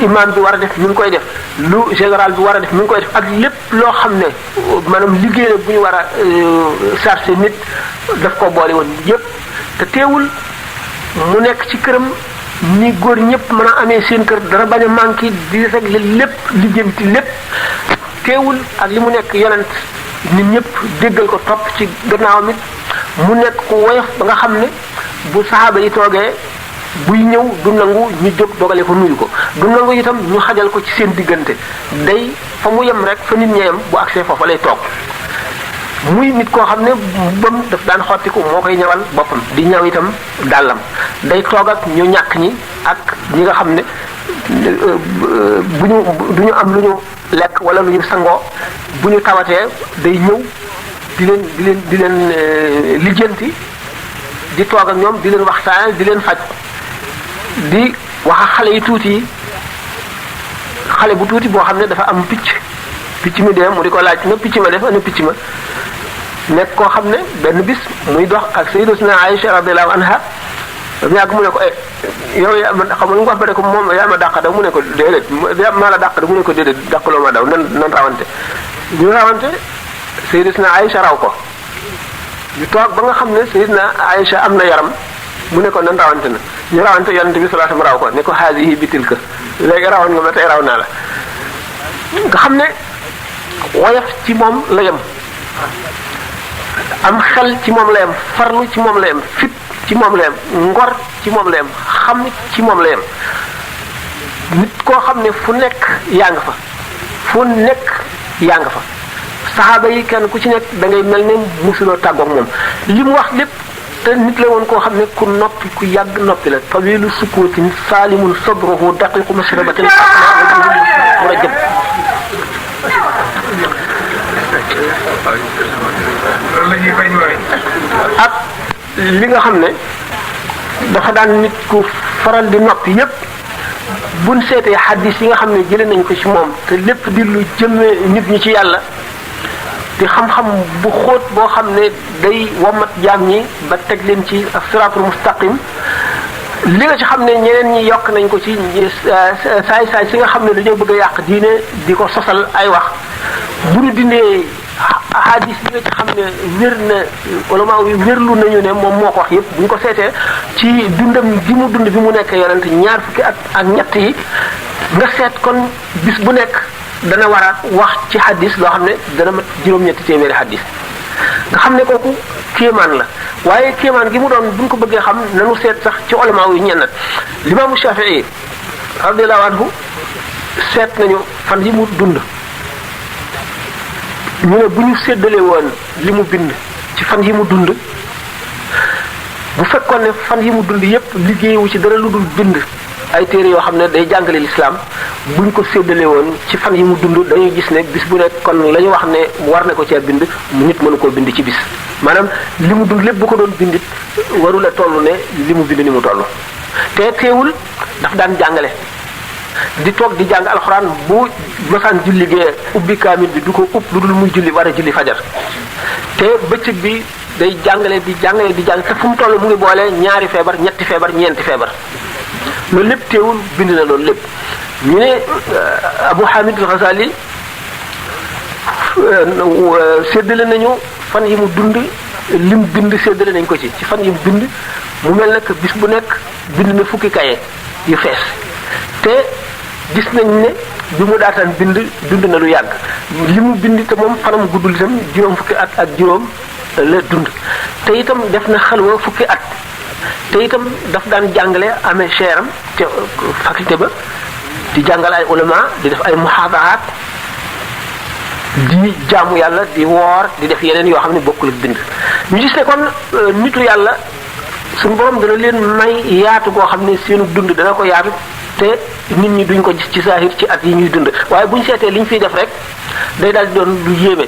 imam bi war a def mi ngi koy def lu général bi war a def mi ngi koy def ak lépp loo xam ne maanaam liggéey la bu ñu war a chargé nit daf ko boole woon yépp te teewul mu nekk ci këram ni góor ñëpp mën a amee seen kër dara bañ a manqué di régler lépp lijjanti lépp teewul ak li mu nekk yonent nit ñëpp déggal ko topp ci gannaawam it mu nekk ku woyof ba nga xam ne bu saxaaba yi toogee buy ñëw du nangu ñu jóg dogale ko nuyu ko du nangu itam ñu xajal ko ci seen diggante day fa mu yem rek fa nit ña yem bu agsee foofa lay toog muy nit koo xam ne bam daf daan xottiku moo koy ñawal boppam di ñaw itam dàllam day toog ak ñu ñàkk ñi ak ñi nga xam ne bu ñu du ñu am lu ñu lekk wala lu ñu sangoo bu ñu tawatee day ñëw di leen lijjanti di toog ak ñoom di leen waxtaan di leen faj di wax ak xale yi tuuti yi xale bu tuuti boo xam ne dafa am picc mi dee mu di ko laaj na picc ma def ana picc ma nekk koo xam ne benn bis muy dox ak sayyidatuna Aïcha radiyallahu anha mu yàgg mu ne ko yow yaa ma xam nga lu mu wax ba ne ko moom yaa ma dàq daw mu ne ko déedéet maa la dàq daw mu ne ko déedéet dàqloo ma daw nan rawante ñu rawante sayyidatuna Aïcha raw ko ñu toog ba nga xam ne sayyidatuna Aïcha am na yaram mu ne ko nan rawante na ñu rawante yonent bi sallallahu alayhi wasallam raw ko ne ko haadihi bi tilka léegi rawoon nga ma tey raw naa la nga xam ne woyof ci moom la yem am xel ci moom la yem farlu ci moom la yem fit ci moom la yem ngor ci moom la yem xam ci moom la yem nit koo xam ne fu nekk yaa nga fa fu nekk yaa nga fa saxaaba yi kenn ku ci nekk da ngay mel ne musuloo tàggoog moom li mu wax lépp te nit la woon koo xam ne ku noppi ku yàgg noppi la tawilu sukutin saalimun sadruhu daqiqu mashrabatin war a jëm ak li nga xam ne dafa daan nit ku faral di noppi yépp buñ seetee xaddis yi nga xam ne jëlee nañ ko ci moom te lépp di lu jëme nit ñi ci yàlla di xam-xam bu xóot boo xam ne day womat jaam ñi ba teg leen ci siraatul mustaqim li nga ci xam ne ñeneen ñi yokk nañ ko ci saay si nga xam ne dañoo bëgg a yàq diine di ko sosal ay wax bu ñu dindee hadis yi nga ci xam ne wér na ulama yi wérlu nañu ne moom moo ko wax yëpp bu ñu ko seetee ci dundam gi mu dund bi mu nekk yonent ñaar fukki at ak ñett yi nga seet kon bis bu nekk dana war a wax ci hadis loo xam ne dana mat juróom-ñetti téeméeri hadis nga xam ne kooku kéemaan la waaye kéemaan gi mu doon bu ñu ko bëggee xam nanu seet sax ci ulama yi ñenn limaamu Shafii radiyallahu anhu seet nañu fan yi mu dund ñu ne bu ñu séddalee woon li mu bind ci fan yi mu dund bu fekkoon ne fan yi mu dund yépp liggéeyu ci dara lu dul bind ay téere yoo xam ne day jàngale lislaam bu ñu ko séddalee woon ci fan yi mu dund dañuy gis ne bis bu nekk kon la ñu wax ne war na ko cee bind nit mënu koo bind ci bis maanaam li mu dund lépp bu ko doon bindit warula toll ne li mu bind ni mu toll te teewul daf daan jàngale di toog di jàng alxuraan bu masaan julli gee ubbi kaamil bi du ko upp lu dul muy julli war a julli fajar te bëccëg bi day jàngale di jàngale di jàng te fu mu toll mu ngi boole ñaari feebar ñetti feebar ñeenti feebar loolu lépp teewul bind na loolu lépp ñu ne Abu Hamid al-Ghazali séddale nañu fan yi mu dund lim bind séddale nañ ko ci fan yi mu bind mu mel nag bis bu nekk bind na fukki kaye yu fees te gis nañ ne bi mu daataan dund na lu yàgg li mu bind te moom fanam guddul itam juróom fukki at ak juróom la dund te itam def na xalwa fukki at te itam daf daan jàngale amee cheram te faculté ba di jàngal ay ulama di def ay muhaadaraat di jaamu yàlla di woor di def yeneen yoo xam ne bokkul ak bind ñu gis ne kon nitu yàlla suñu borom dana leen may yaatu goo xam ne seenu dund dana ko yaatu te nit ñi duñ ko gis ci saahir ci at yi ñuy dund waaye buñ seetee li ñu fiy def rek day daal di doon lu yéeme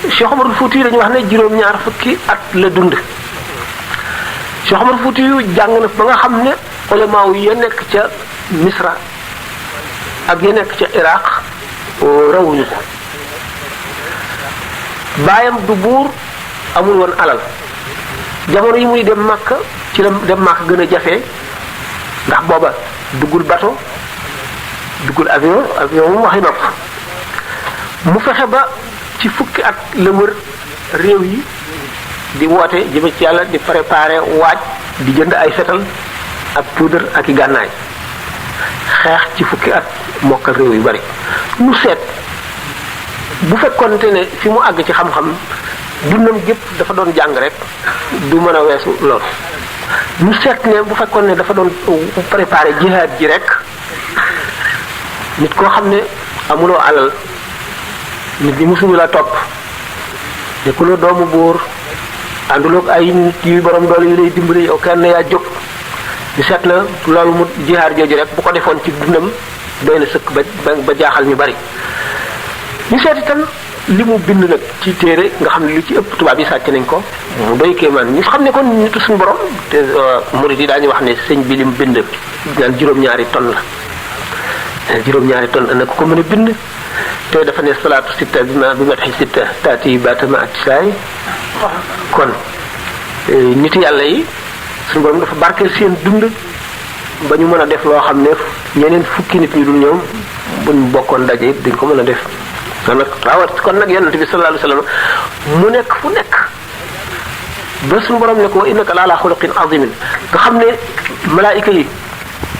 Cheikh Omarul Fouti dañu wax ne juróom-ñaar fukki at la dund Cheikh Omar Fouti yu jàng na ba nga xam ne ulama yi ya nekk ca Misra ak ya nekk ca Iraq rawuñu ko baayam du buur amul woon alal jamono yi muy dem Makka ci la dem Makka gën a jafe ndax booba duggul bateau duggul avion moom waxi nopp mu fexe ba ci fukki at la wër réew yi di woote jëme ci yàlla di préparer waaj di jënd ay fetal ak poudre ak i gànnaay xeex ci fukki at mokkal réew yu bari mu seet bu fekkonte ne fi mu àgg ci xam-xam dundam gépp dafa doon jàng rek du mën a weesu loolu ñu seet ne bu fekkoon ne dafa doon préparer jihaad ji rek nit koo xam ne amuloo alal nit ñi musuñu la topp nekkuloo doomu buur ànduloog ay nit yu borom doole yu lay dimbali yow kenn yaa jóg ñu seet la loolu mu jihaad jooju rek bu ko defoon ci dundam doy na sëkk ba jaaxal ñu bari ñu seet itam li mu bind nag ci téere nga xam ne lu ci ëpp tubaab yi sàcc nañ ko mu doy kéemaan ñu xam ne kon nitu suñu borom te murid yi daañu wax ne sëñ bi li mu bind naan juróom-ñaari tonne la juróom-ñaari tonne ana ko mën a bind te dafa ne salaatu sitta bi mataxi sitta taati baatama atisaay kon nit yàlla yi suñu borom dafa barkeel seen dund ba ñu mën a def loo xam ne ñeneen fukki nit ñu dul ñoom buñ bokkoon daje it dañ ko mën a def kon nag kon nag yonent bi sallallahu alayhi wasallam mu nekk fu nekk ba suñu borom ne ko innaka la ala xuluqin azimin nga xam ne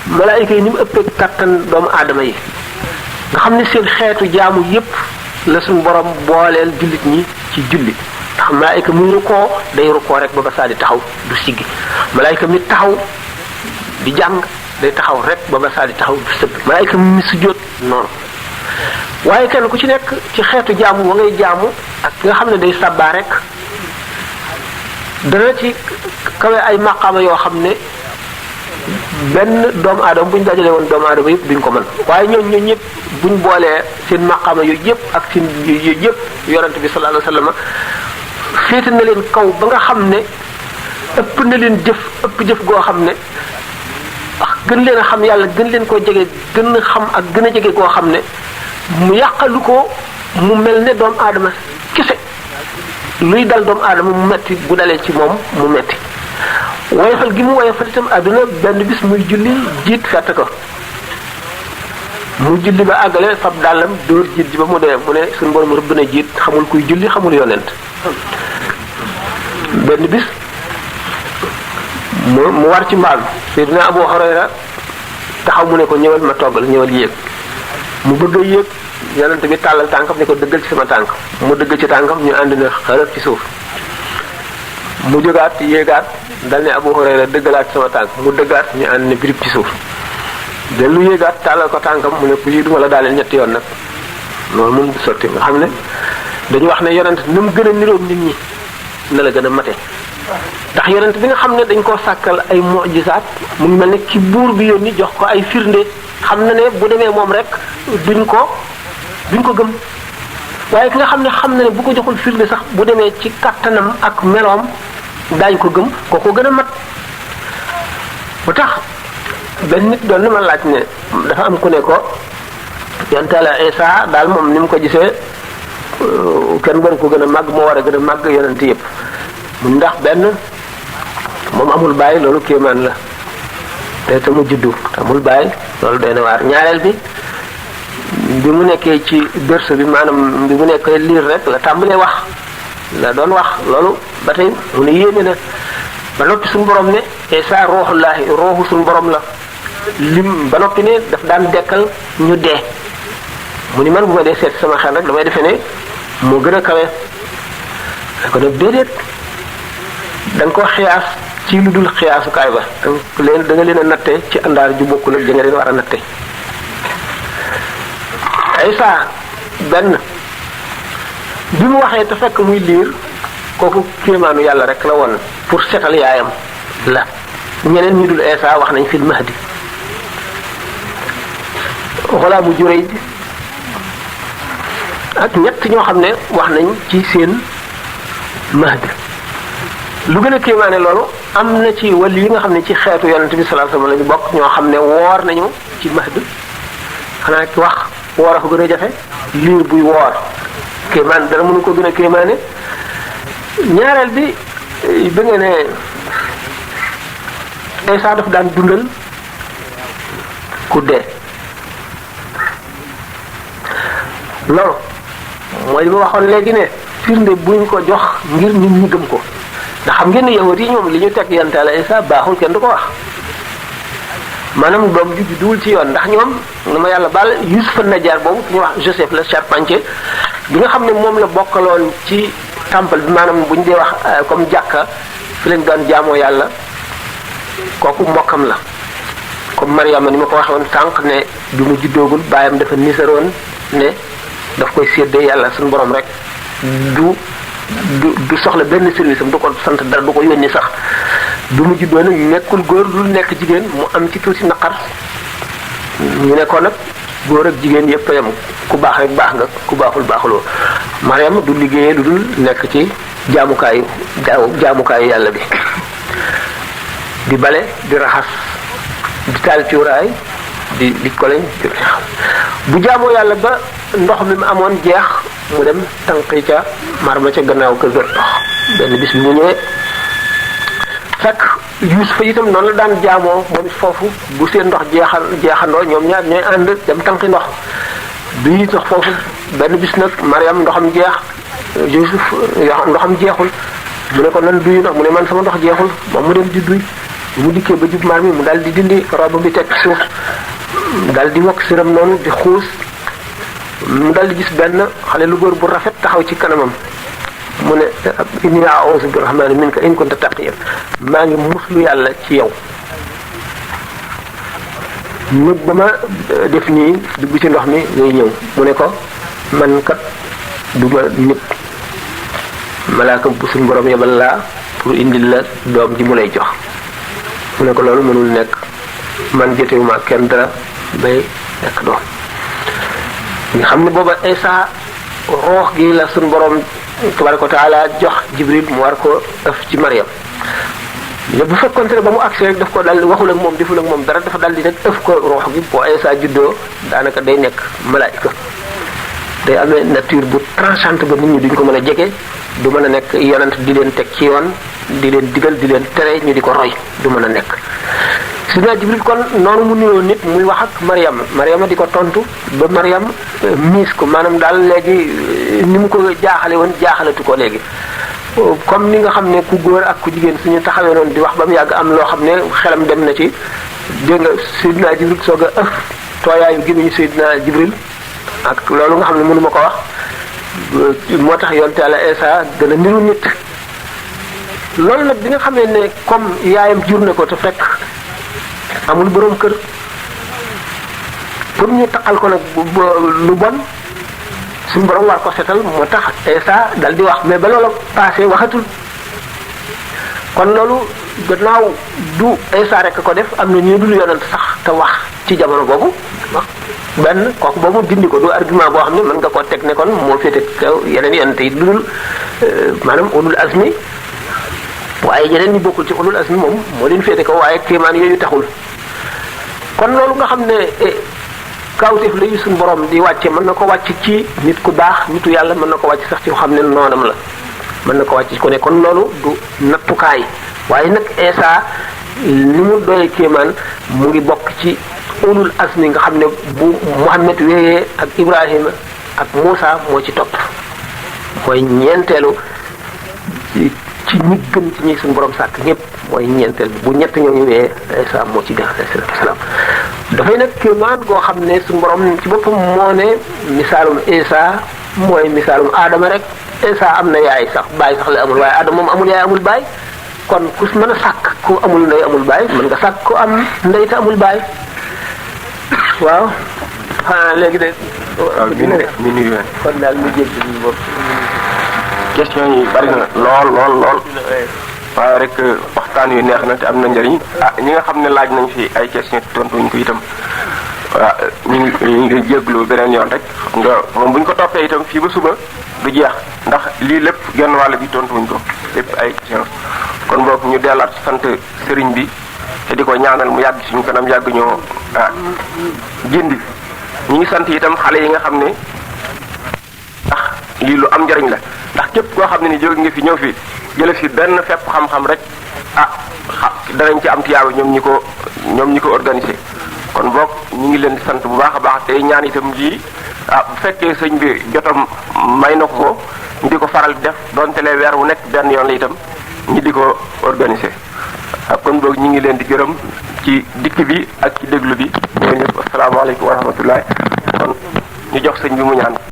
malaayika yi ni mu ëppee kattan doomu aadama yi nga xam ne seen xeetu jaamu yépp la suñu borom booleel jullit ñi ci julli ndax malaayika muy rukkoo day rukkoo rek ba saa di taxaw du siggi malaayika mi taxaw di jàng day taxaw rek ba saa di taxaw du sëgg malaayika mi sujjóot noonu waaye kenn ku ci nekk ci xeetu jaamu wa ngay jaamu ak nga xam ne day sàbbaa rek dana ci kawe ay maqaama yoo xam ne benn doomu aadama bu ñu dajale woon doomu aadama yëpp duñ ko mën waaye ñooñu ñëpp buñ boolee seen maqaama yooyu yëpp ak seen yooyu yëpp yonent bi sallallahu alayhi wasallam féete na leen kaw ba nga xam ne ëpp na leen ëpp jëf goo xam ne gën leen a xam yàlla gën leen koo jege gën a xam ak gën a jege goo xam ne mu yàqalu ko mu mel ne doomu aadama kese luy dal doomu aadama mu metti bu dalee ci moom mu metti woyofal gi mu woyofal itam àdduna benn bis muy julli jiit fett ko mu julli ba àggale fab dàllam dóor jiit ji ba mu dee mu ne suñu borom rëbb na jiit xamul kuy julli xamul yonent benn bis mu war ci mbaam Seydina Abu Hurayra taxaw mu ne ko ñëwal ma toggal ñëwal yéeg mu bëgg a yéeg yonent bi tàllal tànkam ne ko dëggal ci sama tànk mu dëgg ci tànkam ñu ànd na xaral ci suuf mu jógaat yéegaat dal ne Abu Hurayra dëggalaat ci sama tànk mu dëggaat ñu ànd ne birib ci suuf dellu yéegaat tàllal ko tànkam mu ne ku yi duma la daaneel ñetti yoon nag loolu mun sotti nga xam ne dañu wax ne yonent ni mu gën a niroog nit ñi na la gën a mate ndax yonent bi nga xam ne dañ koo sàkkal ay mu'jizaat mu ngi mel ne ki buur bi yónni jox ko ay firnde xam na ne bu demee moom rek duñ ko gëm waaye ki nga xam na ne bu ko joxul firnde sax bu demee ci kattanam ak meloom daañ ko gëm kooku gën a mat bu tax benn nit doon na ma laaj ne dafa am ku ne ko yonent Yàlla Isa daal moom ni mu ko gisee kenn gën ko gën a màgg moo war a gën a màgg yonent yépp mu ndax benn moom amul bàyyi loolu kéemaan la te mu juddu amul bàyyi loolu doy na waar ñaareel bi mu nekkee ci berceau bi maanaam bi mu nekkee liir rek la tàmbalee wax la doon wax loolu ba tey mu ne yéeme na ba noppi suñu borom ne Isa ruuxullaahi ruuxu suñu borom la lim ba noppi ne daf daan dekkal ñu dee mu ni man bu ma dee seet sama xel rek damay defee ne moo gën a kawe ko nag déedéet da nga ko xiyaas ci lu dul xiyaasukaay ba da nga leen a natte ci àndaar ju bokkul ak da nga leen war a natte Isa benn bi mu waxee te fekk muy liir kooku kéemaanu yàlla rek la woon pour setal yaayam la ñeneen ñu dul Isa wax nañ fil mahdi walla mu juréy ak ñett ñoo xam ne wax nañ ci seen mahdi lu gën a kéemaane loolu am na ci wàll yi nga xam ne ci xeetu yonent bi sallallahu alayhi wasallam lañu bokk ñoo xam ne woor nañu ci mahdi xanaa ki wax woor a ko gën a jafe liir buy woor kéemaan dara mënu ko gën a kéemaane ñaareel bi bi nga ne Isa daf daan dundal ku dee loolu mooy li ma waxoon léegi ne firnde buñ ko jox ngir nit ñi gëm ko ndax xam ngeen ne yahut yi ñoom li ñu teg yonent Yàlla Isa baaxul kenn du ko wax maanaam doom ju duwul ci yoon ndax ñoom na ma yàlla baal Yusuf Najaar boobu ñu wax Joseph le charpentier bi nga xam ne moom la bokkaloon ci temple bi maanaam bu ñu dee wax comme jàkka fi leen doon jaamoo yàlla kooku mbokkam la comme Mariama ni ma ko waxee woon sànq ne bi mu juddoogul baayam dafa nisaroon ne daf koy séddee yàlla suñu borom rek du soxla benn service am du ko sant dara du ko yónni sax bi mu juddoo nag nekkul góor lu nekk jigéen mu am ci tuuti naqar ñu ne ko nag góor ak jigéen yëpp a yem ku baax rek baax nga ku baaxul baaxuloo Mariam du liggéeyee lu dul nekk ci jaamukaayu yàlla bi di bale di raxas di taal cuuraay di koleñ bu jaamoo yàlla ba ndox mi mu amoon jeex mu dem tànqi ca marma ca gannaaw kër ga ndox benn bis bi mu ñëwee fekk Yuusufa itam noonu la daan jaamoo moom it foofu bu seen ndox jeexandoo ñoom ñaar ñooy ànd dem tànqi ndox bi ndox foofu benn bis nag Mariam ndoxam jeex Yuusuf ndoxam jeexul mu ne ko nan duy ndox mu ne man sama ndox jeexul moom mu dem di duy mu dikkee ba jub mar mi mu daal di dindi robe bi teg suuf daal di wokk siram noonu di xuus mu daal di gis benn xale lu góor bu rafet taxaw ci kanamam mu ne inni a'uuzu bi rahmaani minka in kunta taqiyan maa ngi muslu yàlla ci yow nit ba ma def nii dugg ci ndox mi ngay ñëw mu ne ko man kat du ma nit malaaka bu suñu borom yebal laa pour indil la doom ji mu lay jox mu ne ko loolu mënul nekk man jotewuma kenn dara bay nekk doom nga xam ne booba Isa roox gi la suñu borom tabaraka wa taala jox Jibril mu war ko ëf ci Mariam mais bu fekkonte ne ba mu agsi rek daf ko dal waxul ak moom deful ak moom dara dafa dal di rek ëf ko roox gi boo Isa juddoo daanaka day nekk malaayika day amee nature bu tranchante ba nit ñi duñ ko mën a jege du mën a nekk yonent di leen teg ci yoon di leen digal di leen tere ñu di ko roy du mën a nekk Sidna Jibril kon noonu mu niroo nit muy wax ak Mariama di ko tontu ba Mariam miis ko maanaam daal léegi ni mu ko jaaxale woon jaaxalatu ko léegi comme ni nga xam ne ku góor ak ku jigéen suñu taxawee noonu di wax ba mu yàgg am loo xam ne xelam dem na ci dégg nga Sidna Jibril soog a ëf tooyaayu gémmiñu Sidna Jibril ak loolu nga xam ne mënuma ko wax moo tax yonte Yàlla Isa gën a niru nit loolu nag bi nga xamee ne comme yaayam jur na ko te fekk amul boroom kër pour ñu taqal ko nag lu bon suñu borom war ko setal moo tax Isa dal di wax mais ba loolu passé waxatul kon loolu gannaaw du Isa rek ko def am na ñu dul yonent sax te wax ci jamono boobu benn kooku boobu dindi ko du argument boo xam ne mën nga koo teg ne kon moo féete kaw yeneen yonent yi lu dul maanaam ulul azmi waaye ñeneen ñi bokkul ci ulul azmi moom moo leen féete kaw waaye kéemaan yooyu taxul kon loolu nga xam ne kawteef la yu suñu borom di wàcce mën na ko wàcc ci nit ku baax nitu yàlla mën na ko wàcc sax ci xam ne noonam la mën na ko wàcc ci ko ne kon loolu du nattukaay waaye nag Isa li mu doy kéemaan mu ngi bokk ci ulul azmi nga xam ne bu Muhammad wéyee ak Ibrahima ak Muusa moo ci topp mooy ñeenteelu ci ñi gën ci ñi suñu borom sàkk ñëpp mooy ñeenteel bi bu ñett ñoo ñëwee Isa moo ci def alayhi salaam dafay nag kéemaan goo xam ne suñu borom ci boppam moo ne misaalum Isa mooy misaalum Adama rek Isa am na yaay sax baay sax la amul waaye Adama moom amul yaay amul baay kon ku mën a sàkk ku amul ndey amul baay mën nga sàkk ku am ndey te amul baay waaw xanaa léegi de. waaw mi nuyu kon daal mu jéggi ñu bopp. question yi bari na lool waaye rek waxtaan yu neex na te am na njëriñ ñi nga xam ne laaj nañ fi ay question tontuñ ko itam waaw ñu ngi jéglu beneen yoon rek xam nga moom bu ñu ko toppee itam fii ba suba du jeex ndax lii lépp genn wàll bi tontuñ ko lépp ay question kon boobu ñu dellaat sant sëriñ bi te di ko ñaanal mu yàgg suñu kanam yàgg ñoo gindi ñi ngi sant itam xale yi nga xam ne ndax lii lu am njariñ la ndax képp koo xam ne ni jóge nga fi ñëw fi jële fi benn fepp xam-xam rek danañ ci am tiyaaba ñoom ñi ko organisé kon boog ñu ngi leen di sant bu baax a baax tey ñaan itam lii bu fekkee sëñ bi jotam may na ko ñu di ko faral di def donte lee weer wu nekk benn yoon la itam ñi di ko organisé kon boog ñu ngi leen di gërëm ci dikk bi ak ci déglu bi ñoo ñëpp asalaamaaleykum wa rahmatullah kon ñu jox sëñ bi mu ñaan